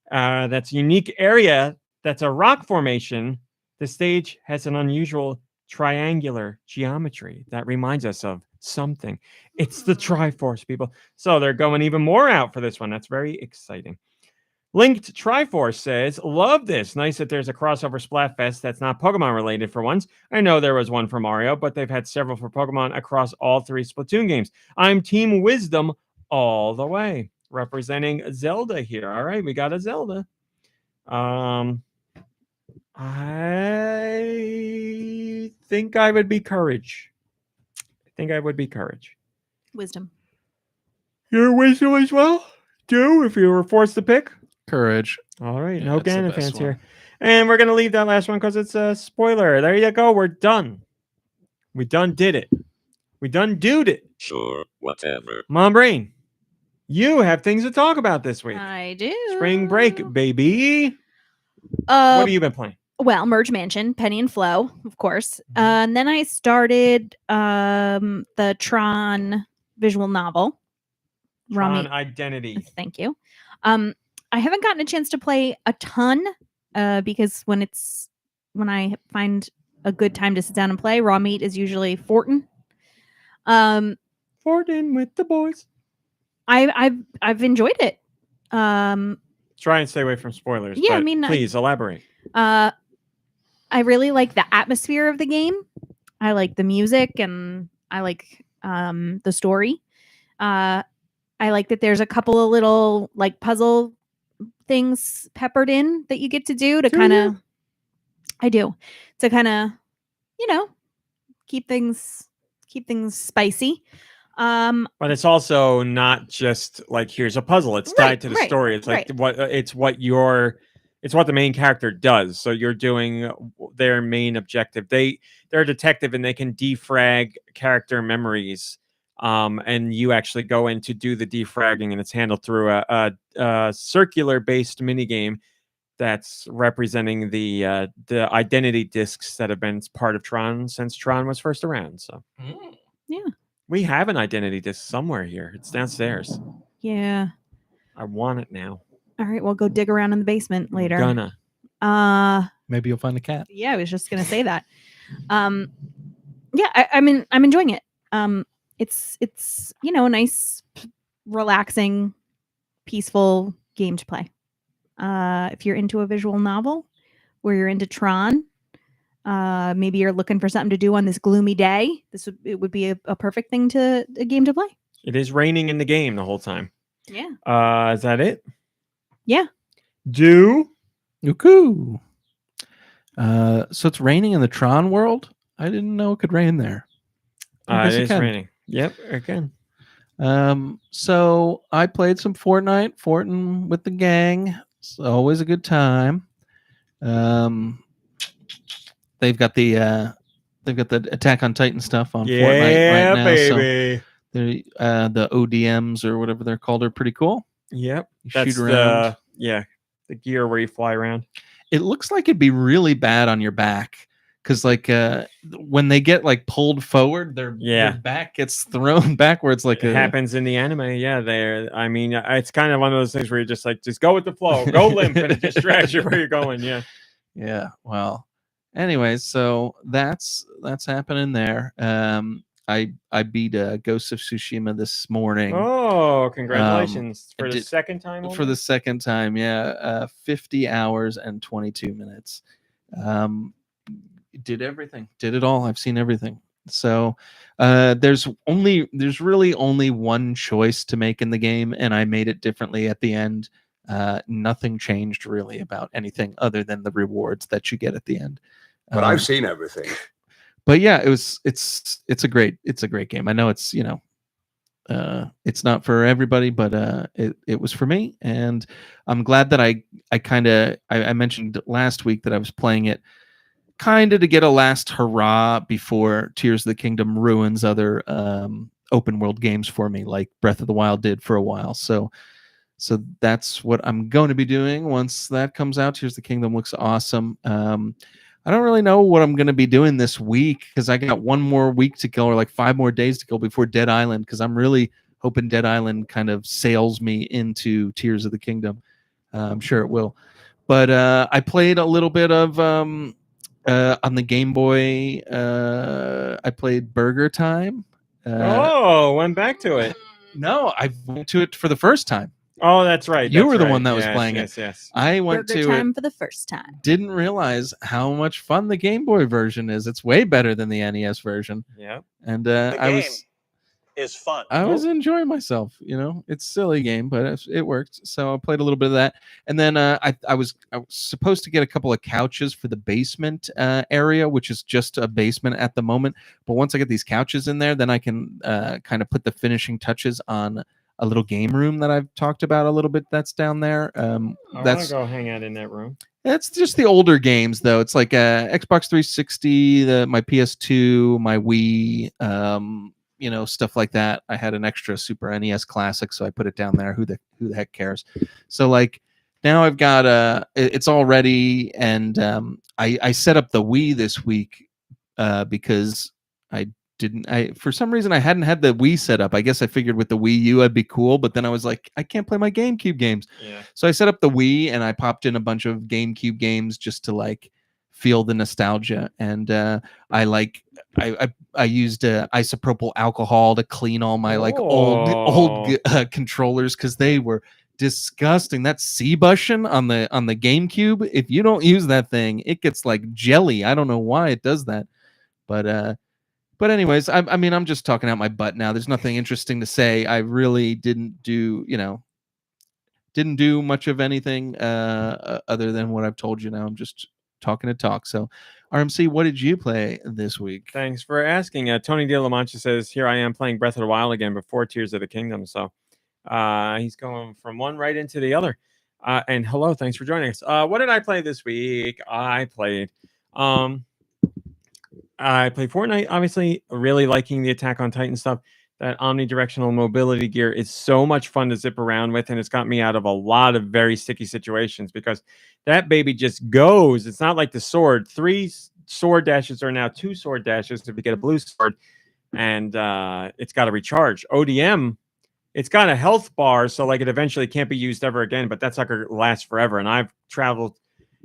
That's a unique area. That's a rock formation. The stage has an unusual triangular geometry that reminds us of something. It's the Triforce, people. So they're going even more out for this one. That's very exciting. Linked Triforce says, love this. Nice that there's a crossover Splatfest that's not Pokemon related for once. I know there was one for Mario, but they've had several for Pokemon across all 3 Splatoon games. I'm Team Wisdom all the way. Representing Zelda here. All right, we got a Zelda. I think I would be Courage. Wisdom. Your Wisdom as well? Do if you were forced to pick? Courage. All right, Yeah, no that's the Ganon best fans one. here. And we're going to leave that last one because it's a spoiler. There you go. We're done. We done did it. We done doed it. Sure, whatever. MomBrain, you have things to talk about this week. I do. Spring break, baby. What have you been playing? Well, Merge Mansion, Penny and Flo, of course. And then I started the Tron visual novel. Tron Identity. Thank you. I haven't gotten a chance to play a ton because when I find a good time to sit down and play, raw meat is usually Fortin. Fortin with the boys. I've enjoyed it. Try and stay away from spoilers. Yeah, but I mean, please elaborate. I really like the atmosphere of the game. I like the music, and I like the story. I like that there's a couple of little like puzzle things peppered in that you get to do to kind of. I do to kind of, keep things spicy. But it's also not just like here's a puzzle. It's tied to the story. It's like it's what the main character does. So you're doing their main objective. They're a detective and they can defrag character memories. And you actually go in to do the defragging, and it's handled through a circular-based minigame that's representing the identity discs that have been part of Tron since Tron was first around. So yeah, we have an identity disc somewhere here. It's downstairs. Yeah. I want it now. All right, we'll go dig around in the basement later. Gonna. Maybe you'll find a cat. Yeah, I was just gonna say that. Yeah, I'm enjoying it. It's a nice, relaxing, peaceful game to play. If you're into a visual novel, or you're into Tron, maybe you're looking for something to do on this gloomy day. It would be a perfect game to play. It is raining in the game the whole time. Yeah. Is that it? Yeah. Do. So it's raining in the Tron world? I didn't know it could rain there. It is raining. Yep, again. So I played some Fortnite with the gang. It's always a good time. They've got the Attack on Titan stuff on Fortnite right now. Baby. So the ODMs or whatever they're called are pretty cool. Yep. You That's shoot around. The gear where you fly around. It looks like it'd be really bad on your back. Because when they get pulled forward, their back gets thrown backwards. It happens in the anime. Yeah, it's kind of one of those things where you're just go with the flow, go limp, and it just drags you where you're going. Yeah. Yeah. Well, anyways, so that's happening there. I beat Ghost of Tsushima this morning. Oh, congratulations for the second time. For the second time, yeah. 50 hours and 22 minutes. Did everything, did it all. I've seen everything. So there's really only one choice to make in the game, and I made it differently at the end. Nothing changed really about anything other than the rewards that you get at the end. But I've seen everything. But yeah, it's a great game. I know it's it's not for everybody, but it was for me, and I'm glad that I mentioned last week that I was playing it kind of to get a last hurrah before Tears of the Kingdom ruins other open world games for me, like Breath of the Wild did for a while. So that's what I'm going to be doing once that comes out. Tears of the Kingdom looks awesome. I don't really know what I'm going to be doing this week because I got one more week to go, or 5 more days to go before Dead Island, because I'm really hoping Dead Island kind of sails me into Tears of the Kingdom. I'm sure it will. But I played a little bit of on the Game Boy. I played Burger Time. Went back to it. No, I went to it for the first time. Oh, that's right. You were the one that was playing it. Yes. I went Burger to Time it. for the first time. Didn't realize how much fun the Game Boy version is. It's way better than the NES version. Yeah. And the game is fun. I was enjoying myself. It's a silly game, but it worked. So I played a little bit of that, and then I was supposed to get a couple of couches for the basement area, which is just a basement at the moment. But once I get these couches in there, then I can kind of put the finishing touches on a little game room that I've talked about a little bit. That's down there. I want to go hang out in that room. It's just the older games, though. It's like Xbox 360, my PS2, my Wii, stuff like that. I had an extra Super NES Classic, so I put it down there. Who the heck cares? So now I've got it's all ready, and I set up the Wii this week because for some reason I hadn't had the Wii set up. I guess I figured with the Wii U I'd be cool, but then I was like, I can't play my GameCube games. Yeah. So I set up the Wii and I popped in a bunch of GameCube games just to feel the nostalgia. And I used isopropyl alcohol to clean all my old controllers because they were disgusting. That C button on the GameCube, if you don't use that thing, it gets like jelly. I don't know why it does that, but anyways, I'm just talking out my butt now. There's nothing interesting to say. I really didn't do much of anything other than what I've told you now. I'm just talking to talk. So, RMC, what did you play this week? Thanks for asking. Tony De La Mancha says, here I am playing Breath of the Wild again before Tears of the Kingdom. So he's going from one right into the other. And hello, thanks for joining us. What did I play this week? I played Fortnite, obviously, really liking the Attack on Titan stuff. That omnidirectional mobility gear is so much fun to zip around with, and it's got me out of a lot of very sticky situations because that baby just goes. It's not like the sword. 3 sword dashes are now 2 sword dashes if you get a blue sword, and it's got to recharge. ODM, it's got a health bar, so like it eventually can't be used ever again, but that sucker lasts forever, and I've traveled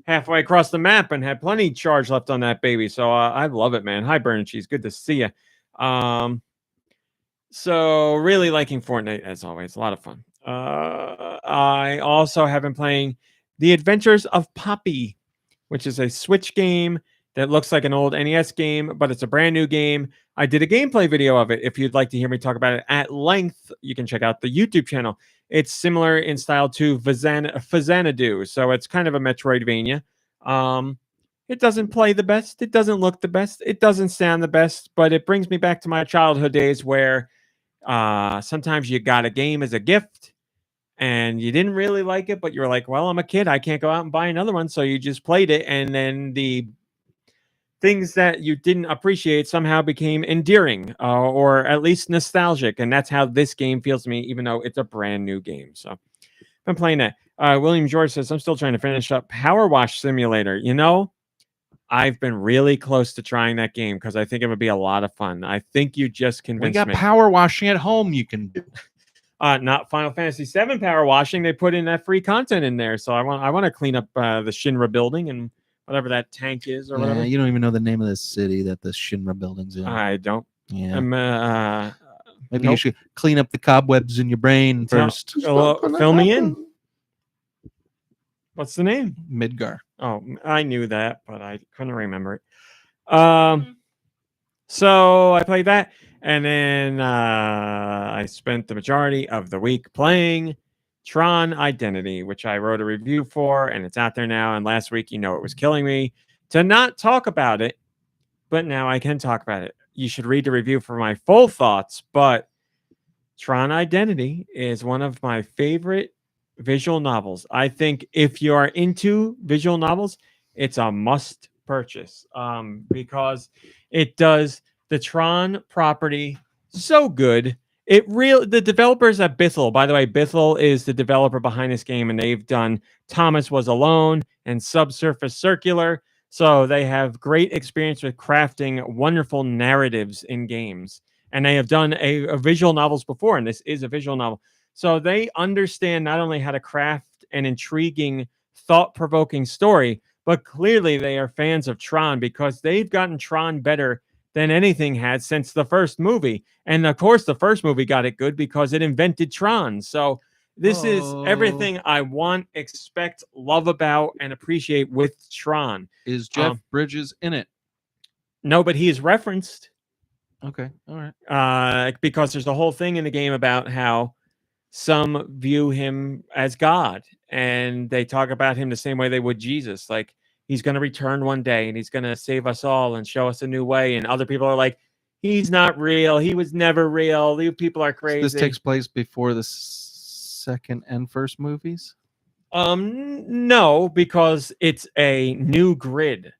halfway across the map and had plenty of charge left on that baby, so I love it, man. Hi, Burn and Cheese. Good to see you. So really liking Fortnite as always. A lot of fun. I also have been playing The Adventures of Poppy, which is a Switch game that looks like an old NES game, but it's a brand new game. I did a gameplay video of it. If you'd like to hear me talk about it at length, you can check out the YouTube channel. It's similar in style to Xanadu, so it's kind of a Metroidvania. It doesn't play the best. It doesn't look the best. It doesn't sound the best, but it brings me back to my childhood days where sometimes you got a game as a gift and you didn't really like it, but you're like, well, I'm a kid. I can't go out and buy another one. So you just played it. And then the things that you didn't appreciate somehow became endearing or at least nostalgic. And that's how this game feels to me, even though it's a brand new game. So I'm playing that. William George says, I'm still trying to finish up Power Wash Simulator. You know, I've been really close to trying that game because I think it would be a lot of fun. I think you just convinced me. We got power washing at home you can do. Not Final Fantasy VII power washing. They put in that free content in there. So I want to clean up the Shinra building and whatever that tank is or whatever. You don't even know the name of the city that the Shinra building's in. I don't. Yeah. Maybe you should clean up the cobwebs in your brain first. Fill me in. What's the name? Midgar. Oh, I knew that, but I couldn't remember it. So I played that, and then I spent the majority of the week playing Tron Identity, which I wrote a review for, and it's out there now. And last week, it was killing me to not talk about it, but now I can talk about it. You should read the review for my full thoughts, but Tron Identity is one of my favorite visual novels. I think if you are into visual novels, it's a must purchase because it does the Tron property so good. The developers at Bithell, by the way, Bithell is the developer behind this game, and they've done Thomas Was Alone and Subsurface Circular. So they have great experience with crafting wonderful narratives in games. And they have done a visual novels before, and this is a visual novel. So they understand not only how to craft an intriguing, thought-provoking story, but clearly they are fans of Tron because they've gotten Tron better than anything had since the first movie. And of course, the first movie got it good because it invented Tron. So this is everything I want, expect, love about, and appreciate with Tron. Is Jeff Bridges in it? No, but he is referenced. Okay, all right. Because there's a whole thing in the game about how some view him as God, and they talk about him the same way they would Jesus. Like, he's going to return one day, and he's going to save us all and show us a new way. And other people are like, he's not real. He was never real. You people are crazy. So this takes place before the second and first movies? No, because it's a new grid.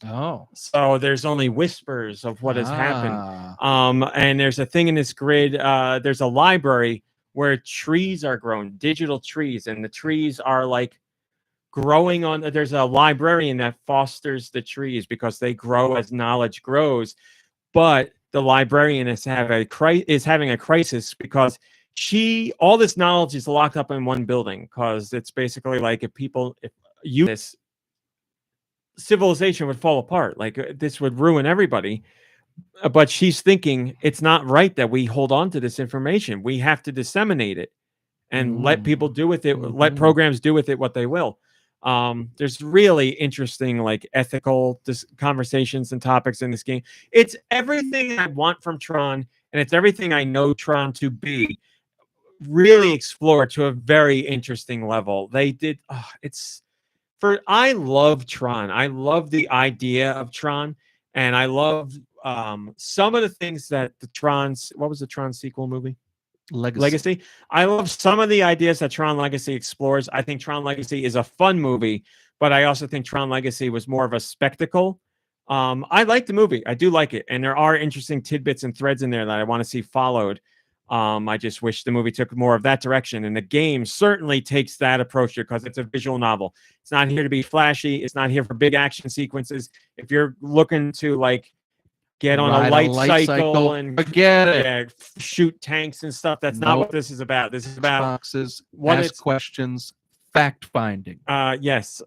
Oh, so there's only whispers of what has happened. And there's a thing in this grid. There's a library where trees are grown, digital trees, and the trees are like growing on. There's a librarian that fosters the trees because they grow as knowledge grows. But the librarian is having a crisis because all this knowledge is locked up in one building, because it's basically like if this civilization would fall apart, like this would ruin everybody. But she's thinking it's not right that we hold on to this information. We have to disseminate it and let people do with it, let programs do with it what they will. There's really interesting, like, ethical conversations and topics in this game. It's everything I want from Tron, and it's everything I know Tron to be. Really explored to a very interesting level. They did. It's I love Tron. I love the idea of Tron, and I love some of the things that what was the Tron sequel movie? Legacy. I love some of the ideas that Tron Legacy explores. I think Tron Legacy is a fun movie, but I also think Tron Legacy was more of a spectacle. I like the movie. I do like it, and there are interesting tidbits and threads in there that I want to see followed. I just wish the movie took more of that direction, and the game certainly takes that approach because it's a visual novel. It's not here to be flashy. It's not here for big action sequences. If you're looking to like get on a light cycle and forget it, shoot tanks and stuff, that's not what this is about. This is about boxes, ask questions, fact finding. Yes,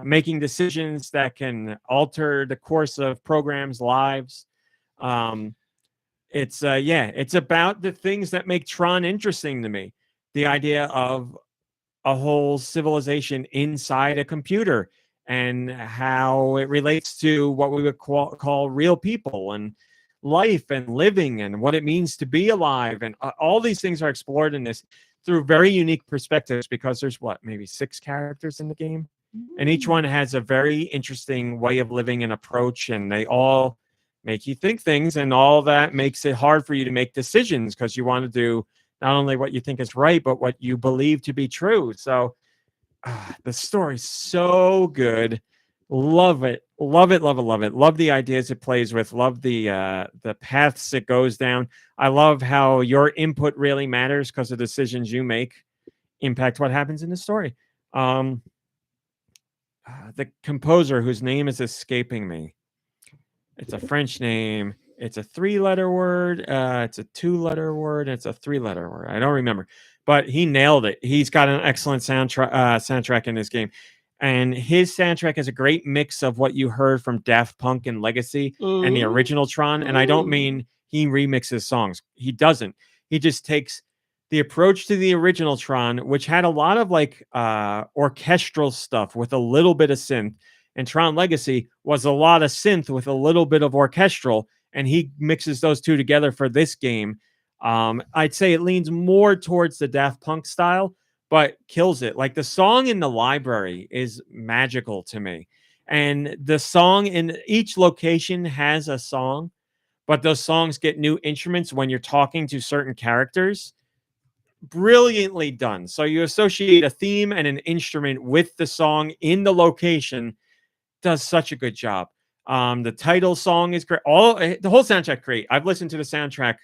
making decisions that can alter the course of programs' lives. It's about the things that make Tron interesting to me. The idea of a whole civilization inside a computer and how it relates to what we would call real people and life and living and what it means to be alive. And all these things are explored in this through very unique perspectives because there's maybe 6 characters in the game. And each one has a very interesting way of living and approach, and they all make you think things, and all that makes it hard for you to make decisions because you want to do not only what you think is right, but what you believe to be true. So the story's so good. Love it. Love it. Love it. Love it. Love the ideas it plays with. Love the paths it goes down. I love how your input really matters because the decisions you make impact what happens in the story. The composer, whose name is escaping me. It's a French name. It's a 3-letter word. It's a 2-letter word. It's a 3-letter word. I don't remember, but he nailed it. He's got an excellent soundtrack in this game, and his soundtrack is a great mix of what you heard from Daft Punk and Legacy and the original Tron. And I don't mean he remixes songs. He doesn't. He just takes the approach to the original Tron, which had a lot of like orchestral stuff with a little bit of synth. And Tron Legacy was a lot of synth with a little bit of orchestral, and he mixes those two together for this game. I'd say it leans more towards the Daft Punk style, but kills it. Like the song in the library is magical to me. And the song in each location has a song, but those songs get new instruments when you're talking to certain characters. Brilliantly done. So you associate a theme and an instrument with the song in the location. Does such a good job. The title song is great. The whole soundtrack great. I've listened to the soundtrack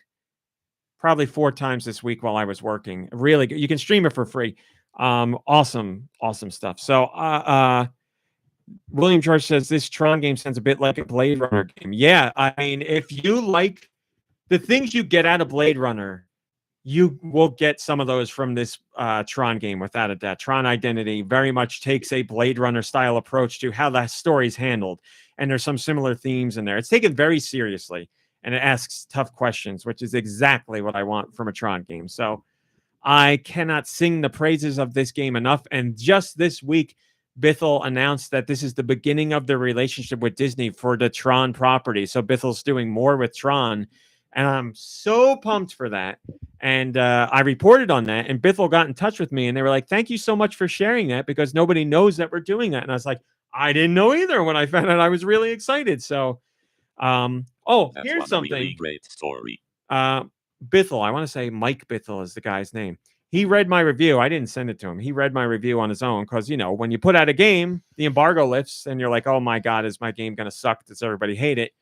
probably 4 times this week while I was working. Really good. You can stream it for free. Awesome stuff. So William George says this Tron game sounds a bit like a Blade Runner game. Yeah, I mean, if you like the things you get out of Blade Runner, you will get some of those from this Tron game, without a doubt. Tron Identity very much takes a Blade Runner style approach to how that story's handled. And there's some similar themes in there. It's taken very seriously, and it asks tough questions, which is exactly what I want from a Tron game. So I cannot sing the praises of this game enough. And just this week, Bithell announced that this is the beginning of the relationship with Disney for the Tron property. So Bithell's doing more with Tron. And I'm so pumped for that. And I reported on that, and Bithell got in touch with me, and they were like, thank you so much for sharing that because nobody knows that we're doing that. And I was like, I didn't know either. When I found out, I was really excited. So, here's something. Really great story. Bithell, I want to say Mike Bithell is the guy's name. He read my review. I didn't send it to him. He read my review on his own because, when you put out a game, the embargo lifts, and you're like, oh my God, is my game going to suck? Does everybody hate it?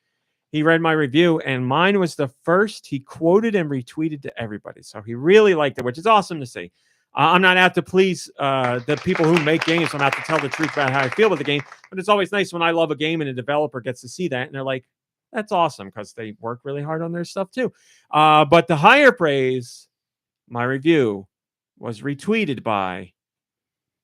He read my review, and mine was the first he quoted and retweeted to everybody. So he really liked it, which is awesome to see. I'm not out to please the people who make games. I'm out to tell the truth about how I feel about the game. But it's always nice when I love a game and a developer gets to see that, and they're like, that's awesome, because they work really hard on their stuff too. But the higher praise, my review, was retweeted by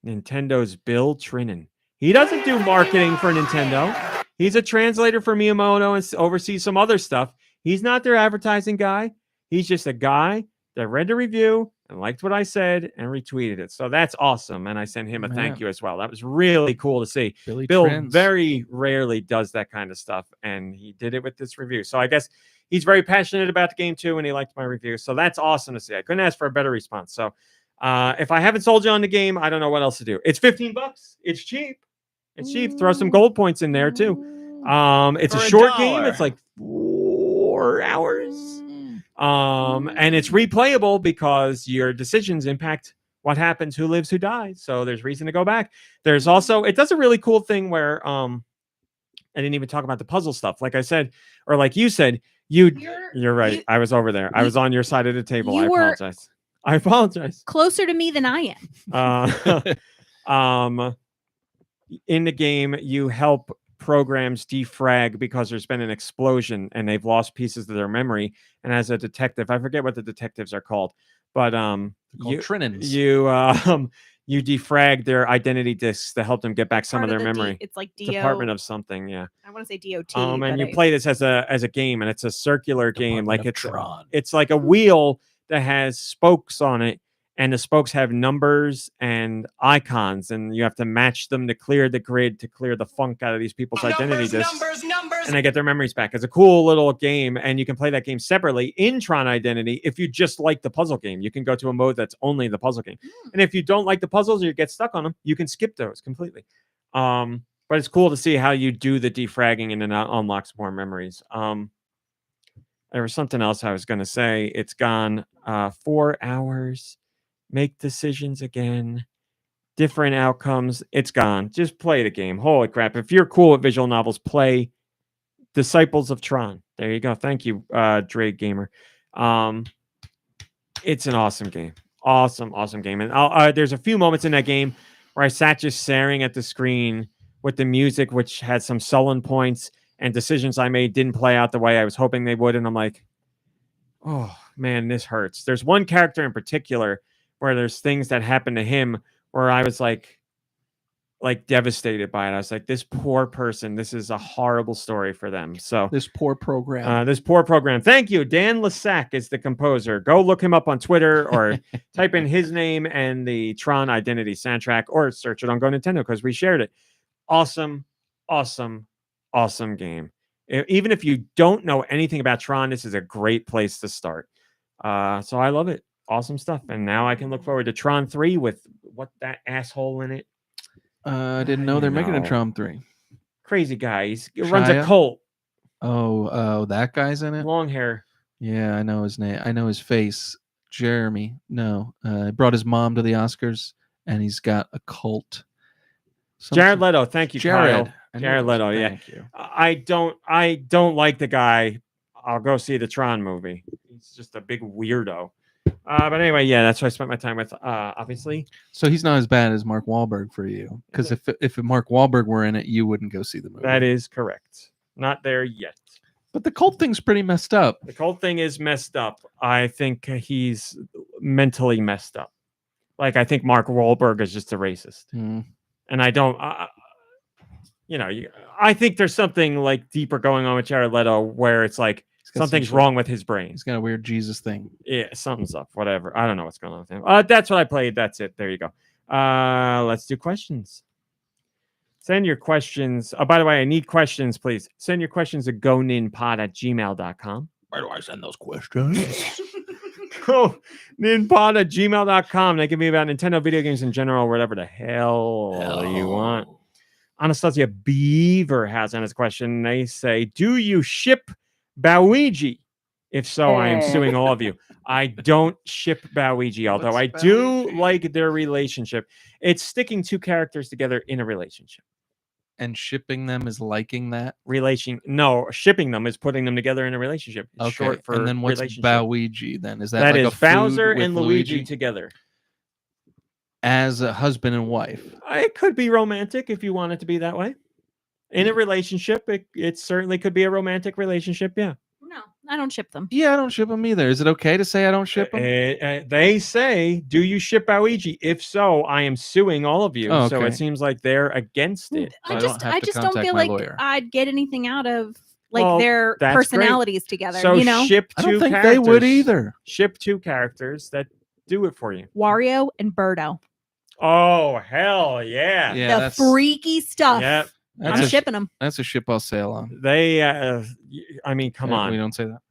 Nintendo's Bill Trinan. He doesn't do marketing for Nintendo. He's a translator for Miyamoto and oversees some other stuff. He's not their advertising guy. He's just a guy that read the review and liked what I said and retweeted it. So that's awesome. And I sent him a thank you as well. That was really cool to see. Bill very rarely does that kind of stuff, and he did it with this review. So I guess he's very passionate about the game too, and he liked my review. So that's awesome to see. I couldn't ask for a better response. So if I haven't sold you on the game, I don't know what else to do. It's $15. It's cheap. It's cheap. Throw some gold points in there too. It's For a a short $1. game. It's like 4 hours. And it's replayable because your decisions impact what happens, who lives, who dies. So there's reason to go back. There's also, it does a really cool thing where I didn't even talk about the puzzle stuff. Like I said, or like you said, you're right. I was over there. I was on your side of the table. I apologize. I apologize. Closer to me than I am. In the game, you help programs defrag because there's been an explosion and they've lost pieces of their memory. And as a detective, I forget what the detectives are called, but you defrag their identity discs to help them get back some of their memory. It's like Department of something, yeah. I want to say DOT. And you play this as a game, and it's a circular game, like Tron. it's like a wheel that has spokes on it, and the spokes have numbers and icons, and you have to match them to clear the grid to clear the funk out of these people's identity discs. And they get their memories back. It's a cool little game, and you can play that game separately in Tron Identity. If you just like the puzzle game, you can go to a mode that's only the puzzle game. And if you don't like the puzzles or you get stuck on them, you can skip those completely. But it's cool to see how you do the defragging and then that unlocks more memories. There was something else I was going to say. It's gone 4 hours. Make decisions again. Different outcomes. It's gone. Just play the game. Holy crap. If you're cool with visual novels, play Disciples of Tron. There you go. Thank you, Dre Gamer. It's an awesome game. Awesome game. And there's a few moments in that game where I sat just staring at the screen with the music, which had some sullen points, and decisions I made didn't play out the way I was hoping they would. And I'm like, oh, man, this hurts. There's one character in particular where there's things that happen to him where I was like devastated by it. I was like, this poor person, this is a horrible story for them. So this poor program. Thank you. Dan Lasac is the composer. Go look him up on Twitter or type in his name and the Tron Identity soundtrack, or search it on GoNintendo because we shared it. Awesome game. Even if you don't know anything about Tron, this is a great place to start. So I love it. Awesome stuff. And now I can look forward to Tron 3 with what that asshole in it. I didn't know they're making a Tron 3. Crazy guy. He runs a cult. Oh, that guy's in it? Long hair. Yeah, I know his name. I know his face. Jeremy. No. Brought his mom to the Oscars, and he's got a cult. Jared Leto. Thank you, Jared. Kyle. Jared Leto, yeah. Thank you. I don't like the guy. I'll go see the Tron movie. He's just a big weirdo. But anyway, yeah, that's what I spent my time with, obviously. So he's not as bad as Mark Wahlberg for you. Because if Mark Wahlberg were in it, you wouldn't go see the movie. That is correct. Not there yet. But the cult thing's pretty messed up. The cult thing is messed up. I think he's mentally messed up. Like, I think Mark Wahlberg is just a racist. And I don't... I think there's something like deeper going on with Jared Leto where it's like something's wrong with his brain. He's got a weird Jesus thing. Yeah, something's up. Whatever. I don't know what's going on with him. That's what I played. That's it. There you go. Let's do questions. Send your questions. Oh, by the way, I need questions, please. Send your questions to goninpod@gmail.com. Where do I send those questions? goninpod@gmail.com. They can be about Nintendo video games in general, whatever the hell you want. Anastasia Beaver has on his question. They say, do you ship Boweigi? If so, I am suing all of you. I don't ship Boweigi, although I do like their relationship. It's sticking two characters together in a relationship. And shipping them is liking that? No, shipping them is putting them together in a relationship. It's short for and then what's Boweigi then? Is that like is a Bowser and Luigi together? As a husband and wife. It could be romantic if you want it to be that way. In a relationship, it certainly could be a romantic relationship, yeah. No, I don't ship them. Yeah, I don't ship them either. Is it okay to say I don't ship them? They say, do you ship Boweigi? If so, I am suing all of you. So it seems like they're against it. I just don't feel like I'd get anything out of their personalities together. So ship two I don't think characters. They would either. Ship two characters that do it for you. Wario and Birdo. Oh, hell yeah. The freaky stuff. Yep. I'm shipping them. That's a ship I'll sail on. They, I mean, come on. We don't say that.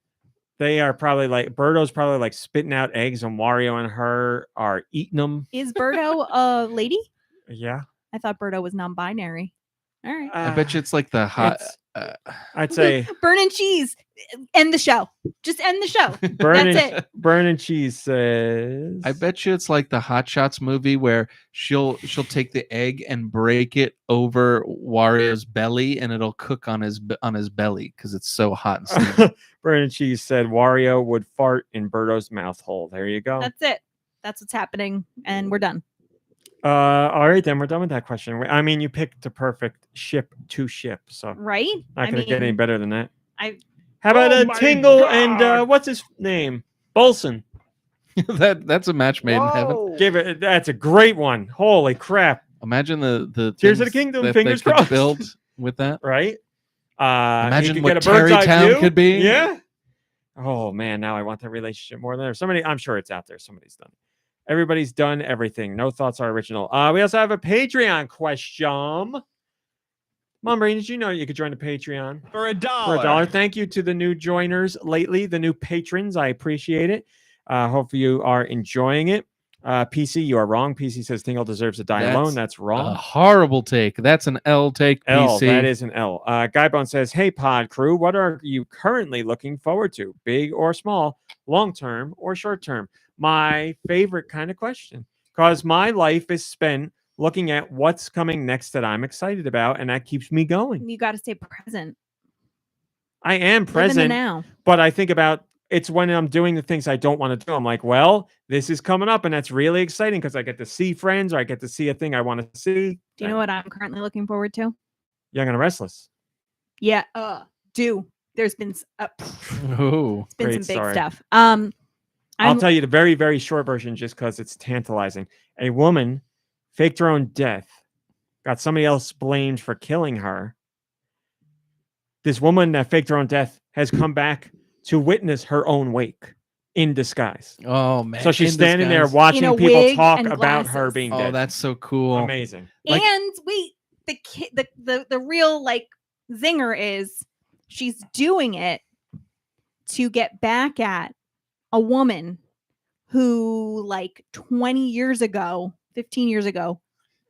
They are probably like, Birdo's probably like spitting out eggs, and Wario and her are eating them. Is Birdo a lady? Yeah. I thought Birdo was non-binary. All right. I bet you it's like the hot. I'd say Burn and Cheese. End the show. Just end the show. That's it. Burn and Cheese says. I bet you it's like the Hot Shots movie where she'll take the egg and break it over Wario's belly and it'll cook on his belly because it's so hot and steamy. Burn and Cheese said Wario would fart in Birdo's mouth hole. There you go. That's it. That's what's happening, and we're done. All right, then we're done with that question. I mean, you picked the perfect ship to ship, so Right? not gonna get any better than that. How about a Tingle and what's his name? Bolson. That's a match made in heaven. Give it. That's a great one. Holy crap! Imagine the Tears of the Kingdom. that Fingers they could crossed. build with that. Right. Imagine you what get a bird's eye Terrytown view. could be. Yeah. Oh man, now I want that relationship more than ever. Somebody, I'm sure it's out there. Somebody's done. Everybody's done everything. No thoughts are original. We also have a Patreon question. MomBrain, did you know you could join the Patreon For $1. for $1? Thank you to the new joiners lately, the new patrons. I appreciate it. Hope you are enjoying it. PC, you are wrong. PC says Tingle deserves to die alone. That's wrong. A horrible take. That's an L take. L, PC. that is an L. Guybone says, hey, pod crew, what are you currently looking forward to? Big or small, long-term or short-term? My favorite kind of question, because my life is spent looking at what's coming next that I'm excited about, and that keeps me going. You got to stay present. I am Live in the present, now. but I think about it's when I'm doing the things I don't want to do. I'm like, well, this is coming up, and that's really exciting because I get to see friends or I get to see a thing I want to see. Do you know what I'm currently looking forward to? Young and Restless. Yeah. There's been Oh, been great some big story. stuff. I'll tell you the very, very short version just because it's tantalizing. A woman faked her own death, got somebody else blamed for killing her. This woman that faked her own death has come back to witness her own wake in disguise. Oh man! So she's In standing there disguise. watching In a people wig talk and about her glasses. being Oh, dead. that's so cool. Amazing. Like- and wait, the real like zinger is she's doing it to get back at a woman who like 20 years ago, 15 years ago,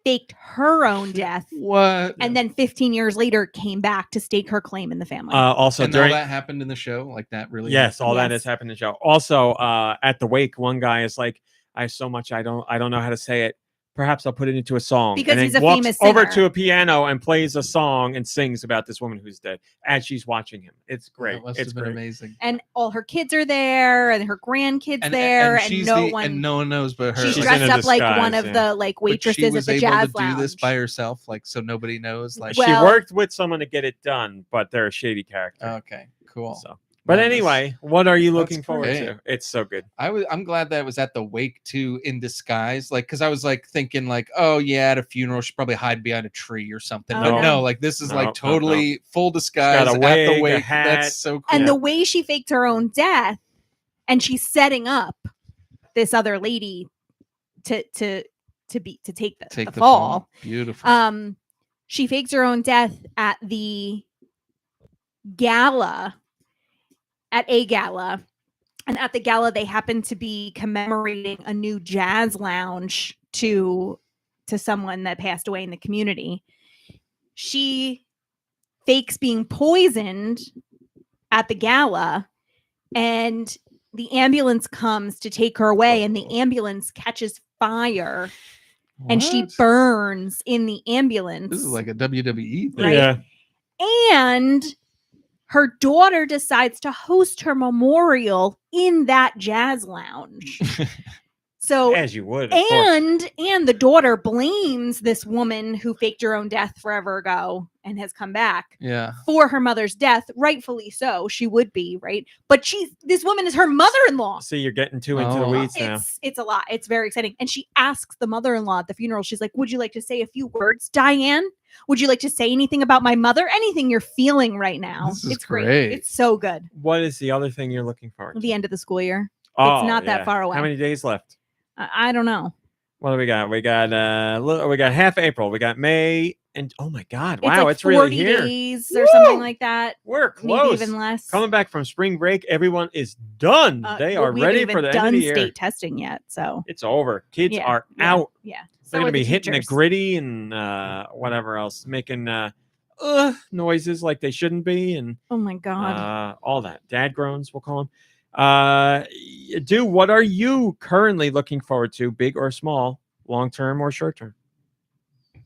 faked her own death. What? And then 15 years later came back to stake her claim in the family. Also, and during all that happened in the show, like that really. yes, all that Yes. has happened in the show. Also, at the wake, one guy is like, "I have so much I don't know how to say it. Perhaps I'll put it into a song." Because and then he's a walks famous over singer. to a piano and plays a song and sings about this woman who's dead as she's watching him. It's great. That must It's have been great. amazing. And all her kids are there and her grandkids there and she's no one and no one knows but her. she's She's dressed in a up like disguise, one of yeah. the like But waitresses she at was the able jazz to lounge. do this by herself, like so nobody knows. Like, She Well- worked with someone to get it done, but they're a shady character. okay, cool. So, but Nice. anyway, what are you That's looking forward great. to? It's so good. I'm glad that it was at the wake too in disguise, like because I was like thinking like, oh yeah, at a funeral she'd probably hide behind a tree or something. Oh, But no. no, like this is No, like no, totally full disguise got a at wig, the a wake. hat. That's so cool. And the way she faked her own death and she's setting up this other lady to take the, Take the fall. Beautiful. She fakes her own death at the gala, and at the gala they happen to be commemorating a new jazz lounge to someone that passed away in the community. She fakes being poisoned at the gala, and the ambulance comes to take her away, and the ambulance catches fire and she What? burns in the ambulance. This is like a WWE thing. Right. Yeah. And her daughter decides to host her memorial in that jazz lounge. So As you would. Of course. and the daughter blames this woman who faked her own death forever ago and has come back Yeah. for her mother's death, rightfully so. She would be, right? But this woman is her mother-in-law. See, you're getting too into the Oh. weeds now. It's a lot. It's very exciting. And she asks the mother-in-law at the funeral, she's like, would you like to say a few words, Diane? Would you like to say anything about my mother? Anything you're feeling right now? This is It's great. great. It's so good. What is the other thing you're looking forward to? The end of the school year. Oh, not that far away. How many days left? I don't know. What do we got? We got half April. We got May, and oh my God! Wow, like it's really 40 here. days or something like that. We're Maybe close. even less. Coming back from spring break, everyone is done. They Well, are we haven't ready even for the end done of the year. state testing yet, so It's over. Kids Yeah, are yeah, out. yeah. They're So gonna are be the hitting the teachers. gritty and whatever else, making noises like they shouldn't be, and Oh my god. all that. Dad groans, we'll call them. What are you currently looking forward to, big or small, long term or short term?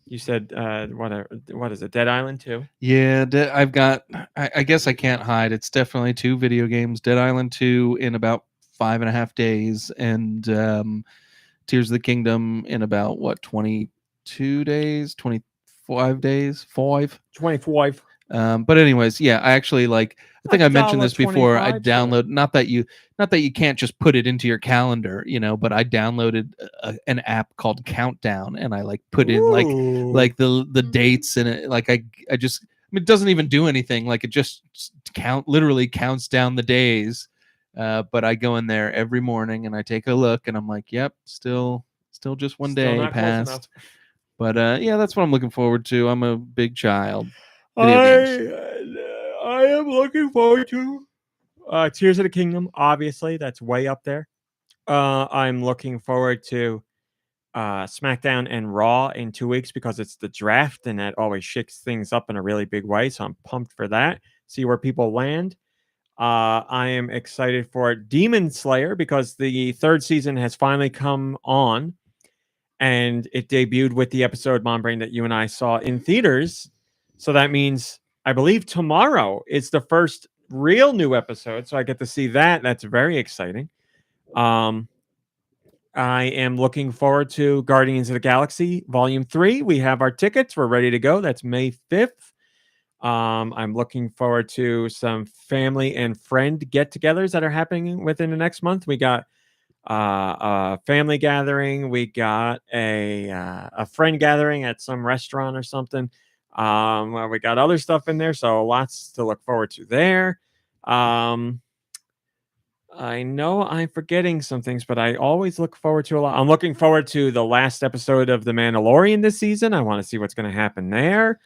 You said what is it? Dead Island 2? Yeah, I've got. I guess I can't hide. It's definitely 2 video games. Dead Island 2 in about 5.5 days, and Tears of the Kingdom in about 22 days, 25 days, 25. But anyways, yeah, I actually like. I think I mentioned this before. I download not that you can't just put it into your calendar, but I downloaded an app called Countdown, and I like put in like the dates, and it it doesn't even do anything. Like it just literally counts down the days. But I go in there every morning and I take a look, and I'm like, yep, still just one day passed. But yeah, that's what I'm looking forward to. I'm a big child. I am looking forward to Tears of the Kingdom. Obviously, that's way up there. I'm looking forward to SmackDown and Raw in 2 weeks because it's the draft, and that always shakes things up in a really big way. So I'm pumped for that. See where people land. I am excited for Demon Slayer because the 3rd season has finally come on, and it debuted with the episode MomBrain that you and I saw in theaters. So that means, I believe tomorrow is the first real new episode. So I get to see that. That's very exciting. I am looking forward to Guardians of the Galaxy Volume 3. We have our tickets. We're ready to go. That's May 5th. I'm looking forward to some family and friend get-togethers that are happening within the next month. We got a family gathering. We got a friend gathering at some restaurant or something. We got other stuff in there, so lots to look forward to there. I know I'm forgetting some things, but I always look forward to a lot. I'm looking forward to the last episode of The Mandalorian this season. I want to see what's going to happen there.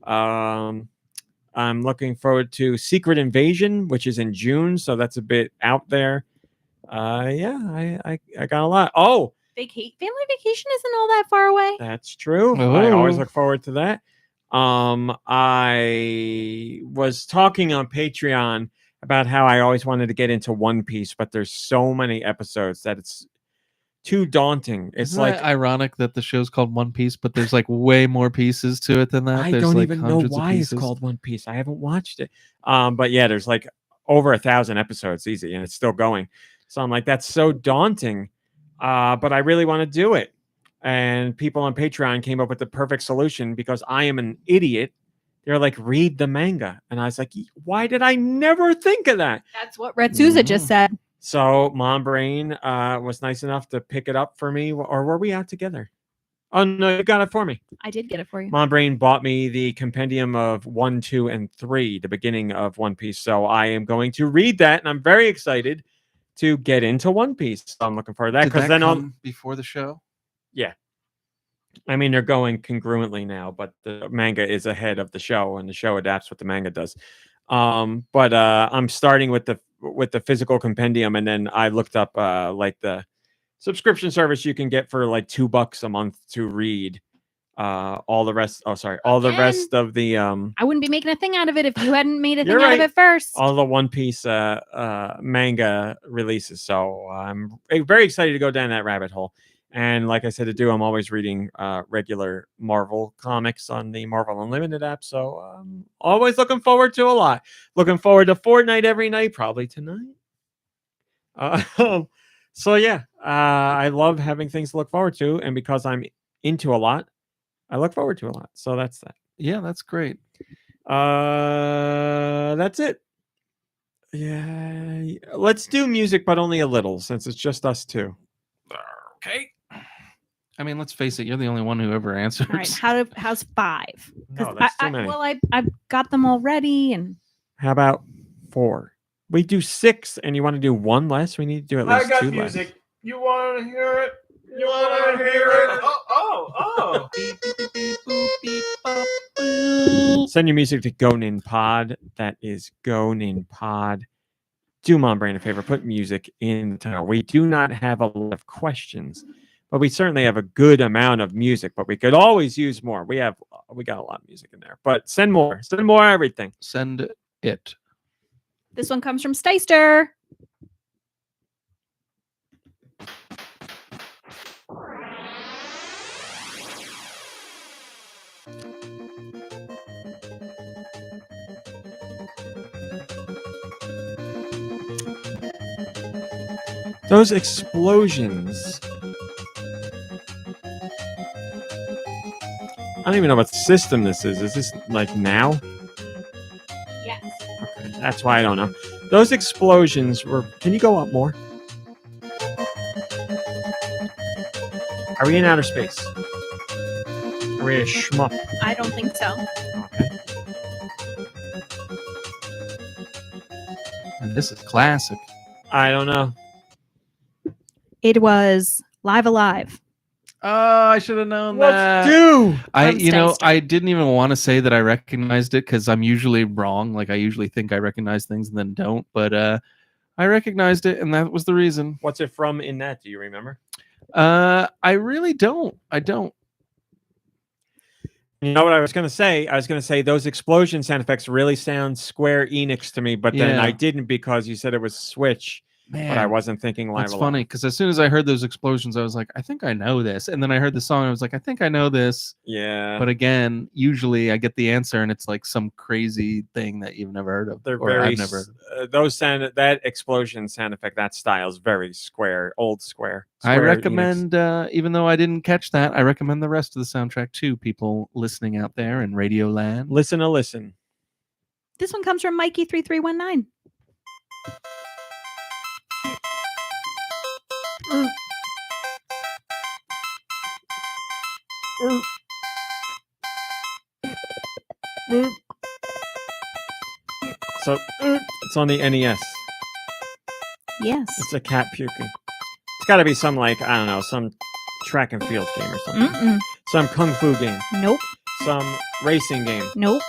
I'm looking forward to Secret Invasion, which is in June, so that's a bit out there. Yeah, I got a lot. Oh, Family Vacation isn't all that far away. That's true. Oh. I always look forward to that. I was talking on Patreon about how I always wanted to get into One Piece, but there's so many episodes that it's too daunting. It's Isn't that ironic that the show's called One Piece, but there's like way more pieces to it than that. I There's don't like even know why it's called One Piece. I haven't watched it. But yeah, there's like over 1,000 episodes easy, and it's still going. So I'm like, that's so daunting. But I really want to do it. And people on Patreon came up with the perfect solution because I am an idiot. They're like, read the manga. And I was like, why did I never think of that? That's what Red Souza just said. So MomBrain was nice enough to pick it up for me. Or were we out together? Oh, no, you got it for me. I did get it for you. MomBrain bought me the compendium of 1, 2, and 3, the beginning of One Piece. So I am going to read that, and I'm very excited to get into One Piece. So I'm looking forward to that. Because then come before the show? Yeah. I mean, they're going congruently now, but the manga is ahead of the show, and the show adapts what the manga does. But I'm starting with the physical compendium, and then I looked up like the subscription service you can get for like $2 a month to read all the rest. Oh, sorry, all the rest of the. I wouldn't be making a thing out of it if you hadn't made a thing You're out of right. it first. All the One Piece manga releases. So I'm very excited to go down that rabbit hole. And like I said, I'm always reading regular Marvel comics on the Marvel Unlimited app. So I'm always looking forward to a lot. Looking forward to Fortnite every night, probably tonight. So yeah, I love having things to look forward to. And because I'm into a lot, I look forward to a lot. So that's that. Yeah, that's great. That's it. Yeah. Let's do music, but only a little, since it's just us two. Okay. I mean, let's face it. You're the only one who ever answers. All right. How's 5? No, that's too many. I've got them already. And how about 4? We do 6, and you want to do 1 less? We need to do at least 2 less. I got music. You want to hear it? You want to hear it? Oh. Send your music to GoNinPod. That is GoNinPod. Do MomBrain a favor. Put music in the title. We do not have a lot of questions, but we certainly have a good amount of music, but we could always use more. We have we got a lot of music in there. But send more everything. Send it. This one comes from Steister. Those explosions. I don't even know what system this is. Is this like now? Yes. Okay, that's why I don't know. Those explosions were. Can you go up more? Are we in outer space? Are we a shmup? I don't think so. Okay. And this is classic. I don't know. It was Live Alive. Oh, I should have known that. Let's do. I didn't even want to say that I recognized it because I'm usually wrong. Like I usually think I recognize things and then don't. But I recognized it, and that was the reason. What's it from in that? Do you remember? I really don't. I don't. You know what I was going to say? I was going to say those explosion sound effects really sound Square Enix to me, but then I didn't because you said it was Switch. Man, but I wasn't thinking Live That's Alive. funny because as soon as I heard those explosions, I was like, I think I know this. And then I heard the song, I was like, I think I know this. Yeah. But again, usually I get the answer, and it's like some crazy thing that you've never heard of. They're or very I've never heard of. that explosion sound effect, that style is very Square, old Square. I recommend, even though I didn't catch that, I recommend the rest of the soundtrack to people listening out there in Radio Land. Listen. This one comes from Mikey3319. So it's on the NES. Yes. It's a cat puking. It's got to be some I don't know, some track and field game or something. Mm-mm. Some kung fu game. Nope. Some racing game. Nope.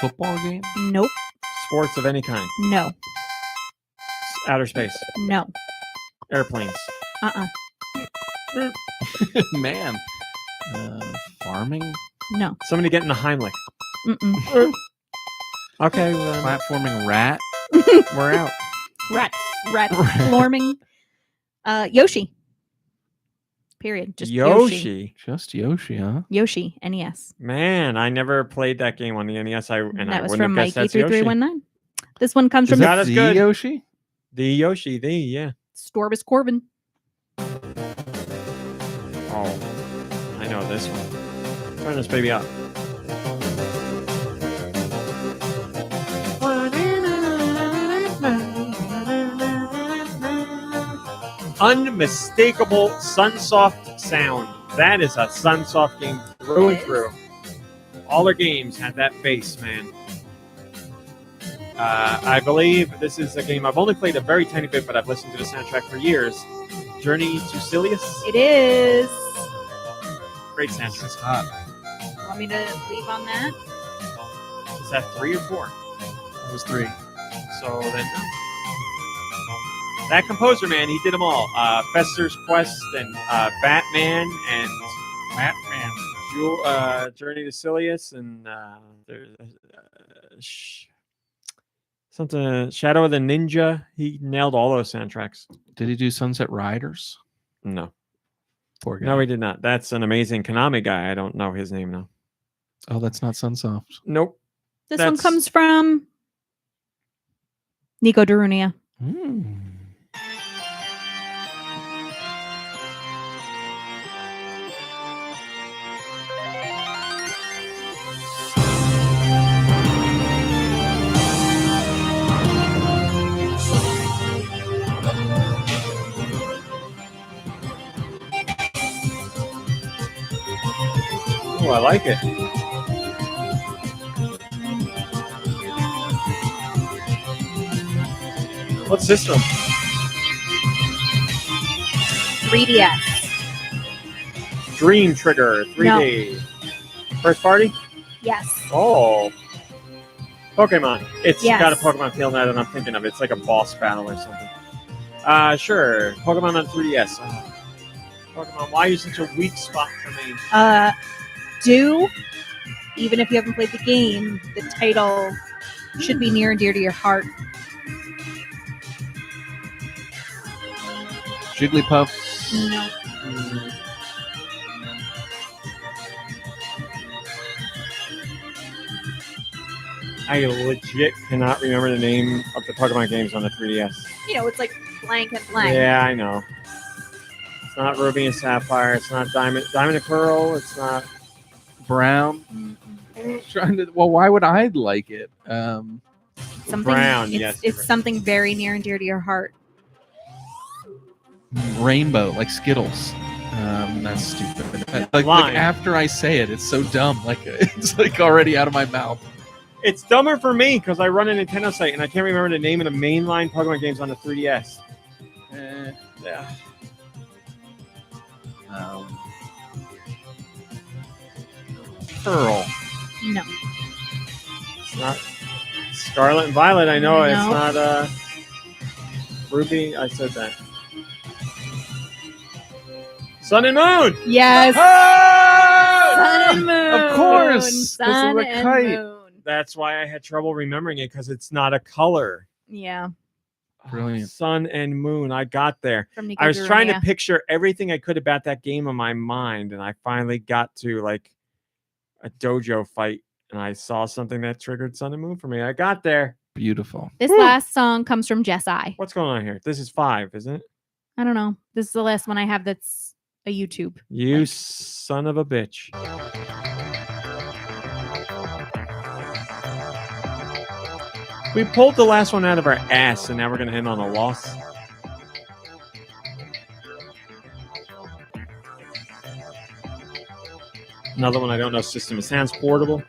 Football game? Nope. Sports of any kind. No. Outer space. No. Airplanes. Man. Farming? No. Somebody getting the Heimlich. Mm-mm. Okay. Platforming rat? We're out. Rat forming. Yoshi. Period. Just Yoshi. Just Yoshi, huh? Yoshi. NES. Man, I never played that game on the NES. That I was wouldn't from have guessed that's Yoshi. Mikey3319. This one comes Is from that as good? Yoshi? The Yoshi, yeah. Storbus Corbin. Oh, I know this one. Turn this baby up. Unmistakable Sunsoft sound. That is a Sunsoft game through and through. All their games had that bass, man. I believe this is a game I've only played a very tiny bit, but I've listened to the soundtrack for years. Journey to Silius. It is. Great soundtrack. It's hot. Want me to leave on that? Is that 3 or 4? It was 3. So then, that composer, man, he did them all. Fester's Quest and Batman and Journey to Silius and there's something Shadow of the Ninja. He nailed all those soundtracks. Did he do Sunset Riders? No. Poor guy. No, he did not. That's an amazing Konami guy. I don't know his name now. Oh, that's not Sunsoft. Nope. This one comes from Nico Darunia. Oh, I like it. What system? 3DS. Dream Trigger 3D. First party? Yes. Oh. Pokemon. It's Yes. got a Pokemon feel now that I'm thinking of. It's like a boss battle or something. Sure. Pokemon on 3DS. Pokemon, why are you such a weak spot for me? do, even if you haven't played the game, the title should be near and dear to your heart. Jigglypuff. No. I legit cannot remember the name of the Pokemon games on the 3DS. You know, it's like blank and blank. Yeah, I know. It's not Ruby and Sapphire. It's not Diamond and Pearl. It's not Brown. Well, why would I like it? Something, Brown. It's, Yes, it's something very near and dear to your heart. Rainbow, like Skittles. That's stupid. Like after I say it, it's so dumb. Like it's like already out of my mouth. It's dumber for me because I run a Nintendo site and I can't remember the name of the mainline Pokemon games on the 3DS. Yeah. Pearl. No. It's not Scarlet and Violet. I know No. it's not Ruby. I said that. Sun and Moon. Yes. Oh! Sun and Moon. Of course. Sun This is a and kite. Moon. That's why I had trouble remembering it because it's not a color. Yeah. Brilliant. Sun and Moon. I got there. From I was trying to Nickelodeon. picture everything I could about that game in my mind, and I finally got to like a dojo fight, and I saw something that triggered Sun and Moon for me. I got there. Beautiful. This last song comes from Jessi. What's going on here? This is 5, isn't it? I don't know. This is the last one I have that's a YouTube. You son of a bitch. We pulled the last one out of our ass, and now we're going to end on a loss. Another one I don't know. System of Sounds portable.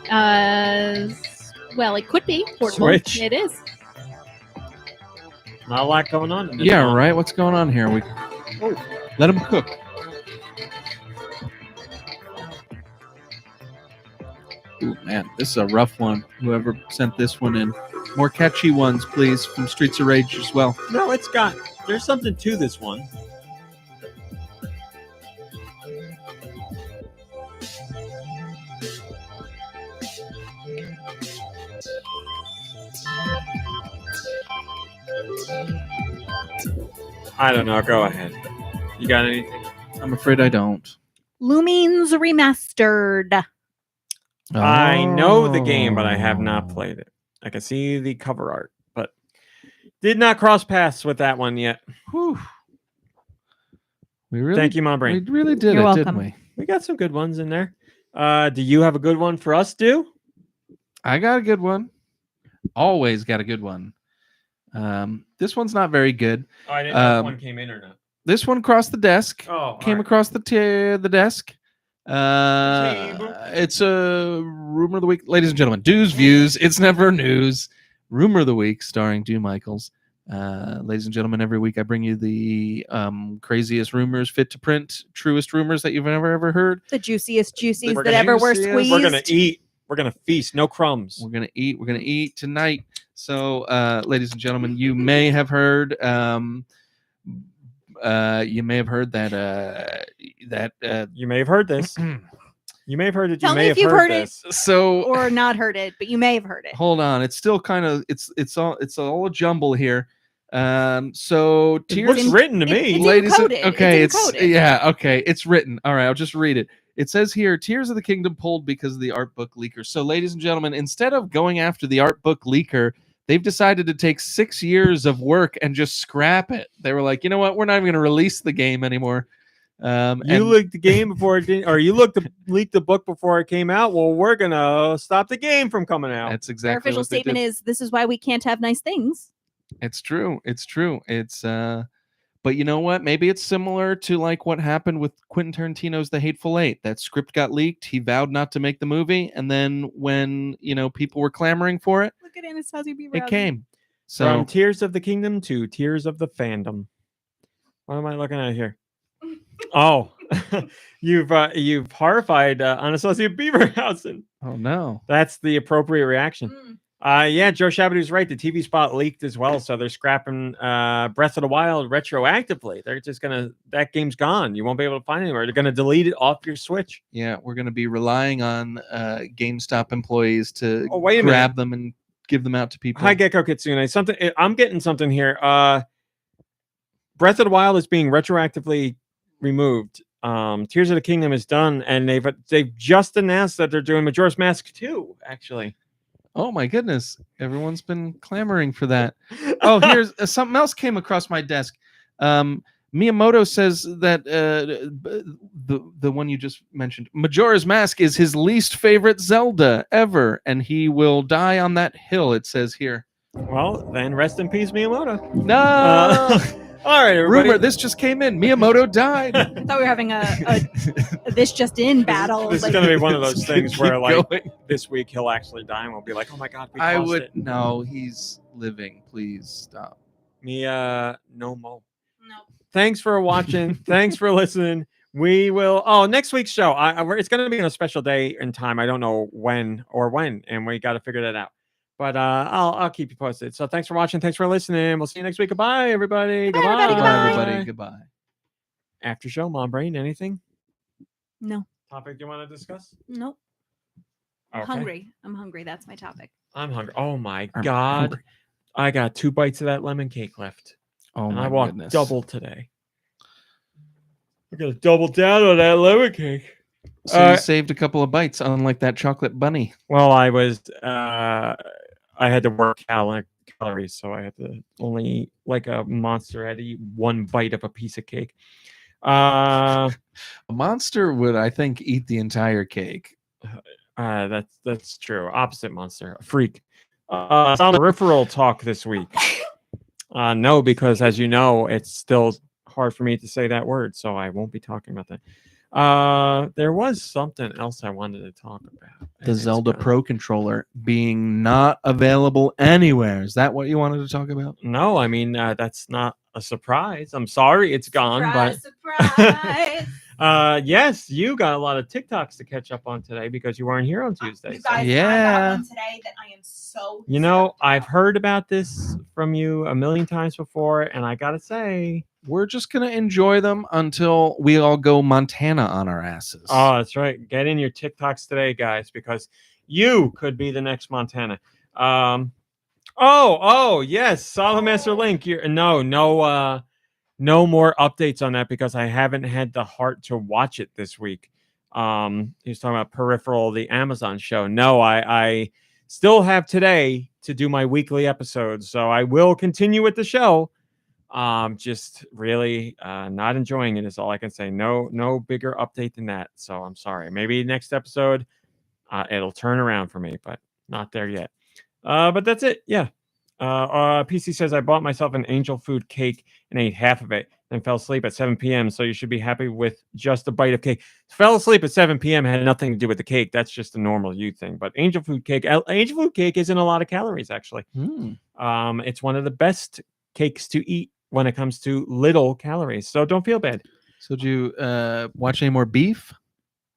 Well, it could be portable. Switch. It is. Not a lot going on. In this Yeah, one. right. What's going on here? Let them cook. Ooh, man, this is a rough one. Whoever sent this one in. More catchy ones, please, from Streets of Rage as well. No, there's something to this one. I don't know. Go ahead. You got anything? I'm afraid I don't. Lumines Remastered. I know the game, but I have not played it. I can see the cover art, but did not cross paths with that one yet. Whew. We really, Thank you, MomBrain. We really did You're it, welcome. didn't we? We got some good ones in there. Do you have a good one for us, Stu? I got a good one. Always got a good one. This one's not very good. Oh, I didn't know if one came in or not. This one crossed the desk. Oh, Came across the desk. It's a rumor of the week, ladies and gentlemen. Deux views. It's never news. Rumor of the week, starring Dew Michaels. Ladies and gentlemen, every week I bring you the craziest rumors, fit to print, truest rumors that you've ever heard. The juiciest juices We're that gonna ever were juiciest. squeezed. We're gonna eat. We're gonna feast. No crumbs. We're gonna eat. We're gonna eat tonight. So, ladies and gentlemen, you may have heard. You may have heard that. You may have heard this. You may have heard it. Tell you me may if have you've heard it. this. So, or not heard it, but you may have heard it. hold on. It's still kind of it's all a jumble here. So It Tears. looks written to me. It's Ladies and- encoded. okay, It's encoded. yeah, okay, it's written. All right, I'll just read it. It says here, Tears of the Kingdom pulled because of the art book leaker. So, ladies and gentlemen, instead of going after the art book leaker, they've decided to take 6 years of work and just scrap it. They were like, you know what? We're not even going to release the game anymore. You And leaked the game before it didn't, or you leaked the book before it came out. Well, we're gonna stop the game from coming out. that's Their exactly official what they statement did. is, "This is why we can't have nice things." It's true. It's true. It's but you know what? Maybe it's similar to like what happened with Quentin Tarantino's The Hateful Eight. That script got leaked. He vowed not to make the movie, and then when people were clamoring for it, Look at Anastasia Beaver. it came. So From Tears of the Kingdom to Tears of the Fandom. What am I looking at here? Oh, you've horrified Anastasia Beaverhausen. oh no. That's the appropriate reaction. Yeah, Joe Shabadoo's right. The TV spot leaked as well, so they're scrapping Breath of the Wild retroactively. They're just that game's gone. You won't be able to find it anywhere. They're gonna delete it off your Switch. Yeah, we're gonna be relying on GameStop employees to wait a grab them and give them out to people. Hi, Gecko Kitsune. I'm getting something here. Breath of the Wild is being retroactively removed. Tears of the Kingdom is done, and they've just announced that they're doing Majora's Mask 2, actually. Oh my goodness. Everyone's been clamoring for that. Oh, here's something else came across my desk. Miyamoto says that the one you just mentioned, Majora's Mask, is his least favorite Zelda ever, and he will die on that hill, it says here. Well, then rest in peace, Miyamoto. No! All right, everybody. Rumor, this just came in. Miyamoto died. I thought we were having a this just in battle. This is going to be one of those things where, like, this week he'll actually die, and we'll be like, "Oh my god, we I lost would it." no, he's living. Please stop. No mo. No. Thanks for watching. Thanks for listening. We will. Oh, next week's show. It's going to be on a special day and time. I don't know when, and we got to figure that out. But I'll keep you posted. So thanks for watching. Thanks for listening. We'll see you next week. Goodbye, everybody. Bye, Goodbye. everybody. Goodbye. After show, MomBrain, anything? No. Topic you want to discuss? Nope. I'm Okay. hungry. I'm hungry. That's my topic. I'm hungry. Oh my I'm god. hungry. I got 2 bites of that lemon cake left. Oh and my I walked goodness. double today. We're gonna double down on that lemon cake. So you saved a couple of bites, unlike that chocolate bunny. Well, I had to work calories, so I had to only eat like a monster. I had to eat 1 bite of a piece of cake. A monster would, I think, eat the entire cake. That's true. Opposite monster, a freak. Some peripheral talk this week. No, because as you know, it's still hard for me to say that word, so I won't be talking about that. There was something else I wanted to talk about. The Zelda Pro controller being not available anywhere. Is that what you wanted to talk about? No, I mean that's not a surprise. I'm sorry it's gone, Surprise! yes, you got a lot of TikToks to catch up on today because you weren't here on Tuesday. You guys, I Yeah. got one today that I am so. You know, stoked I've about. heard about this from you a million times before, and I gotta say, We're just going to enjoy them until we all go Montana on our asses. oh, that's right. Get in your TikToks today, guys, because you could be the next Montana. Oh, yes, Solid Master Link. No more updates on that because I haven't had the heart to watch it this week. He was talking about Peripheral, the Amazon show. No, I still have today to do my weekly episodes, so I will continue with the show. Just really not enjoying it is all I can say. No bigger update than that. So I'm sorry. Maybe next episode it'll turn around for me, but not there yet. But that's it. Yeah. PC says I bought myself an angel food cake and ate half of it, then fell asleep at 7 p.m. So you should be happy with just a bite of cake. Fell asleep at 7 p.m. had nothing to do with the cake. That's just a normal you thing. But angel food cake isn't a lot of calories actually. It's one of the best cakes to eat when it comes to little calories. So don't feel bad. So did you watch any more Beef?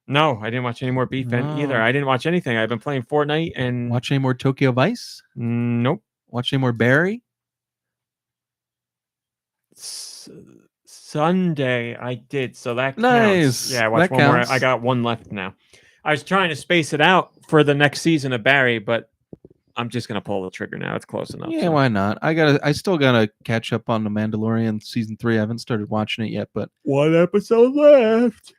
No, I didn't watch any more Beef either. I didn't watch anything. I've been playing Fortnite and Watch any more Tokyo Vice? Nope. Watch any more Barry? Sunday I did, so that counts. Nice. Yeah, I watched That one more. counts. I got one left now. I was trying to space it out for the next season of Barry, but I'm just gonna pull the trigger now. It's close enough. Yeah, so. why not? I still gotta catch up on The Mandalorian season 3. I haven't started watching it yet, but 1 episode left.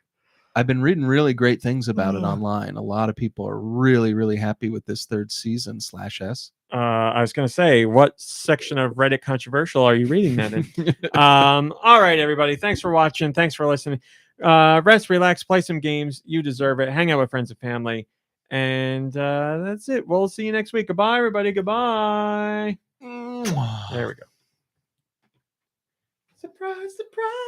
I've been reading really great things about it online. A lot of people are really, really happy with this 3rd season /S. I was going to say, what section of Reddit controversial are you reading that in? All right, everybody. Thanks for watching. Thanks for listening. Rest, relax, play some games. You deserve it. Hang out with friends and family. And that's it. We'll see you next week. Goodbye, everybody. Goodbye. There we go. Surprise, surprise.